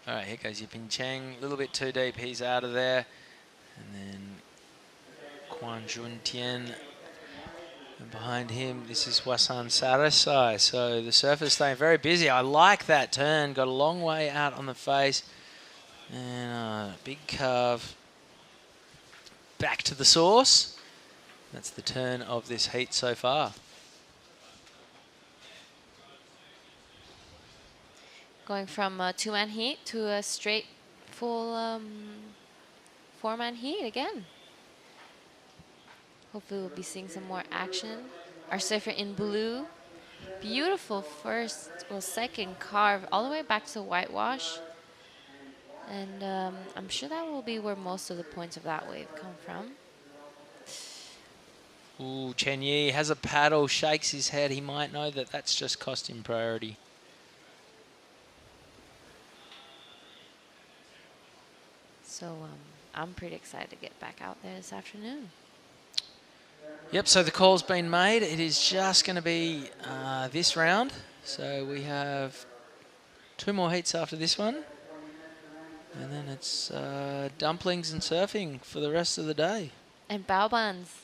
All right, here goes Yiping Cheng. A little bit too deep. He's out of there. And then Quan Jun Tien. And behind him, this is Wasan Sarasai. So the surfer's staying very busy. I like that turn. Got a long way out on the face. And a big carve back to the source. That's the turn of this heat so far. Going from a 2-man heat to a straight full 4-man heat again. Hopefully we'll be seeing some more action. Our surfer in blue. Beautiful second carve all the way back to whitewash. And I'm sure that will be where most of the points of that wave come from. Ooh, Chen Yi has a paddle, shakes his head. He might know that that's just cost him priority. So I'm pretty excited to get back out there this afternoon. Yep, so the call's been made. It is just going to be this round. So we have 2 more heats after this one. And then it's dumplings and surfing for the rest of the day. And bao buns.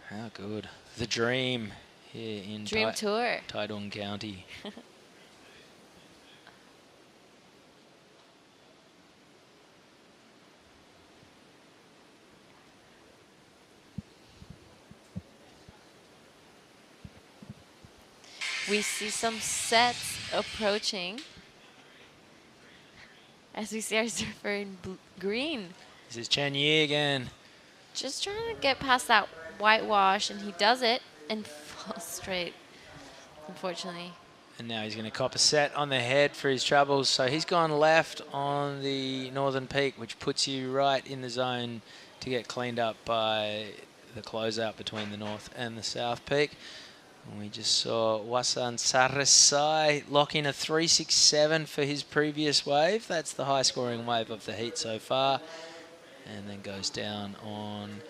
How good. The dream here in Dream tour. Taitung County. We see some sets approaching as we see our surfer in green. This is Chen Yi again. Just trying to get past that whitewash, and he does it and falls straight, unfortunately. And now he's going to cop a set on the head for his troubles. So he's gone left on the northern peak, which puts you right in the zone to get cleaned up by the closeout between the north and the south peak. And we just saw Wasan Sarasai lock in a 367 for his previous wave. That's the high scoring wave of the heat so far. And then goes down on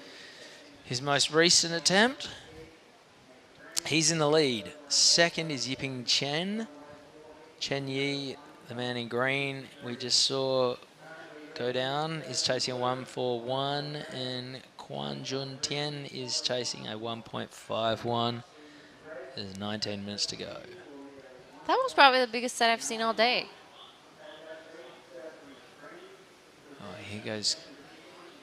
his most recent attempt. He's in the lead. Second is Yiping Chen. Chen Yi, the man in green, we just saw go down, is chasing a 141. And Quan Jun Tian is chasing a 1.51. There's 19 minutes to go. That was probably the biggest set I've seen all day. Oh, here goes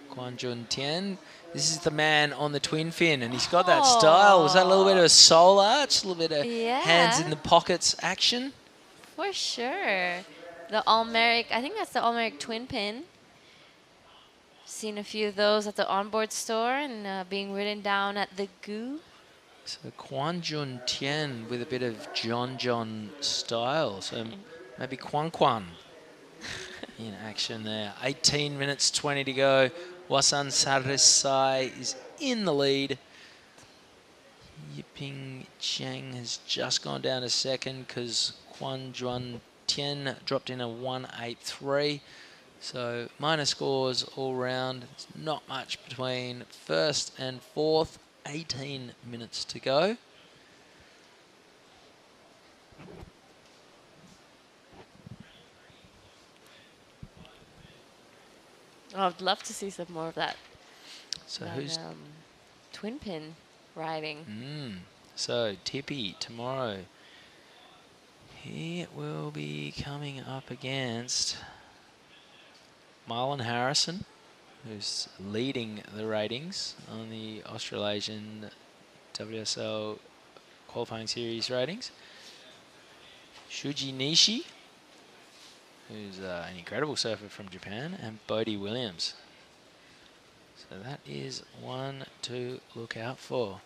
Quan Jun Tian. This is the man on the twin fin, and he's got that style. Was that a little bit of a soul arch, a little bit of hands in the pockets action? For sure. The Almeric, I think that's the Almeric twin pin. Seen a few of those at the onboard store and being ridden down at the Goo. So Quan Jun Tian with a bit of John style. So maybe Quan in action there. 18 minutes 20 to go. Wasan Sarasai is in the lead. Yiping Cheng has just gone down to second because Quan Jun Tian dropped in a 183. So minor scores all round. It's not much between first and fourth. 18 minutes to go. Oh, I'd love to see some more of that. So who's twin pin riding? So Tippy tomorrow. He will be coming up against Marlon Harrison, who's leading the ratings on the Australasian WSL qualifying series ratings. Shuji Nishi, who's an incredible surfer from Japan, and Bodie Williams. So that is one to look out for.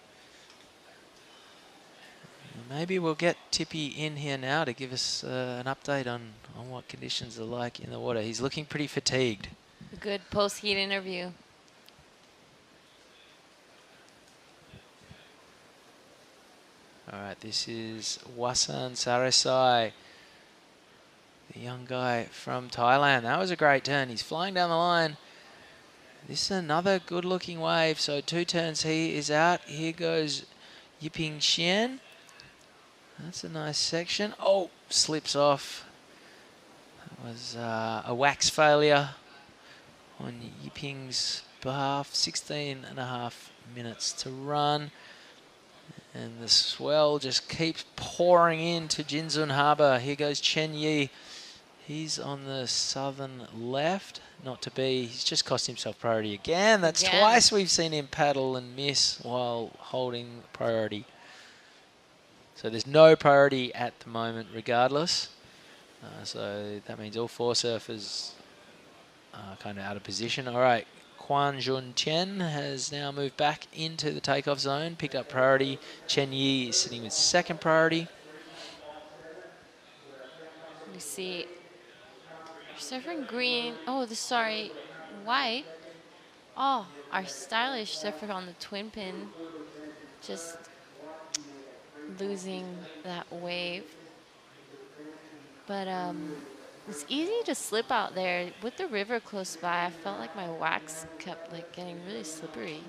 Maybe we'll get Tippy in here now to give us an update on what conditions are like in the water. He's looking pretty fatigued. Good post-heat interview. All right, this is Wasan Sarasai, the young guy from Thailand. That was a great turn. He's flying down the line. This is another good-looking wave. So 2 turns he is out. Here goes Yiping Xian. That's a nice section. Oh, slips off. That was a wax failure on Yiping's behalf. 16.5 minutes to run. And the swell just keeps pouring into Jinzun Harbour. Here goes Chen Yi. He's on the southern left, not to be. He's just cost himself priority again. That's twice we've seen him paddle and miss while holding priority. So there's no priority at the moment regardless. So that means all 4 surfers are kind of out of position. All right, Quan Jun Chen has now moved back into the takeoff zone, picked up priority. Chen Yi is sitting with 2nd priority. We see surfer in green. Oh, sorry, white. Oh, our stylish surfer on the twin pin. Just losing that wave. But it's easy to slip out there. With the river close by, I felt like my wax kept like getting really slippery.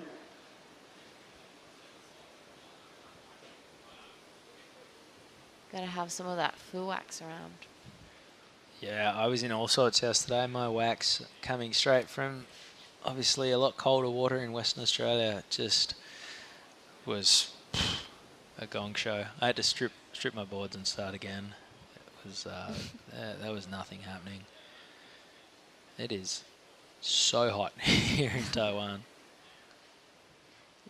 Gotta have some of that foo wax around. Yeah, I was in all sorts yesterday. My wax coming straight from obviously a lot colder water in Western Australia just was a gong show. I had to strip my boards and start again. It was there was nothing happening. It is so hot here in Taiwan.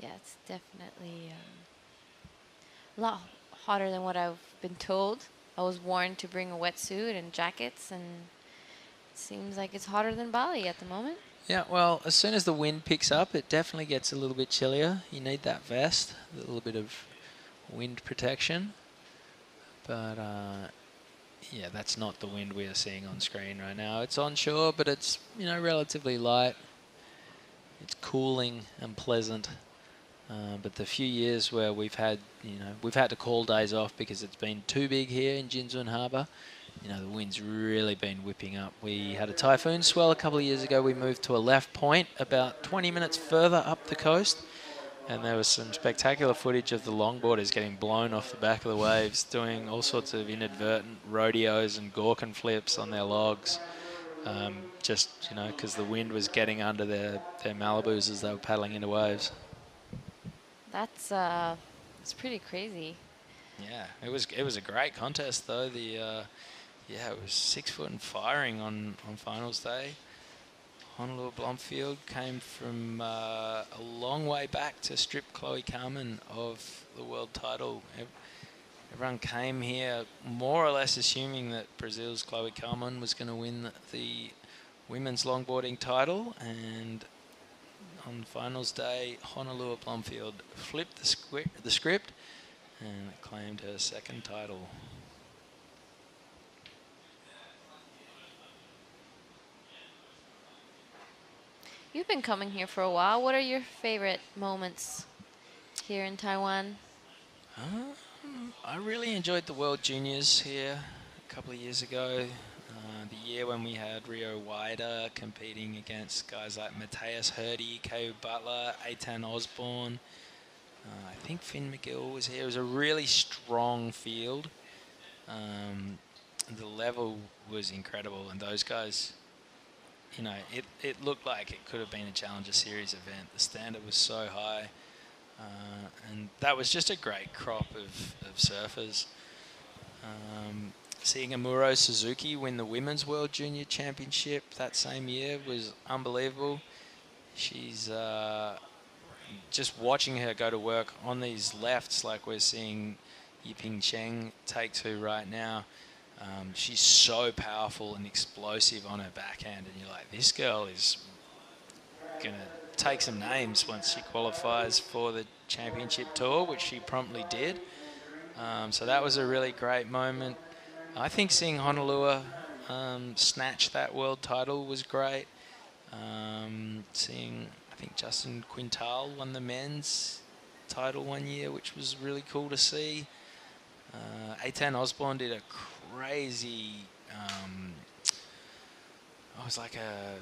Yeah, it's definitely a lot hotter than what I've been told. I was warned to bring a wetsuit and jackets, and it seems like it's hotter than Bali at the moment. Yeah, well, as soon as the wind picks up, it definitely gets a little bit chillier. You need that vest, a little bit of wind protection. But, yeah, that's not the wind we are seeing on screen right now. It's onshore, but it's, you know, relatively light. It's cooling and pleasant. But the few years where we've had, you know, we've had to call days off because it's been too big here in Jinzun Harbour, you know, the wind's really been whipping up. We had a typhoon swell a couple of years ago. We moved to a left point about 20 minutes further up the coast. And there was some spectacular footage of the longboarders getting blown off the back of the waves, doing all sorts of inadvertent rodeos and Gorkin flips on their logs. Just, you know, because the wind was getting under their Malibus as they were paddling into waves. That's it's pretty crazy. Yeah, it was a great contest though. Yeah, it was 6 foot and firing on finals day. Honolulu Blomfield came from a long way back to strip Chloe Carmen of the world title. Everyone came here more or less assuming that Brazil's Chloe Carmen was going to win the women's longboarding title, and on finals day, Honolulu Blomfield flipped the script and claimed her 2nd title. You've been coming here for a while. What are your favorite moments here in Taiwan? I really enjoyed the World Juniors here a couple of years ago. The year when we had Rio Wider competing against guys like Matthias Hurdy, Kay Butler, Eitan Osborne. I think Finn McGill was here. It was a really strong field. The level was incredible, and those guys, you know, it looked like it could have been a Challenger Series event. The standard was so high, and that was just a great crop of surfers. Seeing Amuro Suzuki win the Women's World Junior Championship that same year was unbelievable. She's just watching her go to work on these lefts like we're seeing Yiping Cheng take to right now. She's so powerful and explosive on her backhand, and you're like, this girl is going to take some names once she qualifies for the championship tour, which she promptly did. So that was a really great moment. I think seeing Honolulu snatch that world title was great. Seeing, I think Justin Quintal won the men's title one year, which was really cool to see. Eitan Osborne did a crazy, it was like a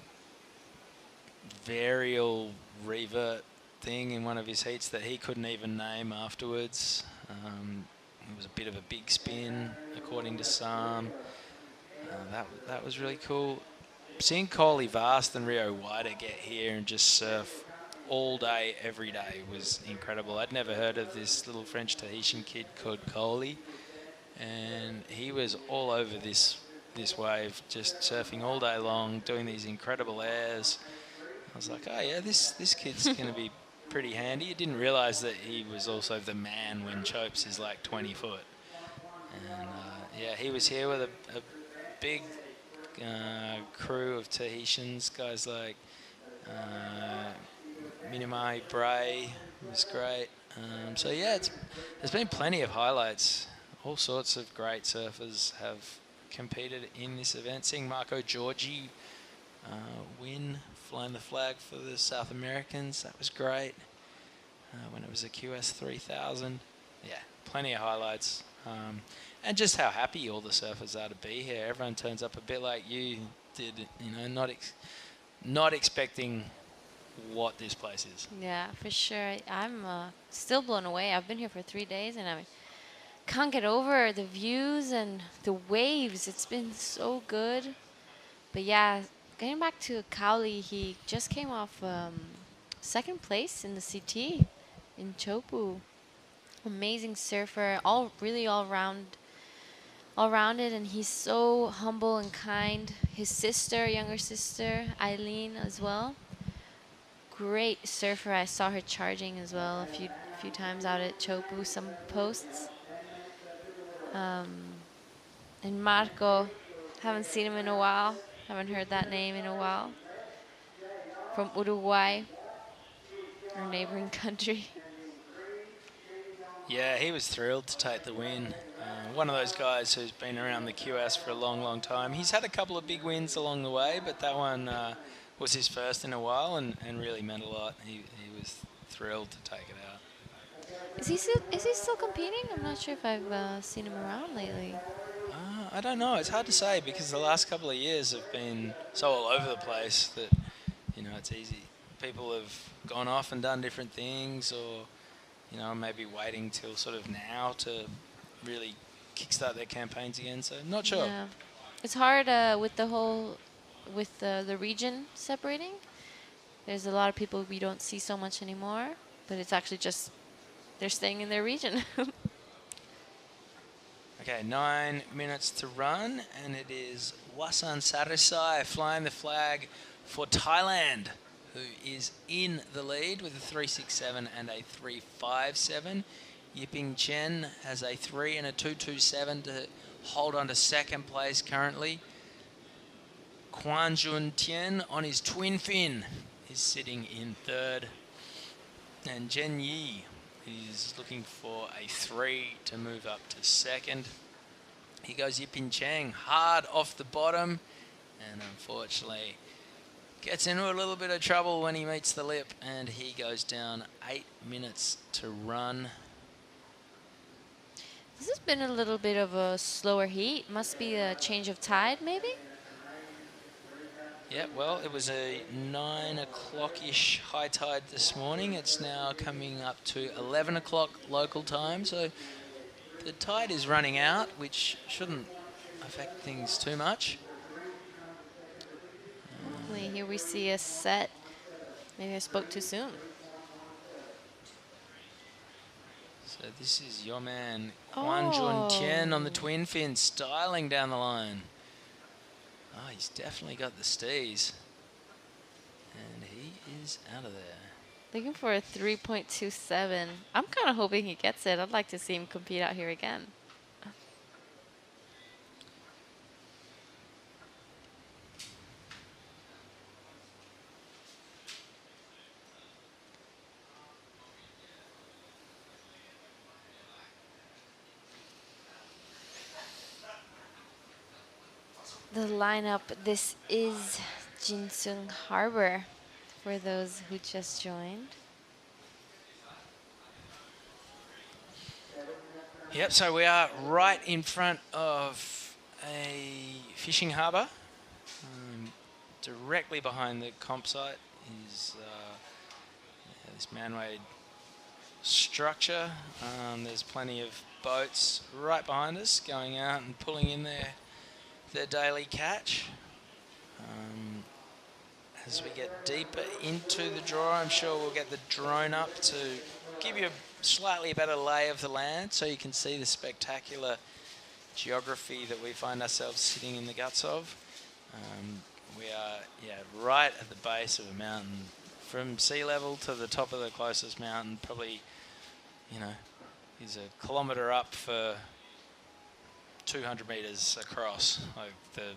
varial revert thing in one of his heats that he couldn't even name afterwards. It was a bit of a big spin, according to some. That was really cool. Seeing Coley Vast and Rio Wider get here and just surf all day, every day was incredible. I'd never heard of this little French Tahitian kid called Coley, and he was all over this this wave, just surfing all day long, doing these incredible airs. I was like, oh yeah, this kid's going to be pretty handy. I didn't realise that he was also the man when Chopes is like 20 foot. And yeah, he was here with a big crew of Tahitians, guys like Minimai Bray was great. So yeah, there's been plenty of highlights. All sorts of great surfers have competed in this event. Seeing Marco Giorgi win, flying the flag for the South Americans, that was great. When it was a QS 3000. Yeah, plenty of highlights. And just how happy all the surfers are to be here. Everyone turns up a bit like you did, you know, not expecting what this place is. Yeah, for sure. I'm still blown away. I've been here for 3 days and I can't get over the views and the waves. It's been so good. But yeah, getting back to Cowley, he just came off second place in the CT in Chopu. Amazing surfer, really all rounded, and he's so humble and kind. His sister, younger sister, Eileen as well. Great surfer. I saw her charging as well a few times out at Chopu, some posts. And Marco, haven't seen him in a while. Haven't heard that name in a while. From Uruguay, our neighboring country. Yeah, he was thrilled to take the win. One of those guys who's been around the QS for a long, long time. He's had a couple of big wins along the way, but that one was his first in a while and really meant a lot. He was thrilled to take it out. Is he still competing? I'm not sure if I've seen him around lately. I don't know. It's hard to say because the last couple of years have been so all over the place that, you know, it's easy. People have gone off and done different things, or, you know, maybe waiting till sort of now to really kickstart their campaigns again. So not sure. Yeah. It's hard with the region separating. There's a lot of people we don't see so much anymore, but it's actually just they're staying in their region. Okay, 9 minutes to run, and it is Wasan Sarisai flying the flag for Thailand, who is in the lead with a 367 and a 357. Yiping Chen has a 3 and a 227 to hold on to second place currently. Quan Jun Tien on his twin fin is sitting in third. And Jen Yi is looking for a 3 to move up to second. Here goes Yiping Chang hard off the bottom, and unfortunately gets into a little bit of trouble when he meets the lip, and he goes down. 8 minutes to run. This has been a little bit of a slower heat. Must be a change of tide, maybe? Yeah, well, it was a 9 o'clock-ish high tide this morning. It's now coming up to 11 o'clock local time, so the tide is running out, which shouldn't affect things too much. Here we see a set. Maybe I spoke too soon. So this is your man, Quan Jun Tien on the twin fin, styling down the line. Oh, he's definitely got the stees. And he is out of there. Looking for a 3.27. I'm kind of hoping he gets it. I'd like to see him compete out here again. The lineup, this is Jinzun Harbour for those who just joined. Yep, so we are right in front of a fishing harbour. Directly behind the comp site is this man-made structure. There's plenty of boats right behind us going out and pulling in their daily catch. As we get deeper into the draw, I'm sure we'll get the drone up to give you a slightly better lay of the land so you can see the spectacular geography that we find ourselves sitting in the guts of. We are, right at the base of a mountain. From sea level to the top of the closest mountain, probably, is a kilometre up for 200 metres across. Like the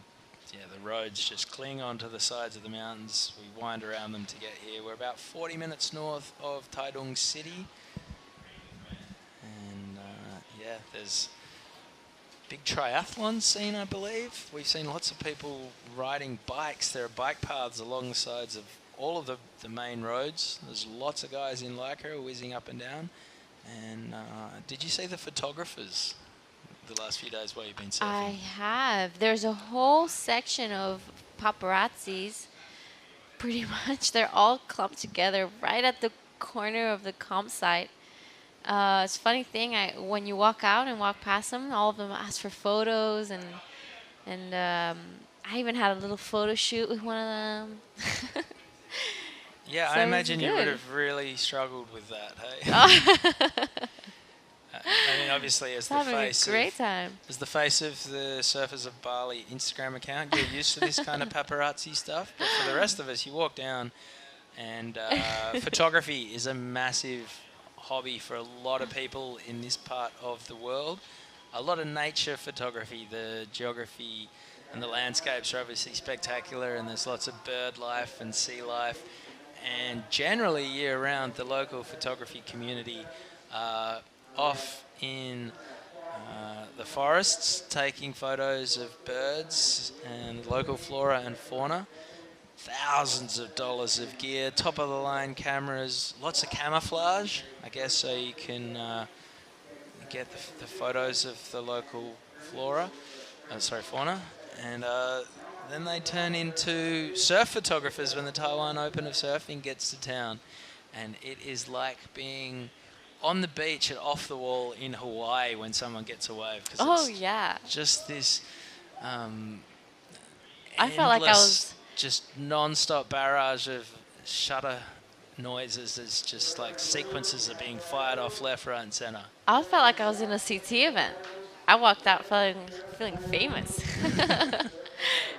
roads just cling onto the sides of the mountains. We wind around them to get here. We're about 40 minutes north of Taitung City. And there's big triathlon scene, I believe. We've seen lots of people riding bikes. There are bike paths along the sides of all of the main roads. There's lots of guys in Lycra whizzing up and down. And did you see the photographers the last few days while you've been surfing? I have. There's a whole section of paparazzis, pretty much. They're all clumped together right at the corner of the campsite. It's a funny thing. When you walk out and walk past them, all of them ask for photos, and I even had a little photo shoot with one of them. Yeah, So I it was imagine you good. would have really struggled with that, hey? I mean, obviously, as the Having a face great time. As the face of the Surfers of Bali Instagram account, you're used to this kind of paparazzi stuff. But for the rest of us, you walk down, and photography is a massive hobby for a lot of people in this part of the world. A lot of nature photography, the geography and the landscapes are obviously spectacular, and there's lots of bird life and sea life. And generally, year-round, the local photography community are off in the forests taking photos of birds and local flora and fauna. Thousands of dollars of gear, top-of-the-line cameras, lots of camouflage, I guess, so you can get the photos of the local fauna. And then they turn into surf photographers when the Taiwan Open of Surfing gets to town. And it is like being on the beach and off the wall in Hawaii when someone gets a wave. Oh, yeah. Just this I felt like I was... just non-stop barrage of shutter noises as just like sequences are being fired off left, right and centre. I felt like I was in a CT event. I walked out feeling famous.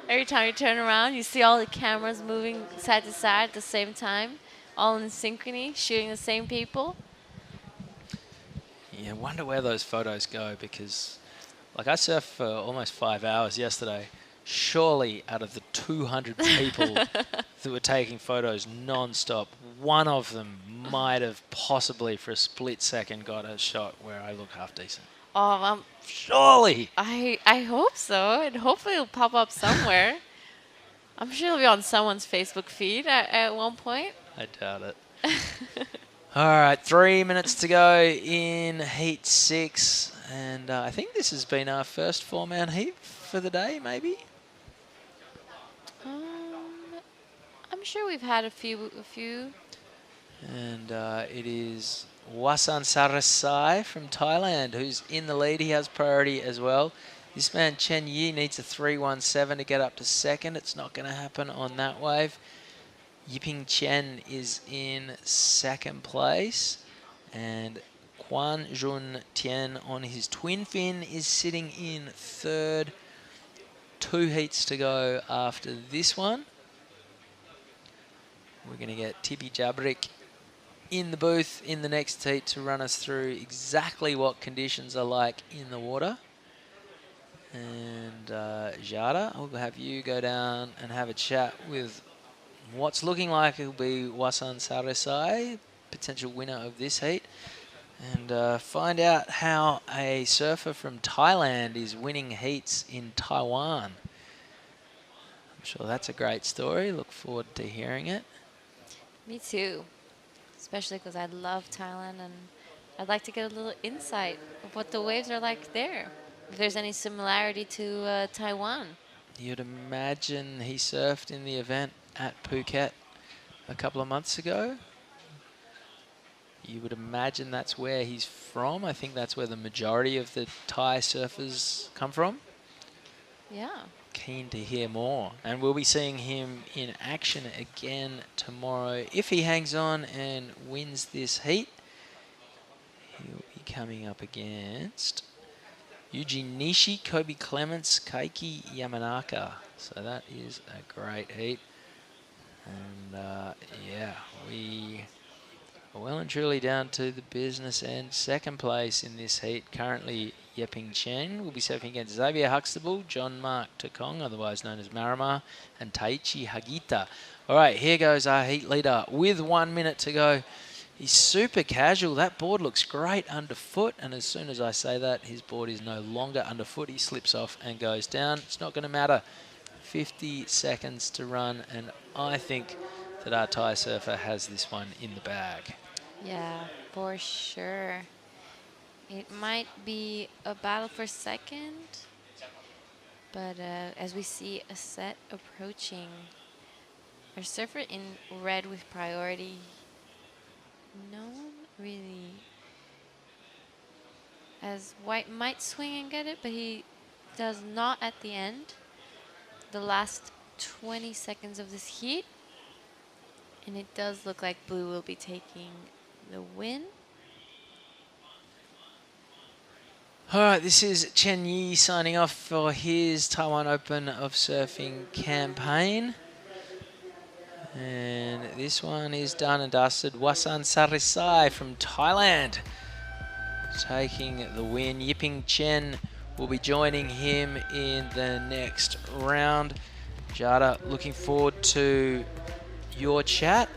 Every time you turn around, you see all the cameras moving side to side at the same time, all in synchrony, shooting the same people. Yeah, I wonder where those photos go, because like I surfed for almost 5 hours yesterday. Surely out of the 200 people that were taking photos non-stop, one of them might have possibly for a split second got a shot where I look half decent. Oh, surely. I hope so, and hopefully it'll pop up somewhere. I'm sure it'll be on someone's Facebook feed at one point. I doubt it. All right, 3 minutes to go in Heat 6, and I think this has been our first four-man heat for the day, maybe. I'm sure we've had a few. And it is Wasan Sarasai from Thailand who's in the lead. He has priority as well. This man Chen Yi needs a 3.17 to get up to second. It's not going to happen on that wave. Yiping Chen is in second place. And Quan Jun Tian on his twin fin is sitting in third. 2 heats to go after this one. We're going to get Tibi Jabrik in the booth in the next heat to run us through exactly what conditions are like in the water. And Jada, I'll have you go down and have a chat with what's looking like it'll be Wasan Sarasai, potential winner of this heat, and find out how a surfer from Thailand is winning heats in Taiwan. I'm sure that's a great story. Look forward to hearing it. Me too, especially because I love Thailand, and I'd like to get a little insight of what the waves are like there, if there's any similarity to Taiwan. You'd imagine he surfed in the event at Phuket a couple of months ago. You would imagine that's where he's from. I think that's where the majority of the Thai surfers come from. Yeah. Keen to hear more. And we'll be seeing him in action again tomorrow. If he hangs on and wins this heat, he'll be coming up against Yuji Nishi, Kobe Clements, Keiki Yamanaka. So that is a great heat. And yeah, we are well and truly down to the business end. Second place in this heat, currently Yeping Chen will be surfing against Xavier Huxtable, John Mark Takong, otherwise known as Marama, and Taichi Hagita. All right, here goes our heat leader with 1 minute to go. He's super casual. That board looks great underfoot, and as soon as I say that, his board is no longer underfoot. He slips off and goes down. It's not going to matter. 50 seconds to run, and I think that our Thai surfer has this one in the bag. Yeah, for sure. It might be a battle for second, but as we see a set approaching, our surfer in red with priority, no one really, as white might swing and get it, but he does not at the end. The last 20 seconds of this heat, and it does look like blue will be taking the win. All right, this is Chen Yi signing off for his Taiwan Open of Surfing campaign. And this one is done and dusted. Wasan Sarisai from Thailand taking the win. Yiping Chen will be joining him in the next round. Jada, looking forward to your chat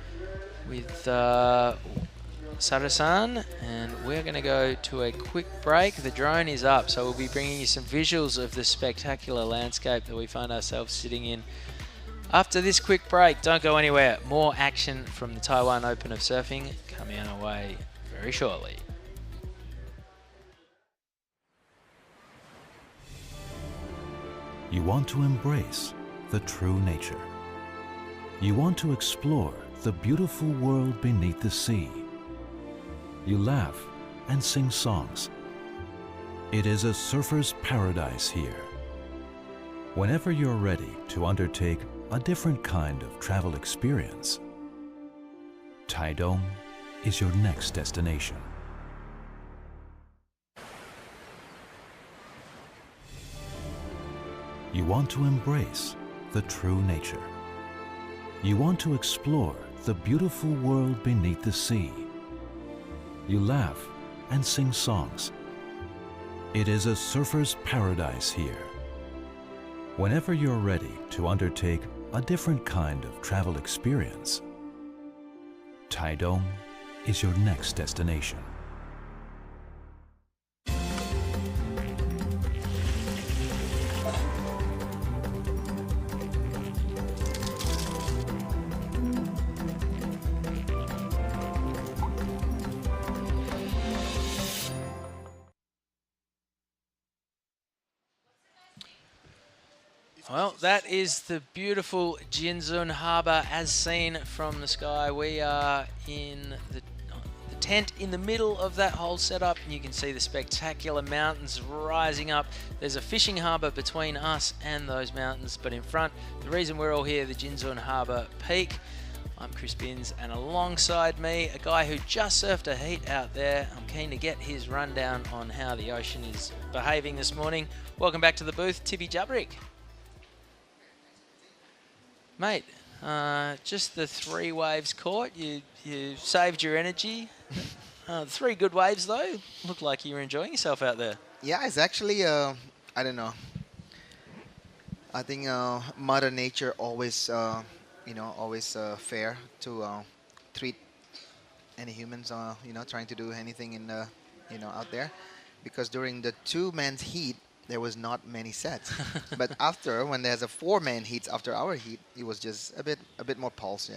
with Sarasan, and we're going to go to a quick break. The drone is up, so we'll be bringing you some visuals of the spectacular landscape that we find ourselves sitting in. After this quick break, don't go anywhere. More action from the Taiwan Open of Surfing coming our way very shortly. You want to embrace the true nature. You want to explore the beautiful world beneath the sea. You laugh and sing songs. It is a surfer's paradise here. Whenever you're ready to undertake a different kind of travel experience, Taitung is your next destination. You want to embrace the true nature. You want to explore the beautiful world beneath the sea. You laugh and sing songs. It is a surfer's paradise here. Whenever you're ready to undertake a different kind of travel experience, Taitung is your next destination. Well, that is the beautiful Jinzun Harbour as seen from the sky. We are in the tent in the middle of that whole setup, and you can see the spectacular mountains rising up. There's a fishing harbour between us and those mountains, but in front, the reason we're all here, the Jinzun Harbour Peak. I'm Chris Binns, and alongside me, a guy who just surfed a heat out there. I'm keen to get his rundown on how the ocean is behaving this morning. Welcome back to the booth, Tibby Jabrick. Mate, just the 3 waves caught. You saved your energy. 3 good waves though. Looked like you were enjoying yourself out there. Yeah, it's actually I don't know. I think Mother Nature always always fair to treat any humans trying to do anything in the out there, because during the 2-man heat there was not many sets, but after, when there's a 4-man heats after our heat, it was just a bit more pulse.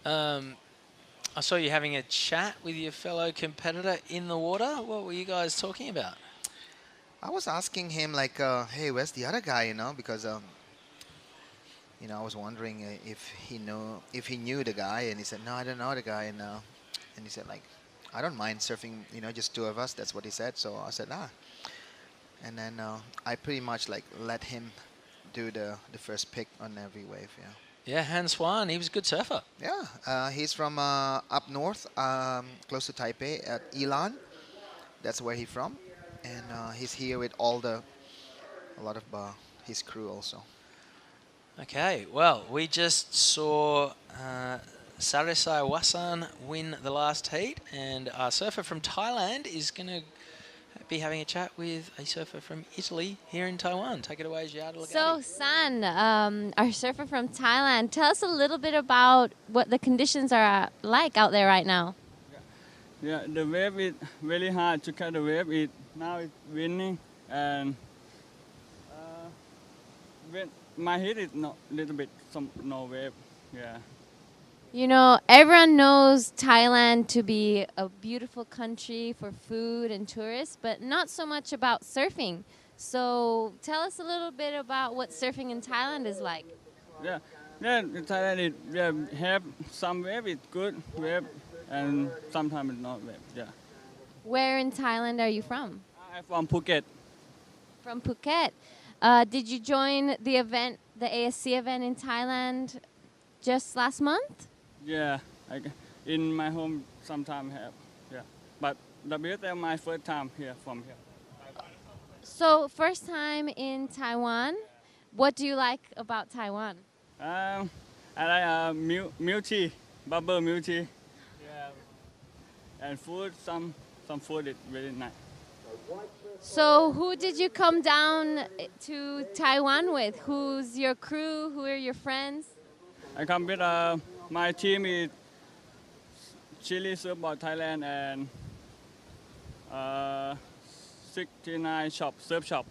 I saw you having a chat with your fellow competitor in the water. What were you guys talking about? I was asking him like, hey, where's the other guy? Because I was wondering if he knew the guy, and he said, no, I don't know the guy, and he said like, I don't mind surfing, just 2 of us. That's what he said. So I said, nah. And then I pretty much like let him do the first pick on every wave. Yeah, Han Swan, he was a good surfer. Yeah, he's from up north, close to Taipei at Ilan. That's where he's from. and he's here with a lot of his crew also. Okay, well, we just saw Sarisai Wasan win the last heat, and our surfer from Thailand is going to be having a chat with a surfer from Italy here in Taiwan. Take it away, Giada. So, San, our surfer from Thailand, tell us a little bit about what the conditions are like out there right now. Yeah, the wave is very hard to catch the wave. Now it's winning, and when my heat is not little bit no wave. Yeah. You know, everyone knows Thailand to be a beautiful country for food and tourists, but not so much about surfing. So tell us a little bit about what surfing in Thailand is like. Yeah, in Thailand have some wave is good wave, and sometimes it's not wave. Yeah. Where in Thailand are you from? I'm from Phuket. From Phuket. Did you join the event, the ASC event in Thailand just last month? Yeah, in my home sometimes have. Yeah, but WSL my first time here from here. So first time in Taiwan. What do you like about Taiwan? I like milk tea, bubble milk tea. Yeah, and food. Some food is really nice. So who did you come down to Taiwan with? Who's your crew? Who are your friends? I come with my team is Chili Surfboard Thailand and 69 shop surf shop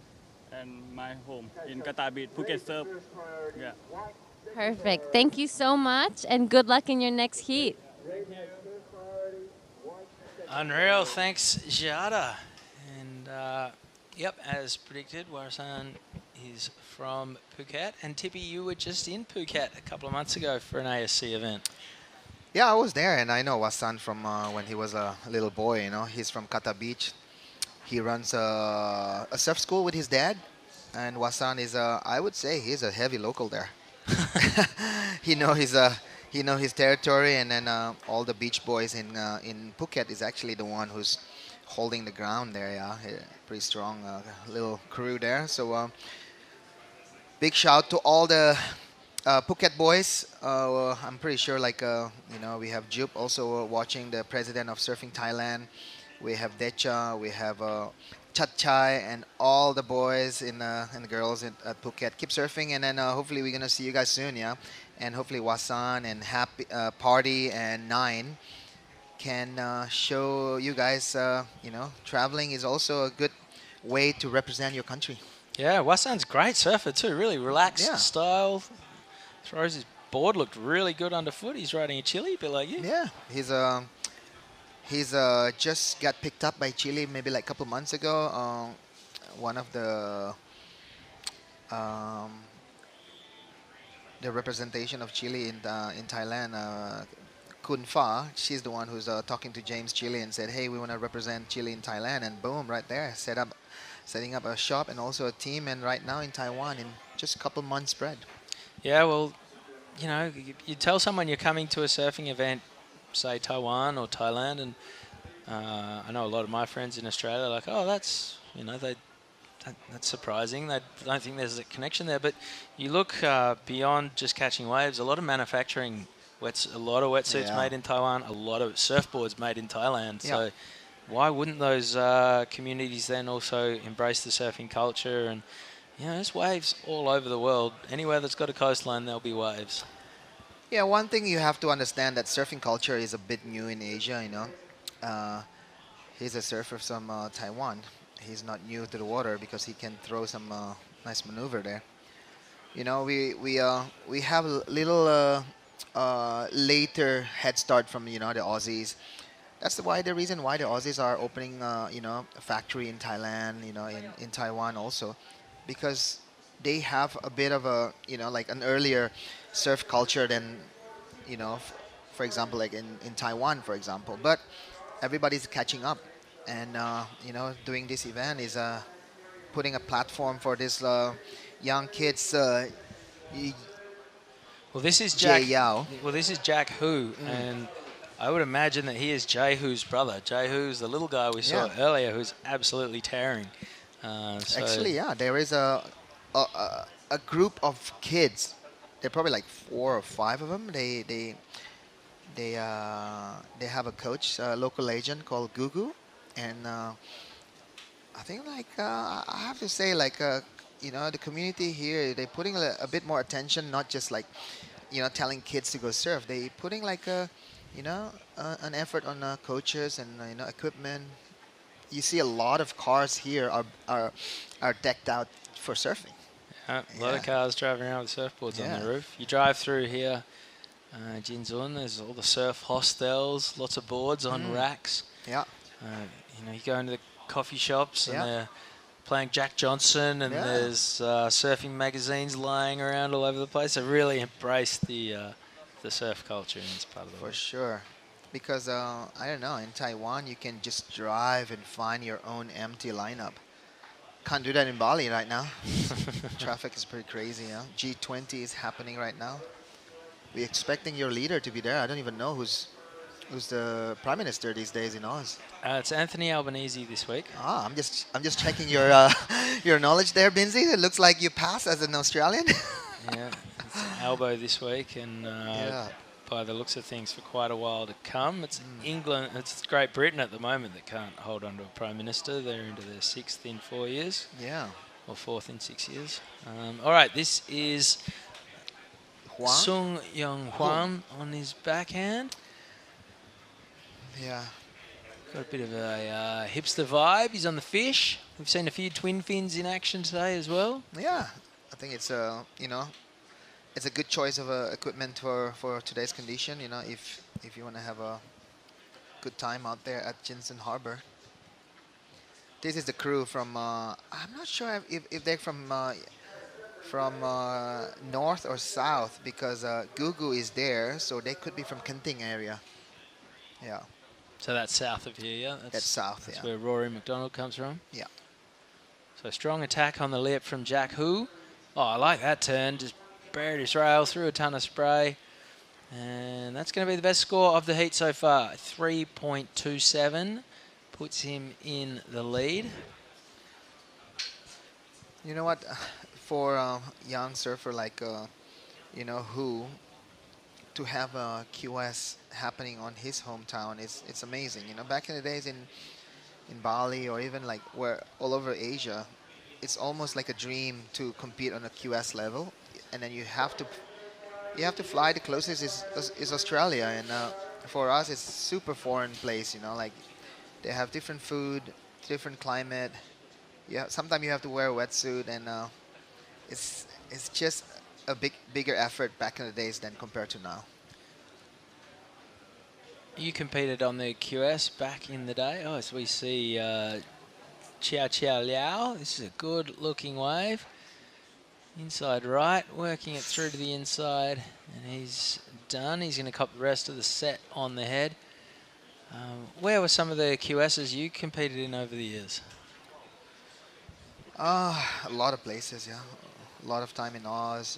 and my home in Qatar Beach, Phuket Surf. Yeah. Perfect. Thank you so much, and good luck in your next heat. Unreal. Thanks, Giada. And yep, as predicted, Warasan is from Phuket. And Tippy, you were just in Phuket a couple of months ago for an ASC event. Yeah, I was there, and I know Wasan from when he was a little boy. You know, he's from Qatar Beach. He runs a surf school with his dad, and Wasan is I would say he's a heavy local there. he know his territory, and then all the beach boys in Phuket is actually the one who's holding the ground there. Yeah, pretty strong little crew there. So big shout to all the Phuket boys. I'm pretty sure, like we have Jup also watching, the president of Surfing Thailand. We have Decha, we have Chat Chai, and all the boys and the girls at Phuket. Keep surfing, and then hopefully we're gonna see you guys soon, yeah. And hopefully Wasan and Happy Party and Nine can show you guys, traveling is also a good way to represent your country. Yeah, Wasan's great surfer too. Really relaxed style. Throws his board, looked really good underfoot. He's riding a Chile, a bit like you. Yeah, he's just got picked up by Chile maybe like a couple months ago. One of the representation of Chile in Thailand, Kun Fa, she's the one who's talking to James Chile and said, hey, we want to represent Chile in Thailand, and boom, right there, setting up a shop and also a team, and right now in Taiwan in just a couple months spread. Yeah, well, you tell someone you're coming to a surfing event, say Taiwan or Thailand, and I know a lot of my friends in Australia are like, oh, that's surprising. They don't think there's a connection there. But you look beyond just catching waves, a lot of manufacturing, a lot of wetsuits made in Taiwan, a lot of surfboards made in Thailand. So why wouldn't those communities then also embrace the surfing culture? And there's waves all over the world. Anywhere that's got a coastline, there'll be waves. Yeah, one thing you have to understand, that surfing culture is a bit new in Asia, He's a surfer from Taiwan. He's not new to the water because he can throw some nice maneuver there. We have a little later head start from, the Aussies. That's the reason why the Aussies are opening, a factory in Thailand, in Taiwan also. Because they have a bit of a, like an earlier surf culture than, for example, like in Taiwan, for example. But everybody's catching up. And, doing this event is putting a platform for this young kids. Well, this is Jack. Yao. Well, this is Jack Hu, and I would imagine that he is Jehu's brother. Jehu's the little guy we saw earlier who's absolutely tearing. Actually, yeah, there is a, a group of kids. They're probably like 4 or 5 of them. They have a coach, a local agent called Gugu, and I think like I have to say like you know, the community here, they're putting a bit more attention, not just like, you know, telling kids to go surf. They putting like a, you know, an effort on coaches and you know, equipment. You see a lot of cars here are decked out for surfing. A lot of cars driving around with surfboards on the roof. You drive through here, Jinzun, there's all the surf hostels, lots of boards on racks. Yeah. You know, you go into the coffee shops and they're playing Jack Johnson, and there's surfing magazines lying around all over the place. They really embrace the surf culture in this part of the world. For sure. Because, I don't know, in Taiwan, you can just drive and find your own empty lineup. Can't do that in Bali right now. Traffic is pretty crazy, yeah. G20 is happening right now. We're expecting your leader to be there. I don't even know who's the prime minister these days in Oz. It's Anthony Albanese this week. Ah, I'm just checking your your knowledge there, Binzi. It looks like you passed as an Australian. Yeah, it's Albo this week, and by the looks of things, for quite a while to come. It's England, it's Great Britain at the moment that can't hold on to a prime minister. They're into their 6th in 4 years. Yeah. Or 4th in 6 years. All right, this is Sung Young Hwan on his backhand. Yeah. Got a bit of a hipster vibe. He's on the fish. We've seen a few twin fins in action today as well. Yeah, I think it's you know, it's a good choice of equipment for today's condition. You know, if you want to have a good time out there at Jinzun Harbour. This is the crew from. I'm not sure if they're from north or south, because Gugu is there, so they could be from Kenting area. Yeah. So that's south of here, yeah? That's south, That's where Rory McDonald comes from? Yeah. So strong attack on the lip from Jack Hu. Oh, I like that turn. Just buried his rail through a ton of spray. And that's going to be the best score of the heat so far. 3.27 puts him in the lead. You know what? For a young surfer like, you know, Hu, to have a QS happening on his hometown, it's amazing. You know, back in the days in Bali, or even like where all over Asia, it's almost like a dream to compete on a QS level, and then you have to fly. The closest is Australia, and for us it's super foreign place. You know, like they have different food, different climate. Yeah, sometimes you have to wear a wetsuit, and it's just a bigger effort back in the days than compared to now. You competed on the QS back in the day. Oh, so we see Chiao Liao. This is a good looking wave. Inside right, working it through to the inside, and he's done. He's going to cop the rest of the set on the head. Where were some of the QSs you competed in over the years? A lot of places, yeah. A lot of time in Oz.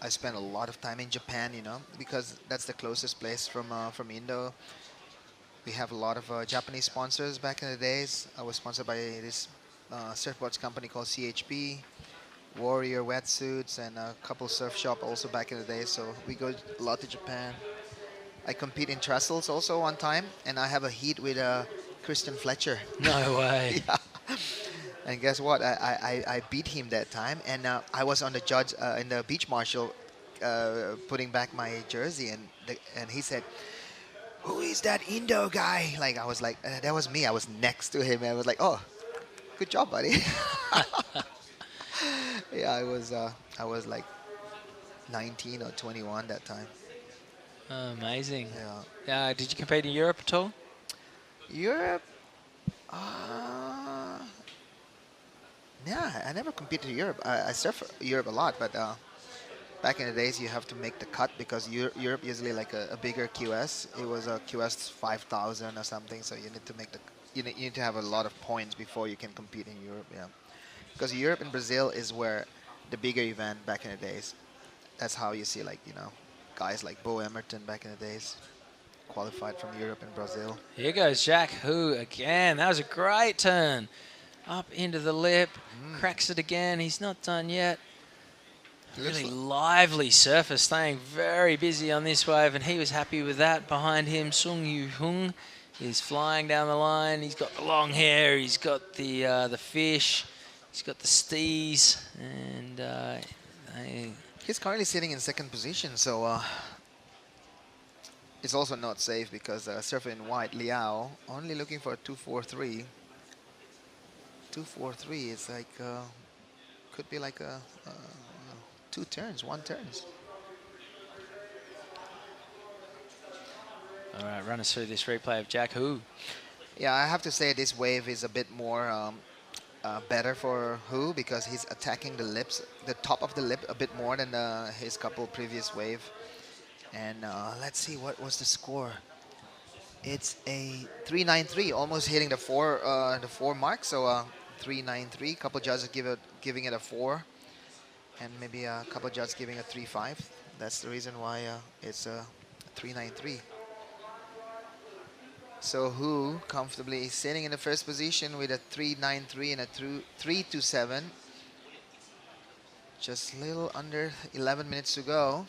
I spent a lot of time in Japan, you know, because that's the closest place from Indo. We have a lot of Japanese sponsors back in the days. I was sponsored by this surfboards company called CHP, Warrior wetsuits, and a couple surf shop also back in the day. So we go a lot to Japan. I compete in trestles also one time, and I have a heat with Christian Fletcher. No way. Yeah. And guess what? I beat him that time, and I was on the judge in the beach marshal, putting back my jersey, and he said, "Who is that Indo guy?" Like I was like, that was me. I was next to him, and I was like, "Oh, good job, buddy." Yeah, I was like 19 or 21 that time. Oh, amazing. Yeah. Did you compete in Europe at all? Europe. Yeah, I never competed in Europe. I surf Europe a lot, but back in the days you have to make the cut, because Europe usually like a bigger QS. It was a QS 5,000 or something, so you need to make you need to have a lot of points before you can compete in Europe. Yeah, because Europe and Brazil is where the bigger event back in the days. That's how you see, like, you know, guys like Bo Emerton back in the days. qualified from Europe and Brazil. Here goes Jack Hu again. That was a great turn. Up into the lip, cracks it again. He's not done yet. Really lively surfer, staying very busy on this wave, and he was happy with that. Behind him, Sung Yu Hung is flying down the line. He's got the long hair, he's got the fish, he's got the stees, and he's currently sitting in second position, so it's also not safe because surfer in white, Liao, only looking for a 243. 243 is like, could be like a 2 turns, 1 turns. All right, run us through this replay of Jack Hu. Yeah, I have to say this wave is a bit more better for Hu because he's attacking the lips, the top of the lip a bit more than his couple previous wave. And let's see, what was the score? It's a 393, almost hitting the four mark. So 393. Couple judges giving it a 4, and maybe a couple judges giving a 3.5. That's the reason why it's a 393. So Hu comfortably sitting in the first position with a 393 and a 327. Just a little under 11 minutes to go.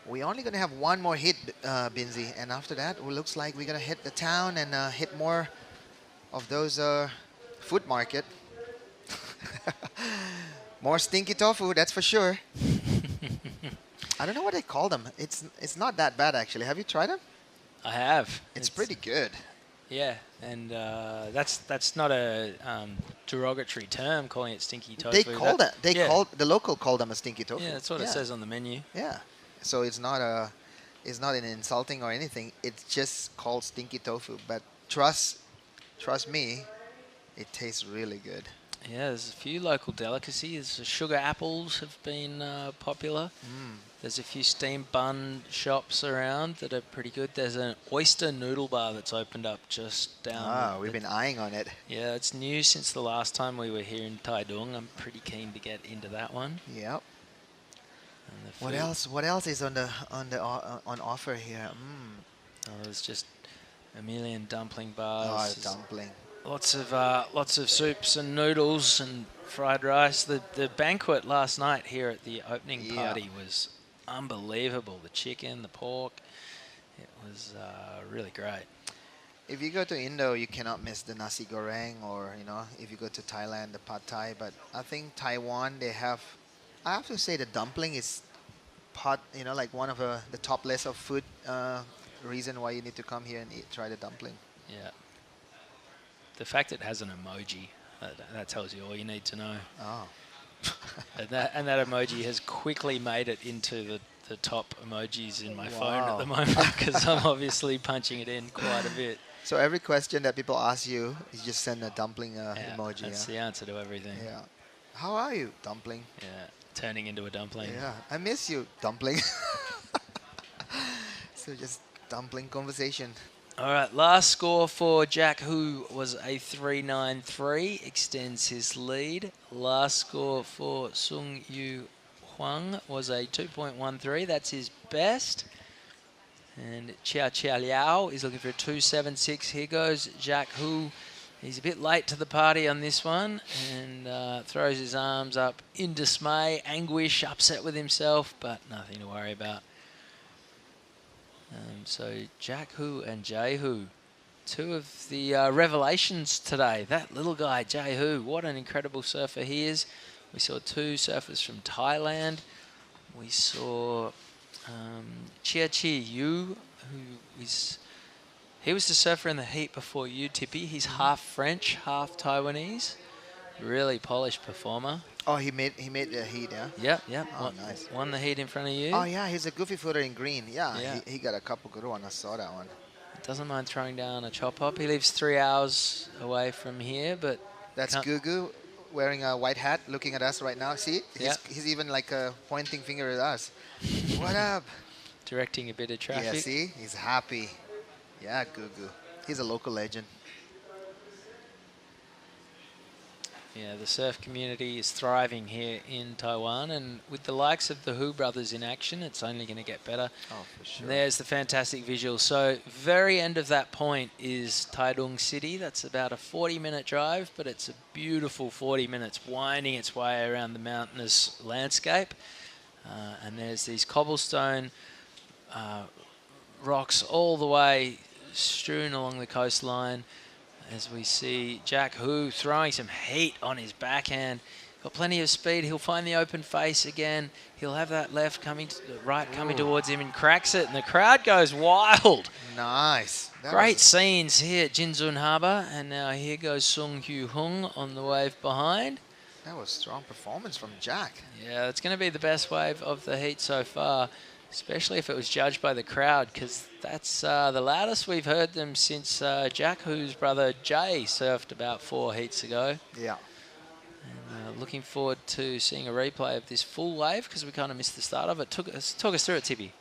We're only going to have one more hit, Binzi, and after that, it looks like we're going to hit the town and hit more of those food market. More stinky tofu, that's for sure. I don't know what they call them. It's not that bad, actually. Have you tried them? I have. It's pretty good. Yeah, and that's not a derogatory term, calling it stinky tofu. The local call them a stinky tofu. Yeah, that's what it says on the menu. Yeah, so it's not an insulting or anything. It's just called stinky tofu. But trust me, it tastes really good. Yeah, there's a few local delicacies. Sugar apples have been popular. There's a few steam bun shops around that are pretty good. There's an oyster noodle bar that's opened up just down. We've been eyeing on it. Yeah, it's new since the last time we were here in Taitung. I'm pretty keen to get into that one. Yep. What else? What else is on offer here? Oh, there's just a million dumpling bars. Oh, dumpling. Lots of soups and noodles and fried rice. The banquet last night here at the opening party was unbelievable. The chicken, the pork, it was really great. If you go to Indo, you cannot miss the nasi goreng, or if you go to Thailand, the pad thai. But I think Taiwan, they have. I have to say the dumpling is like one of the top list of food reason why you need to come here and try the dumpling. Yeah. The fact it has an emoji, that tells you all you need to know. Oh. and that emoji has quickly made it into the top emojis in my phone at the moment because I'm obviously punching it in quite a bit. So every question that people ask you, you just send a dumpling emoji. That's the answer to everything. Yeah. How are you, dumpling? Yeah, turning into a dumpling. Yeah, I miss you, dumpling. So just dumpling conversation. All right, last score for Jack Hu was a 393, extends his lead. Last score for Sung Yu Huang was a 2.13, that's his best. And Chia Liao is looking for a 2.76. Here goes Jack Hu. He's a bit late to the party on this one and throws his arms up in dismay, anguish, upset with himself, but nothing to worry about. So Jack Hu and Jay Hu, two of the revelations today. That little guy, Jay Hu, what an incredible surfer he is. We saw two surfers from Thailand. We saw Chia Chi Yu, he was the surfer in the heat before you, Tippy. He's half French, half Taiwanese. Really polished performer. Oh, he made the heat, yeah? Yep. Oh, nice. Won the heat in front of you. Oh, yeah, he's a goofy footer in green. Yeah. He got a couple good ones. I saw that one. Doesn't mind throwing down a chop hop. He lives 3 hours away from here, but... That's Gugu wearing a white hat, looking at us right now. See? He's even like pointing finger at us. What up? Directing a bit of traffic. Yeah, see? He's happy. Yeah, Gugu. He's a local legend. Yeah, the surf community is thriving here in Taiwan, and with the likes of the Hu brothers in action, it's only going to get better. Oh, for sure. And there's the fantastic visual. So, very end of that point is Taitung City. That's about a 40-minute drive, but it's a beautiful 40 minutes winding its way around the mountainous landscape. And there's these cobblestone rocks all the way strewn along the coastline, as we see Jack Hu throwing some heat on his backhand. Got plenty of speed. He'll find the open face again. He'll have that left coming, right coming towards him, and cracks it, and the crowd goes wild. Nice. Great scenes here at Jinzun Harbour, and now here goes Sung Hyu Hung on the wave behind. That was strong performance from Jack. Yeah, it's going to be the best wave of the heat so far, especially if it was judged by the crowd, because that's the loudest we've heard them since Jack Hu's brother Jay surfed about 4 heats ago. Yeah. And looking forward to seeing a replay of this full wave, because we kind of missed the start of it. Talk us through it, Tippy.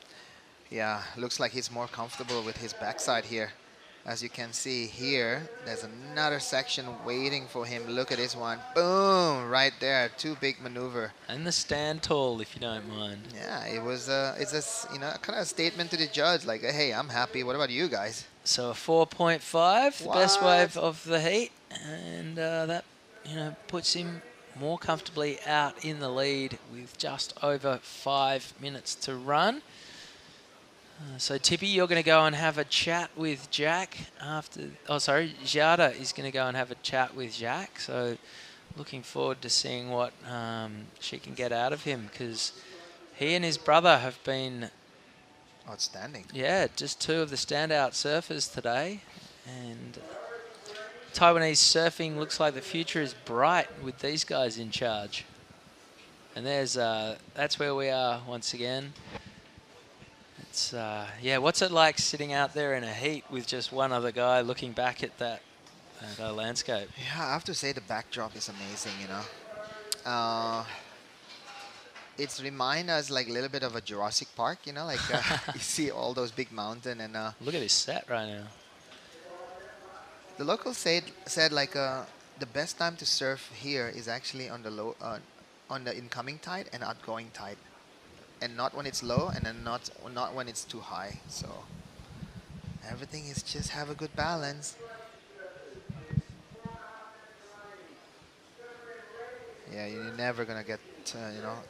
Yeah, looks like he's more comfortable with his backside here. As you can see here, there's another section waiting for him. Look at this one. Boom! Right there. 2 big maneuver. And the stand tall, if you don't mind. Yeah, it was it's a kind of a statement to the judge, like, hey, I'm happy. What about you guys? So a 4.5, the best wave of the heat, and that puts him more comfortably out in the lead with just over 5 minutes to run. So Tippy, you're going to go and have a chat with Jack after. Oh, sorry, Giada is going to go and have a chat with Jack. So looking forward to seeing what she can get out of him, because he and his brother have been outstanding. Yeah, just 2 of the standout surfers today, and Taiwanese surfing looks like the future is bright with these guys in charge. And there's that's where we are once again. It's yeah, what's it like sitting out there in a heat with just one other guy looking back at that landscape? Yeah, I have to say the backdrop is amazing, It's remind us like a little bit of a Jurassic Park, like you see all those big mountains and look at this set right now. The locals said like the best time to surf here is actually on the on the incoming tide and outgoing tide, and not when it's low, and then not when it's too high. So everything is just have a good balance. Yeah, you're never gonna get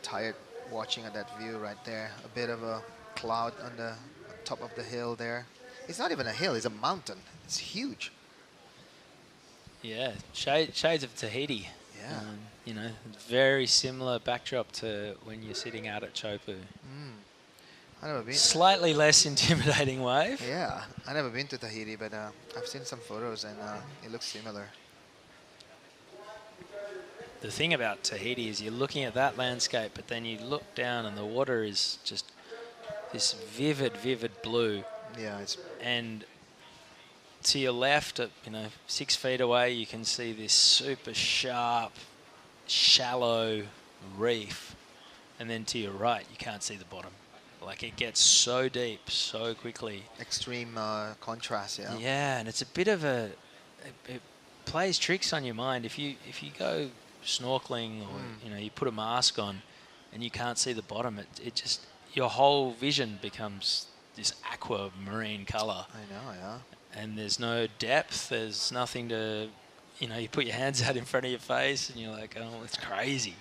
tired watching at that view right there. A bit of a cloud on the top of the hill there. It's not even a hill; it's a mountain. It's huge. Yeah, shades of Tahiti. Yeah. Very similar backdrop to when you're sitting out at Chopu. I never been. Slightly less intimidating wave. Yeah, I never been to Tahiti, but I've seen some photos and it looks similar. The thing about Tahiti is you're looking at that landscape, but then you look down and the water is just this vivid blue. Yeah, and to your left, 6 feet away, you can see this super sharp, shallow reef. And then to your right, you can't see the bottom. Like, it gets so deep so quickly. Extreme contrast, yeah. Yeah, and it's a bit of it plays tricks on your mind. If you go snorkeling or, you put a mask on and you can't see the bottom, it just, your whole vision becomes this aquamarine color. I know, yeah. And there's no depth. There's nothing to, you put your hands out in front of your face and you're like, oh, it's crazy.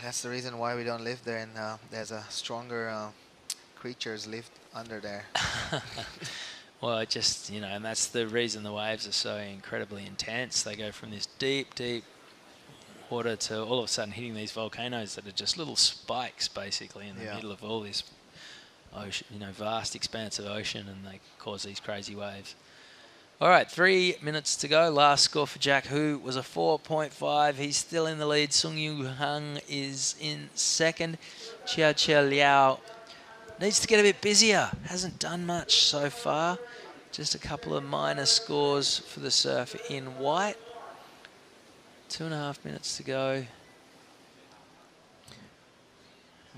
That's the reason why we don't live there, and there's a stronger creatures live under there. Well, it just, and that's the reason the waves are so incredibly intense. They go from this deep water to all of a sudden hitting these volcanoes that are just little spikes basically in the middle of all this ocean, vast expanse of ocean, and they cause these crazy waves. All right, 3 minutes to go. Last score for Jack Hu was a 4.5. He's still in the lead. Sung Yu Hung is in second. Chia Liao needs to get a bit busier. Hasn't done much so far. Just a couple of minor scores for the surf in white. 2.5 minutes to go.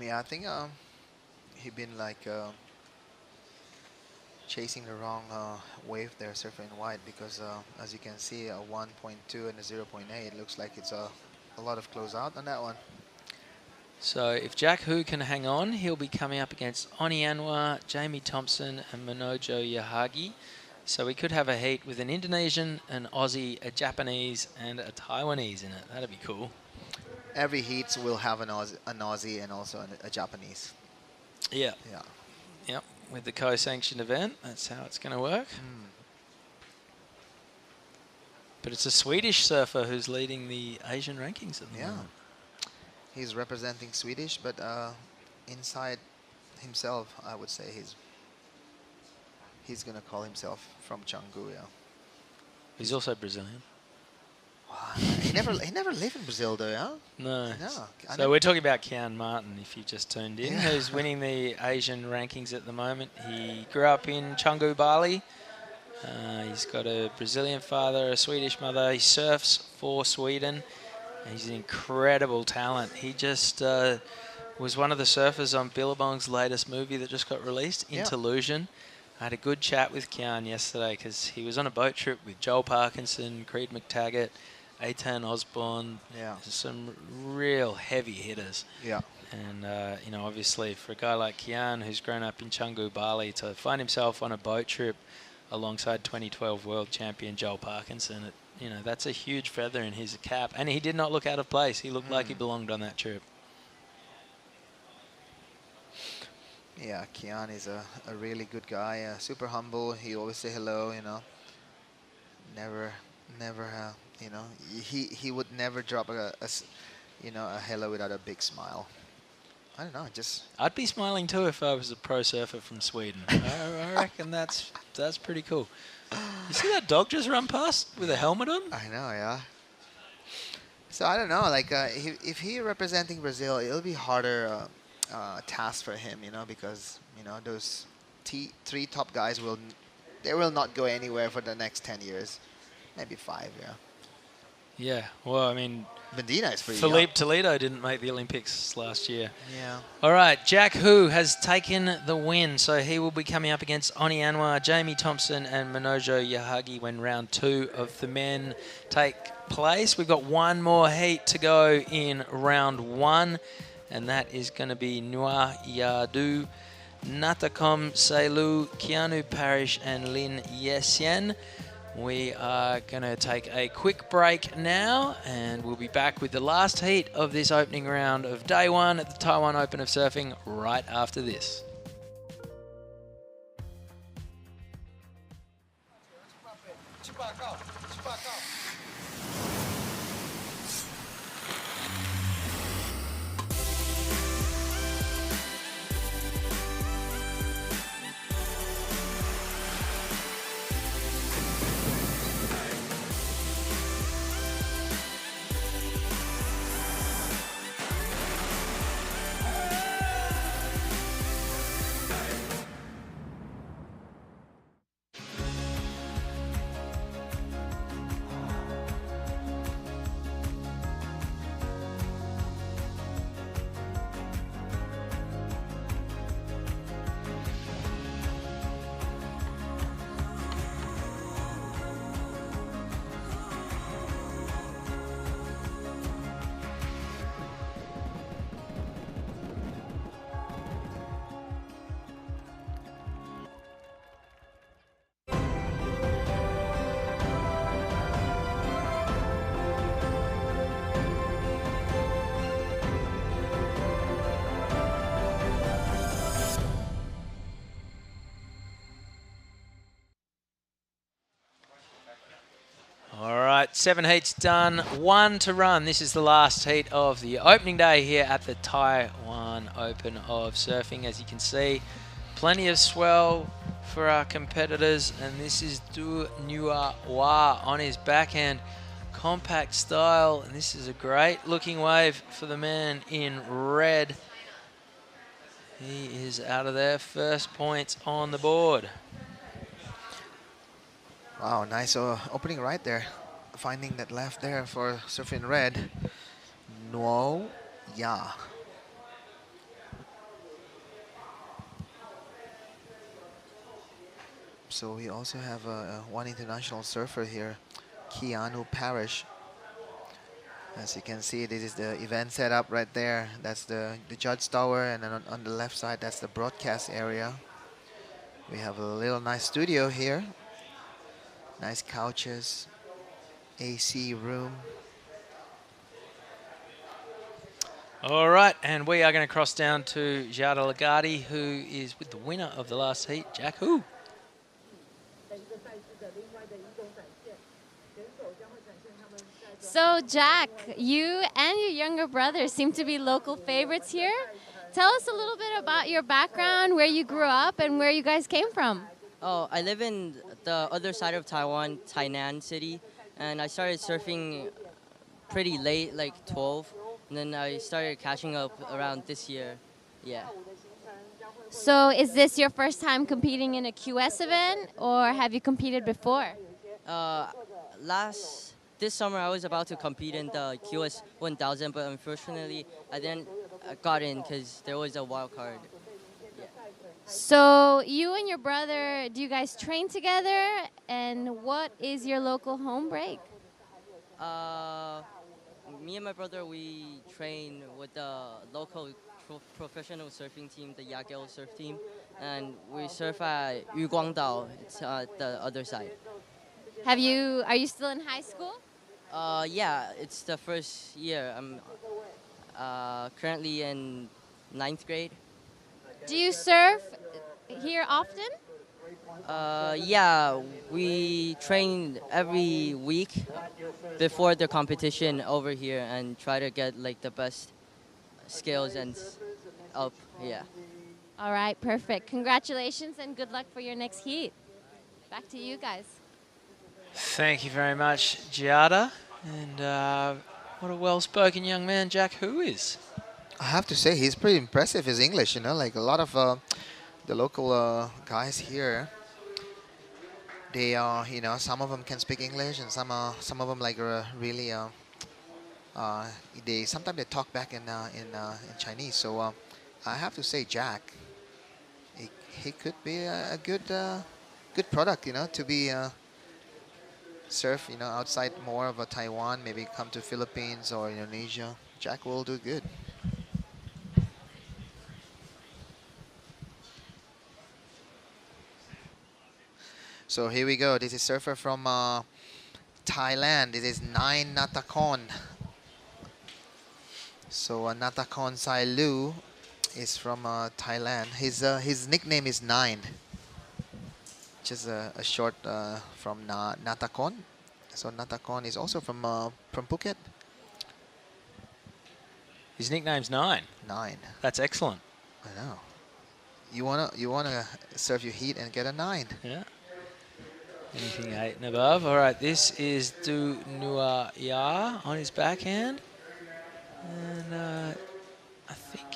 Yeah, I think he been like chasing the wrong wave there, surfing in white, because as you can see, a 1.2 and a 0.8 looks like it's a lot of closeout on that one. So if Jack Hu can hang on, he'll be coming up against Onianwa, Jamie Thompson and Manojo Yahagi. So we could have a heat with an Indonesian, an Aussie, a Japanese and a Taiwanese in it. That'd be cool. Every heat will have an Aussie and also a Japanese. Yeah. Yeah. Yep. With the co-sanctioned event, that's how it's going to work. But it's a Swedish surfer who's leading the Asian rankings at the moment. He's representing Swedish, but inside himself, I would say he's going to call himself from Canggu, yeah. He's also Brazilian. He never lived in Brazil, though, yeah? No. No. So we're talking about Kian Martin, if you just tuned in, who's winning the Asian rankings at the moment. He grew up in Canggu, Bali. He's got a Brazilian father, a Swedish mother. He surfs for Sweden. He's an incredible talent. He just was one of the surfers on Billabong's latest movie that just got released, Interlusion. I had a good chat with Kian yesterday because he was on a boat trip with Joel Parkinson, Creed McTaggart, Eitan Osborne. Yeah. Some real heavy hitters. Yeah. And, you know, obviously for a guy like Kian, who's grown up in Canggu, Bali, to find himself on a boat trip alongside 2012 world champion Joel Parkinson, you know, that's a huge feather in his cap. And he did not look out of place. He looked like he belonged on that trip. Yeah, Kian is a really good guy, super humble. He always say hello, you know. Never, you know, he would never drop a hello without a big smile. I don't know, just... I'd be smiling too if I was a pro surfer from Sweden. I reckon that's pretty cool. You see that dog just run past with a helmet on? I know, yeah. So I don't know, like if he representing Brazil, it'll be harder task for him, you know, because you know those three top guys will not go anywhere for the next 10 years, maybe 5, yeah. Yeah, well, I mean, Medina is pretty Felipe young. Toledo didn't make the Olympics last year. Yeah. All right, Jack Hu has taken the win, so he will be coming up against Onianwa, Jamie Thompson and Manojo Yahagi when round 2 of the men take place. We've got one more heat to go in round 1, and that is going to be Nhua Yadu, Natakom Selu, Keanu Parish and Lin Yesian. We are going to take a quick break now, and we'll be back with the last heat of this opening round of day 1 at the Taiwan Open of Surfing right after this. All right, 7 heats done, 1 to run. This is the last heat of the opening day here at the Taiwan Open of Surfing. As you can see, plenty of swell for our competitors, and this is Du Nhua Wa on his backhand, compact style, and this is a great looking wave for the man in red. He is out of there, first points on the board. Wow, nice opening right there. Finding that left there for surfing red. No, yeah. So we also have one international surfer here, Keanu Parish. As you can see, this is the event setup right there. That's the judge tower, and then on the left side, that's the broadcast area. We have a little nice studio here. Nice couches, AC room. All right, and we are going to cross down to Giada Lagarde, who is with the winner of the last heat, Jack Hu. So, Jack, you and your younger brother seem to be local favorites here. Tell us a little bit about your background, where you grew up, and where you guys came from. Oh, I live in the other side of Taiwan, Tainan City, and I started surfing pretty late, like 12, and then I started catching up around this year. Yeah. So, is this your first time competing in a QS event, or have you competed before? This summer I was about to compete in the QS 1000, but unfortunately I didn't got in because there was a wild card. Yeah. So, you and your brother, do you guys train together? And what is your local home break? Me and my brother, we train with the local professional surfing team, the Yagel surf team, and we surf at Yuguangdao. It's the other side. Are you still in high school? Yeah, it's the first year. I'm currently in 9th grade. Do you surf here often? Yeah, we train every week before the competition over here and try to get like the best skills and up. Yeah. All right, perfect. Congratulations and good luck for your next heat. Back to you guys. Thank you very much, Giada. And what a well-spoken young man Jack Hu is. I have to say, he's pretty impressive, his English, you know, like a lot of the local guys here, they are, you know, some of them can speak English, and some of them like really, sometimes they talk back in Chinese. So I have to say, Jack, he could be a good product, you know, to be surf, you know, outside more of a Taiwan, maybe come to Philippines or Indonesia. Jack will do good. So here we go. This is surfer from Thailand. This is 9 Natakon. So Natakon Sai Lu is from Thailand. His nickname is 9. Just a short from Natakon. So Natakon is also from Phuket. His nickname's 9. 9. That's excellent. I know. You wanna serve your heat and get a 9. Yeah. Anything 8 and above. All right, this is Du Nua Ya on his backhand. And I think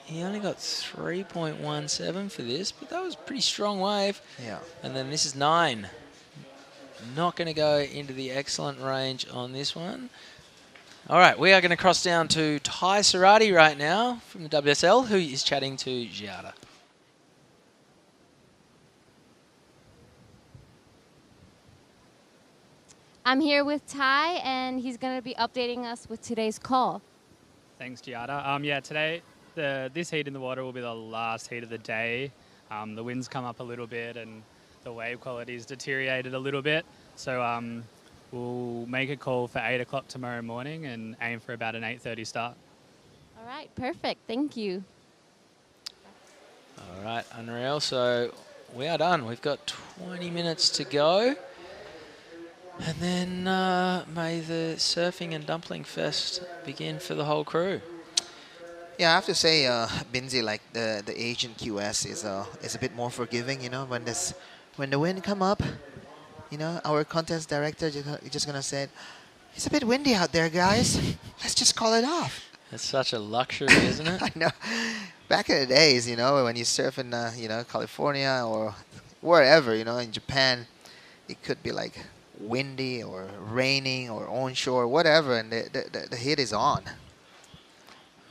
he only got 3.17 for this, but that was a pretty strong wave. Yeah. And then this is 9. Not going to go into the excellent range on this one. All right, we are going to cross down to Tai Sarati right now from the WSL, who is chatting to Giada. I'm here with Ty, and he's going to be updating us with today's call. Thanks, Giada. Yeah, today this heat in the water will be the last heat of the day. The wind's come up a little bit and the wave quality's deteriorated a little bit. So we'll make a call for 8 o'clock tomorrow morning and aim for about an 8:30 start. All right, perfect. Thank you. All right, unreal. So we are done. We've got 20 minutes to go. And then may the surfing and dumpling fest begin for the whole crew. Yeah, I have to say, Binzi, like the Asian QS is a bit more forgiving. You know, when the wind come up, you know, our contest director just gonna say, it's a bit windy out there, guys. Let's just call it off. It's such a luxury, isn't it? I know. Back in the days, you know, when you surf in you know, California or wherever, you know, in Japan, it could be like windy or raining or onshore, whatever, and the heat is on.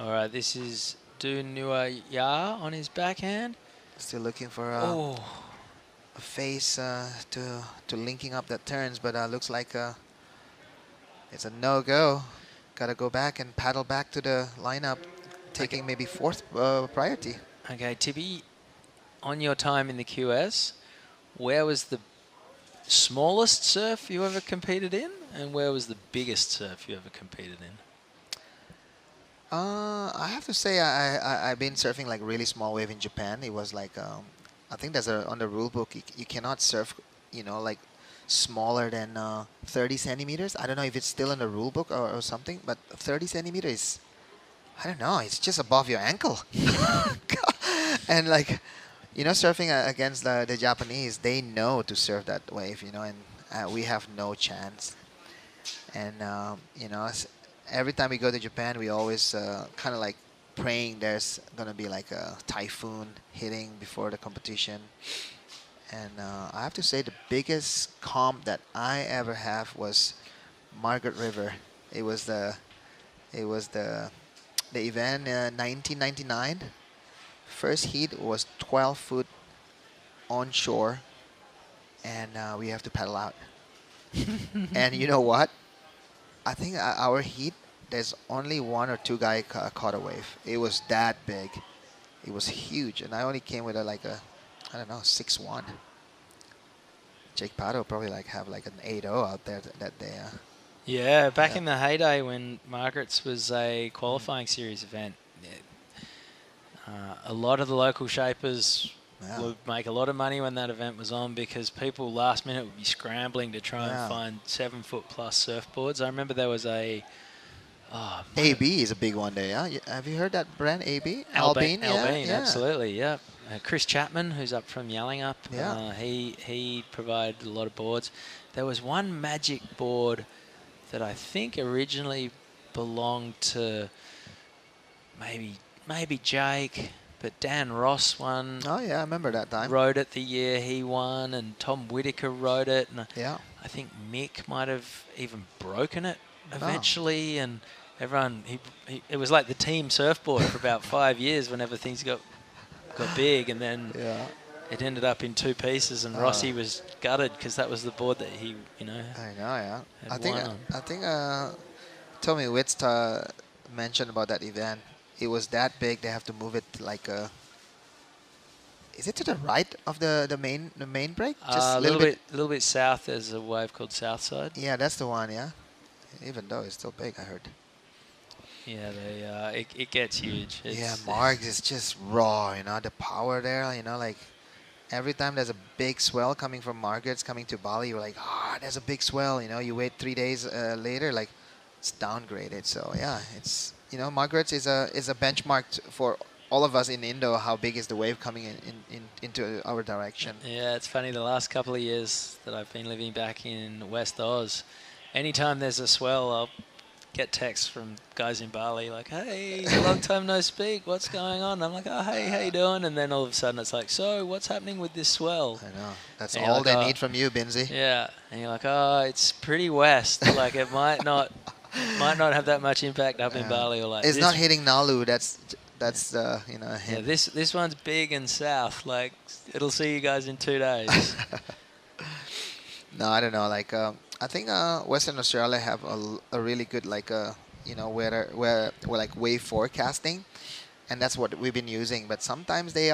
All right, this is Du Nua Ya on his backhand. Still looking for a face to linking up the turns, but looks like it's a no-go. gotta go back and paddle back to the lineup, taking maybe fourth priority. Okay, Tibby, on your time in the QS, where was the smallest surf you ever competed in, and where was the biggest surf you ever competed in? I have to say I've been surfing like really small wave in Japan. It was like I think there's on the rule book you cannot surf, you know, like smaller than 30 centimeters. I don't know if it's still in the rule book or something, but 30 centimeters, I don't know, it's just above your ankle. And like, you know, surfing against the Japanese, they know to surf that wave, you know, and we have no chance. And you know, every time we go to Japan, we always kind of like praying there's gonna be like a typhoon hitting before the competition. And I have to say the biggest comp that I ever have was Margaret River. It was the event 1999. First heat was 12 foot onshore, and we have to paddle out. And you know what? I think our heat, there's only one or two guys caught a wave. It was that big. It was huge, and I only came with I don't know, 6'1". Jake Pato probably like have like an 8-0 out there that day. Yeah, back in the heyday when Margaret's was a qualifying series event, a lot of the local shapers would make a lot of money when that event was on because people last minute would be scrambling to try and find 7 foot plus surfboards. I remember there was a... AB is a big one there, yeah? Have you heard that brand, AB? Albine, yeah. Absolutely, yeah. Chris Chapman, who's up from Yallingup, yeah. He provided a lot of boards. There was one magic board that I think originally belonged to maybe Jake, but Dan Ross won. Oh yeah, I remember that time. Rode it the year he won, and Tom Whitaker rode it. And yeah. I think Mick might have even broken it eventually, and everyone, it was like the team surfboard for about 5 years whenever things got big, and then it ended up in 2 pieces, and Rossi was gutted because that was the board that he, you know. I know, yeah. I think Tommy Witz mentioned about that event. It was that big. They have to move it like is it to the right of the main break? Just a little bit south. There's a wave called Southside. Yeah, that's the one. Yeah, even though it's still big, I heard. Yeah, it gets huge. Margs is just raw. You know, the power there. You know, like every time there's a big swell coming from Margaret's coming to Bali, you're like, there's a big swell. You know, you wait 3 days later, like it's downgraded. So yeah, it's, you know, Margaret's is a benchmark for all of us in Indo. How big is the wave coming into our direction? Yeah, it's funny. The last couple of years that I've been living back in West Oz, anytime there's a swell, I'll get texts from guys in Bali like, hey, long time no speak, what's going on? I'm like, oh, hey, how you doing? And then all of a sudden it's like, so what's happening with this swell? I know. That's all they need from you, Binzi. Yeah. And you're like, oh, it's pretty west. Like it might not have that much impact up in Bali. Or like it's not hitting Nalu. That's you know, yeah, this one's big and south. Like it'll see you guys in 2 days. No, I don't know. Like I think Western Australia have a really good you know, where like wave forecasting, and that's what we've been using. But sometimes they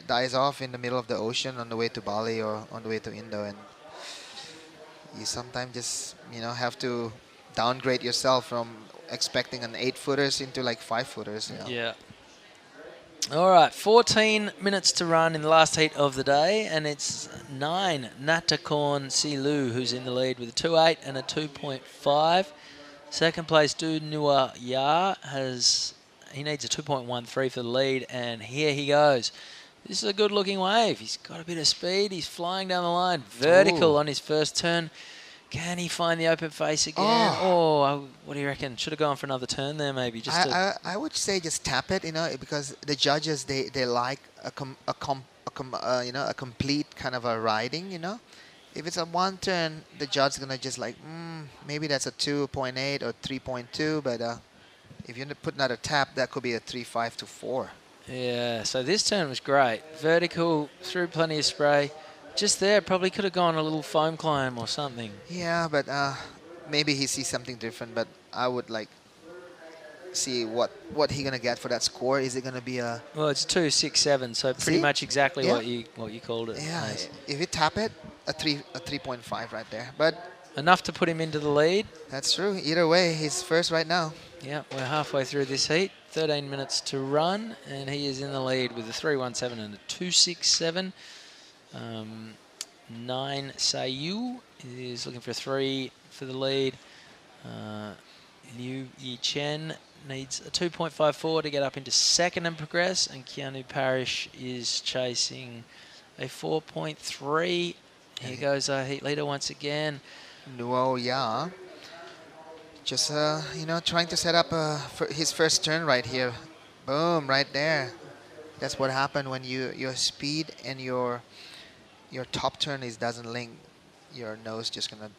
dies off in the middle of the ocean on the way to Bali or on the way to Indo, and you sometimes just, you know, have to downgrade yourself from expecting an 8-footers into like 5-footers. You know? Yeah. All right, 14 minutes to run in the last heat of the day, and it's 9 Natakorn Silu who's in the lead with a 2.8 and a 2.5. Second place, Du Nua Ya he needs a 2.13 for the lead, and here he goes. This is a good-looking wave. He's got a bit of speed. He's flying down the line, vertical on his first turn. Can he find the open face again? What do you reckon? Should have gone for another turn there, maybe. I would say just tap it, you know, because the judges they like a complete kind of a riding, you know. If it's a one turn, the judge is gonna just like, maybe that's a 2.8 or 3.2, but if you put another tap, that could be a 3.5 to 4. Yeah. So this turn was great. Vertical, through plenty of spray. Just there, probably could have gone a little foam climb or something. Yeah, but maybe he sees something different. But I would like see what he gonna get for that score. Is it gonna be a? Well, it's 2.67, so pretty See? much exactly Yeah. what you called it. Yeah, Nice. if you tap it, a 3.5 right there. But Enough to put him into the lead. that's true. Either way, he's first right now. Yeah, we're halfway through this heat. 13 minutes to run, and he is in the lead with a 3.17 and a 2.67. 9 Sayu is looking for a 3 for the lead. Liu Yichen needs a 2.54 to get up into second and progress, and Keanu Parrish is chasing a 4.3. Here goes our heat leader once again. Nuo Ya. Just, trying to set up his first turn right here. Boom, right there. That's what happened when your speed and your top turn doesn't link. Your nose just gonna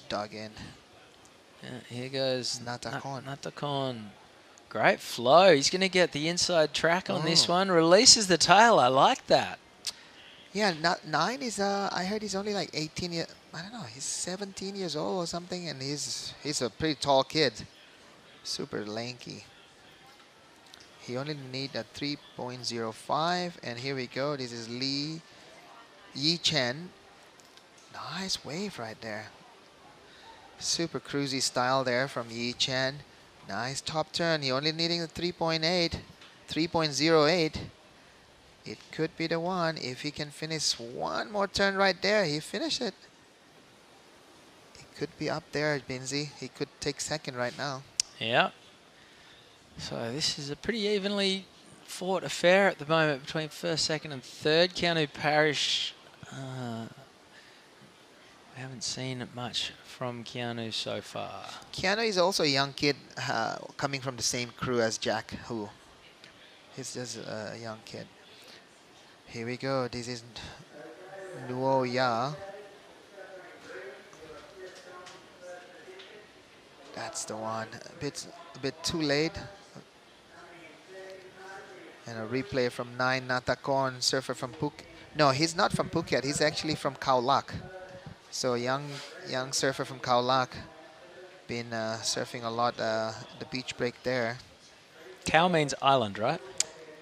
dug in. Yeah, here goes Natakon. Natakon. Great flow. He's going to get the inside track on this Oh. one. Releases the tail. I like that. Yeah, 9 is, I heard he's only like 18 years, I don't know, he's 17 years old or something, and he's a pretty tall kid. Super lanky. He only need a 3.05, and here we go. This is Li Yichen. Nice wave right there. Super cruisy style there from Yichen. Nice top turn. He only needing a 3.8, 3.08. It could be the one. If he can finish one more turn right there, he finished it. It could be up there, Binzi. He could take second right now. Yeah. So this is a pretty evenly fought affair at the moment between first, second and third. Keanu Parrish, we haven't seen much from Keanu so far. Keanu is also a young kid coming from the same crew as Jack Hu. He's just a young kid. Here we go. This is Nuo Ya. That's the one. A bit too late. And a replay from 9 Natakon, surfer from Phuket. No, he's not from Phuket. He's actually from Khao Lak. So young surfer from Khao Lak. Been surfing a lot the beach break there. Khao means island, right?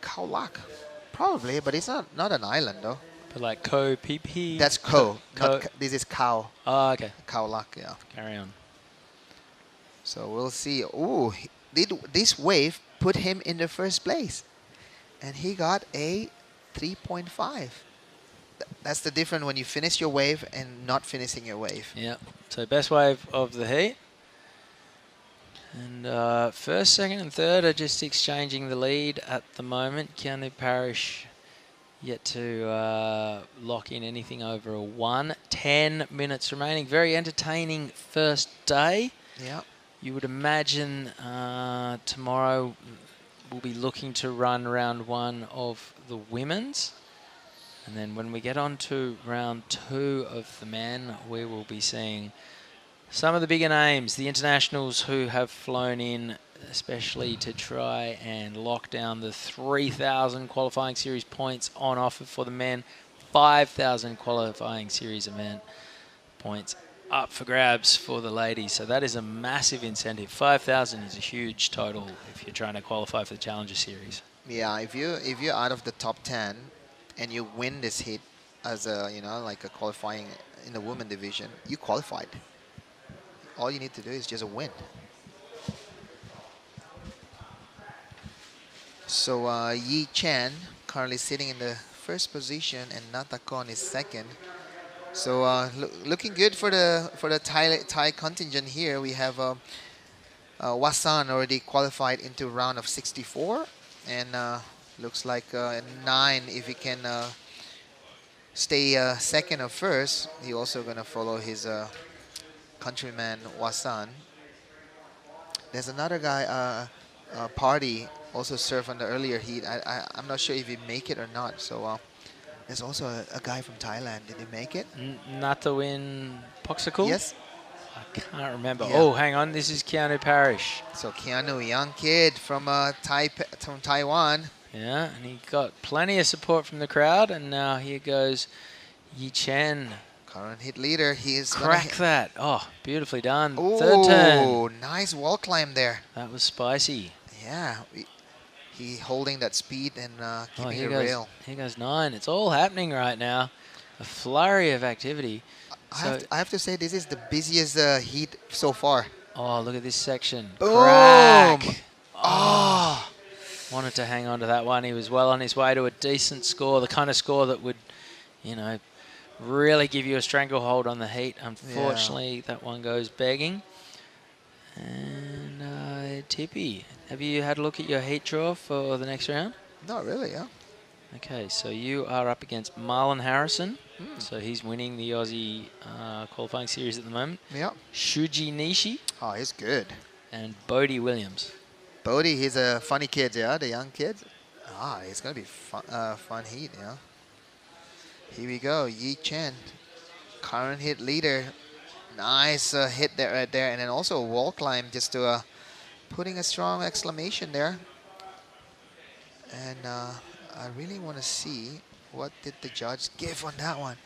Khao Lak. Probably, but it's not an island though. But like Ko Phi. That's Ko. This is Khao. Oh, okay. Khao Lak, yeah. Carry on. So we'll see. Ooh, did this wave put him in the first place? And he got a 3.5. That's the difference when you finish your wave and not finishing your wave. Yeah. So best wave of the heat. And first, second and third are just exchanging the lead at the moment. Keanu Parrish yet to lock in anything over a 1. 10 minutes remaining. Very entertaining first day. Yeah. You would imagine tomorrow we'll be looking to run round 1 of the women's. And then when we get on to round 2 of the men, we will be seeing some of the bigger names, the internationals who have flown in, especially to try and lock down the 3,000 qualifying series points on offer for the men, 5,000 qualifying series event points up for grabs for the ladies. So that is a massive incentive. 5,000 is a huge total if you're trying to qualify for the Challenger Series. Yeah, if you're out of the top 10 and you win this heat as a like a qualifying in the women division, you qualified. All you need to do is just a win. So Yi Chen currently sitting in the first position, and Natakon is second. So looking good for the Thai contingent here. We have Wasan already qualified into round of 64, and looks like 9 if he can stay second or first. He also gonna follow his countryman Wasan. There's another guy, Party, also surfed on the earlier heat. I'm not sure if he make it or not. So there's also a guy from Thailand. Did he make it? Natawin Poxicle? Yes. I can't remember. Yeah. Oh, hang on. This is Keanu Parrish. So Keanu, young kid from Taiwan. Yeah, and he got plenty of support from the crowd. And now here goes Yi Chen. Current hit leader. He is Crack that. Oh, beautifully done. Third turn. Oh, nice wall climb there. That was spicy. Yeah, he holding that speed and keeping here the goes, rail. Here goes 9. It's all happening right now. A flurry of activity. I have to say, this is the busiest heat so far. Oh, look at this section. Boom! Crack. Oh! Wanted to hang on to that one. He was well on his way to a decent score, the kind of score that would, you know, really give you a stranglehold on the heat. Unfortunately, that one goes begging. And Tippy, have you had a look at your heat draw for the next round? Not really, yeah. Okay, so you are up against Marlon Harrison. So he's winning the Aussie qualifying series at the moment. Yeah. Shuji Nishi. Oh, he's good. And Bodie Williams. Bodie, he's a funny kid, yeah, the young kid. Ah, it's going to be fun heat, yeah. Here we go, Yi Chen, current hit leader. Nice hit there, right there. And then also a wall climb just to putting a strong exclamation there. And I really want to see what did the judge give on that one.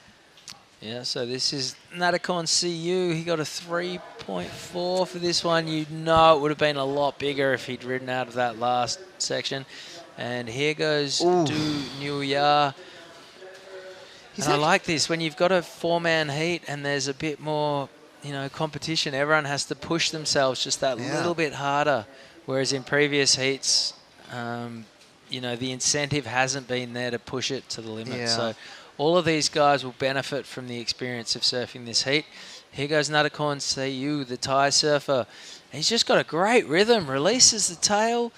Yeah, so this is Natakon CU. He got a 3.4 for this one. You know it would have been a lot bigger if he'd ridden out of that last section. And here goes Du Nuya. And I like this. When you've got a 4-man heat and there's a bit more, you know, competition, everyone has to push themselves just that little bit harder. Whereas in previous heats, you know, the incentive hasn't been there to push it to the limit. Yeah. So all of these guys will benefit from the experience of surfing this heat. Here goes Natakon Seiyuu, the Thai surfer. He's just got a great rhythm, releases the tail,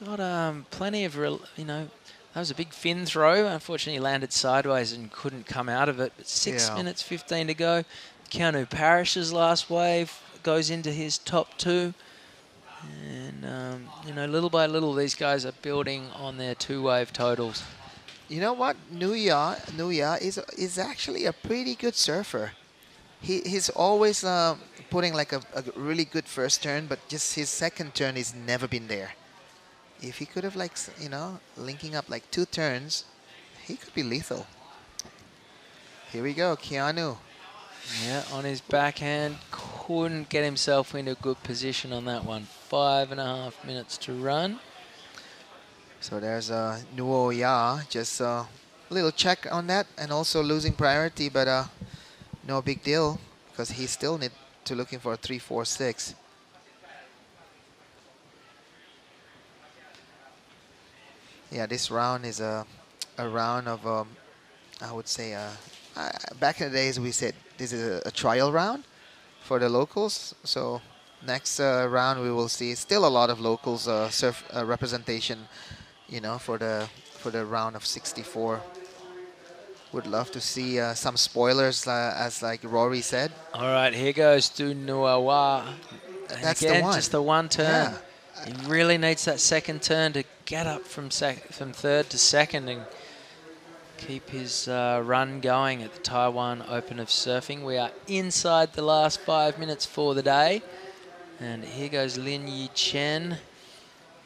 got plenty of, you know, that was a big fin throw. Unfortunately, he landed sideways and couldn't come out of it. But 6 minutes 15 to go. Keanu Parrish's last wave goes into his top 2. And, you know, little by little, these guys are building on their 2-wave totals. You know what? Nuya is actually a pretty good surfer. He's always putting like a really good first turn, but just his second turn has never been there. If he could have, like, you know, linking up like 2 turns, he could be lethal. Here we go, Keanu. Yeah, on his backhand, couldn't get himself into a good position on that one. 5.5 minutes to run. So there's Nuo Ya, just a little check on that, and also losing priority, but no big deal because he still need to looking for a 3-4-6. Yeah, this round is a round of I would say back in the days we said this is a trial round for the locals. So next round we will see still a lot of locals surf representation, you know, for the round of 64. Would love to see some spoilers, as like Rory said. All right, here goes Du Nuawa. That's again, the one. Just the one turn. Yeah. He really needs that second turn to get up from third to second and keep his run going at the Taiwan Open of Surfing. We are inside the last 5 minutes for the day. And here goes Lin Yi Chen.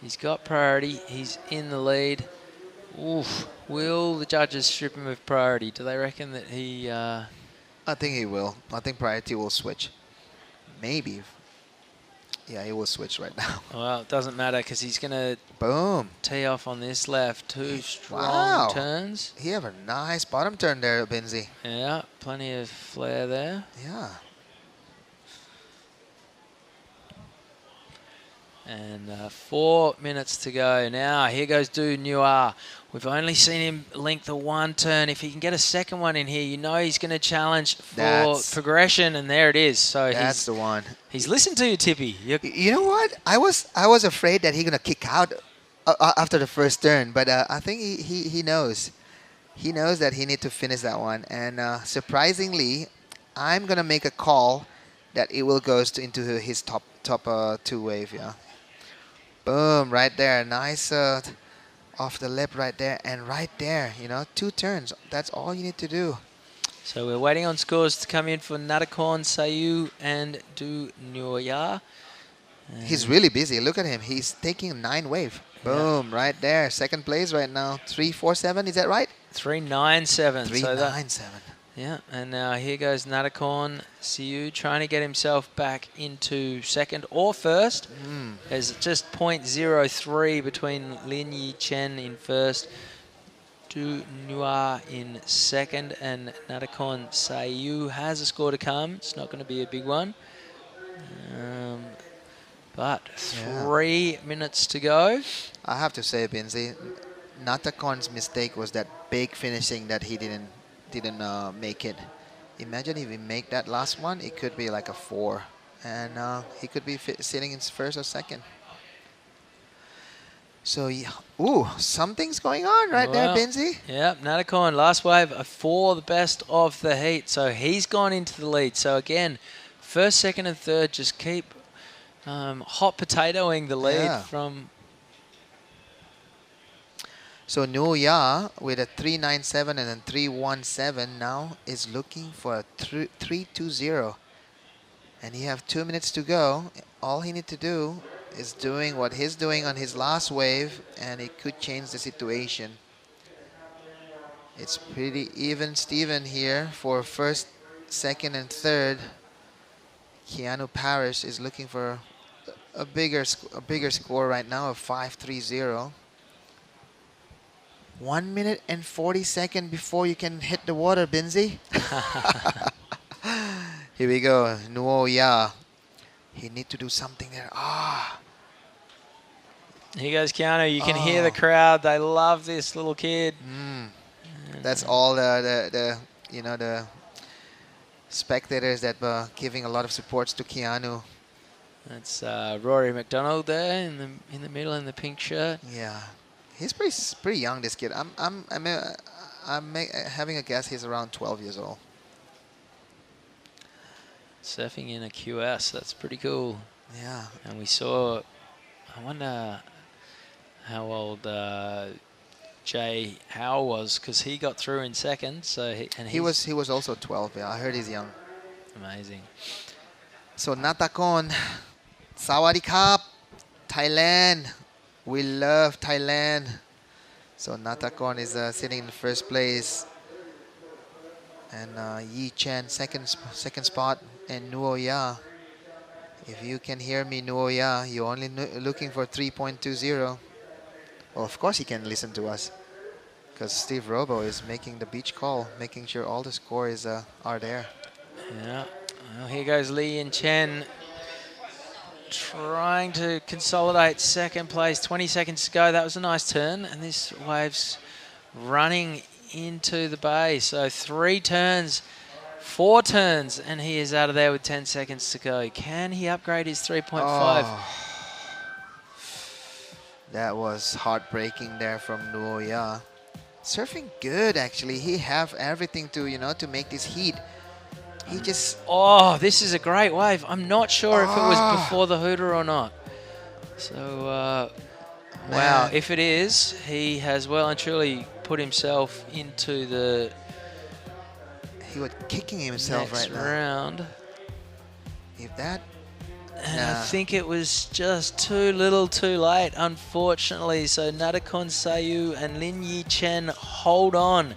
He's got priority. He's in the lead. Oof. Will the judges strip him of priority? Do they reckon that he... I think he will. I think priority will switch. Maybe. Yeah, he will switch right now. Well, it doesn't matter because he's going to boom tee off on this left. 2 strong turns. He have a nice bottom turn there, Benzi. Yeah, plenty of flair there. Yeah. And 4 minutes to go. Now, here goes Du Nuar. We've only seen him link the one turn. If he can get a second one in here, you know he's going to challenge for progression, and there it is. So that's the one. He's listened to you, Tippy. You know what? I was afraid that he's going to kick out after the first turn, but I think he knows. He knows that he need to finish that one. And surprisingly, I'm going to make a call that it will go into his top 2 wave, yeah. Boom, right there. Nice off the lip right there. And right there, you know, 2 turns. That's all you need to do. So we're waiting on scores to come in for Natakon Seiyuu and Du Nuya. He's really busy. Look at him. He's taking 9 wave. Boom, right there. Second place right now. 347, is that right? 397. 397. Yeah, and now here goes Natakorn Siu trying to get himself back into second or first. There's just .03 between Lin Yi Chen in first, Du Nua in second, and Natakorn Siu has a score to come. It's not going to be a big one. But 3 minutes to go. I have to say, Binzi, Natakorn's mistake was that big finishing that he didn't make it. Imagine if he make that last one, it could be like a 4, and he could be sitting in first or second. So yeah, ooh, something's going on right there, Binzi. Yep, Natakorn last wave for the best of the heat, so he's gone into the lead. So again, first, second, and third just keep hot potatoing the lead from. So Nuya with a 3.97 and a 3.17 now is looking for a 3.20. And he have 2 minutes to go. All he need to do is doing what he's doing on his last wave, and it could change the situation. It's pretty even Steven here for first, second, and third. Keanu Parrish is looking for a bigger score right now of 5.30. 1 minute and 40 seconds before you can hit the water, Binzi. Here we go, Nuoya. He need to do something there. Here goes Keanu. You can hear the crowd. They love this little kid. That's all the spectators that were giving a lot of supports to Keanu. That's Rory McDonald there in the middle in the pink shirt. Yeah. He's pretty young, this kid. I'm having a guess he's around 12 years old. Surfing in a QS, that's pretty cool. Yeah. And we saw, I wonder how old Jay Howe was, because he got through in second. So he was also 12. Yeah, I heard he's young. Amazing. So Natakorn, Sawadee Krap, Thailand. We love Thailand. So Natakorn is sitting in first place, and Yi Chen second spot, and Nuoya. If you can hear me, Nuoya, you're only looking for 3.20. Well, of course he can listen to us, because Steve Robo is making the beach call, making sure all the scores are there. Yeah. Well, here goes Lee and Chen, trying to consolidate second place. 20 seconds to go. That was a nice turn, and this wave's running into the bay. So 3 turns, 4 turns, and he is out of there with 10 seconds to go. Can he upgrade his 3.5? That was heartbreaking there from Nuoya. Surfing good, actually. He have everything to, to make this heat. He just... Oh, this is a great wave. I'm not sure if it was before the hooter or not. So, wow, if it is, he has well and truly put himself into the... He was kicking himself right now. Round. If that... And I think it was just too little too late, unfortunately. So Natakorn Siu and Lin Yi Chen hold on.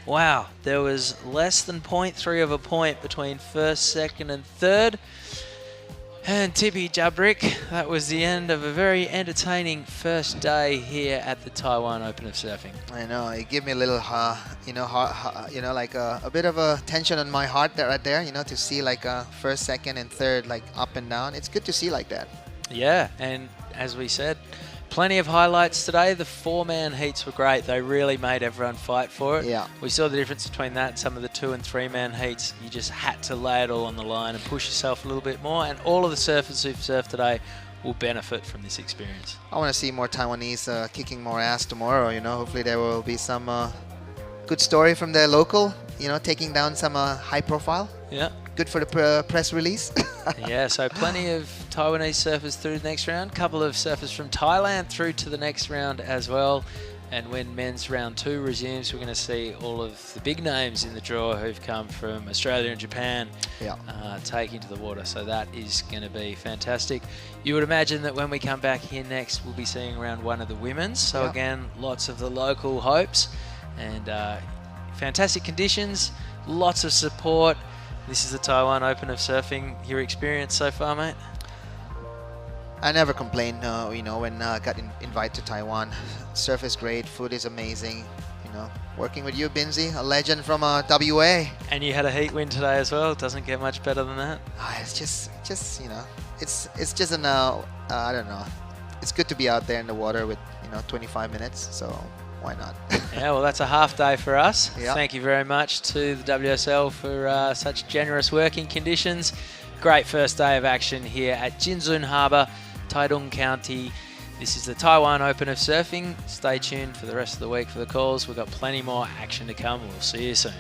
Wow, there was less than 0.3 of a point between first, second, and third. And Tippy Jabrik, that was the end of a very entertaining first day here at the Taiwan Open of Surfing. I know, it gave me a little, like a bit of a tension on my heart right there, to see like first, second, and third, like up and down. It's good to see like that. Yeah, and as we said, plenty of highlights today. The 4-man heats were great. They really made everyone fight for it. Yeah. We saw the difference between that and some of the 2- and 3-man heats. You just had to lay it all on the line and push yourself a little bit more. And all of the surfers who've surfed today will benefit from this experience. I want to see more Taiwanese kicking more ass tomorrow. Hopefully there will be some good story from the local. Taking down some high profile. Yeah. Good for the press release. Yeah, so plenty of Taiwanese surfers through the next round. Couple of surfers from Thailand through to the next round as well. And when men's round 2 resumes, we're going to see all of the big names in the draw who've come from Australia and Japan taking to the water. So that is going to be fantastic. You would imagine that when we come back here next, we'll be seeing round 1 of the women's. So again, lots of the local hopes and fantastic conditions. lots of support. This is the Taiwan Open of Surfing. Your experience so far, mate? I never complain, you know, when I got invited to Taiwan. Surf is great, food is amazing, you know. Working with you, Binzi, a legend from WA. And you had a heat win today as well. Doesn't get much better than that. It's just, you know, it's just an, I don't know. It's good to be out there in the water with, you know, 25 minutes, so why not? Yeah, well, that's a half day for us. Yeah. Thank you very much to the WSL for such generous working conditions. Great first day of action here at Jinzun Harbour, Taitung County. This is the Taiwan Open of Surfing. Stay tuned for the rest of the week for the calls. We've got plenty more action to come. We'll see you soon.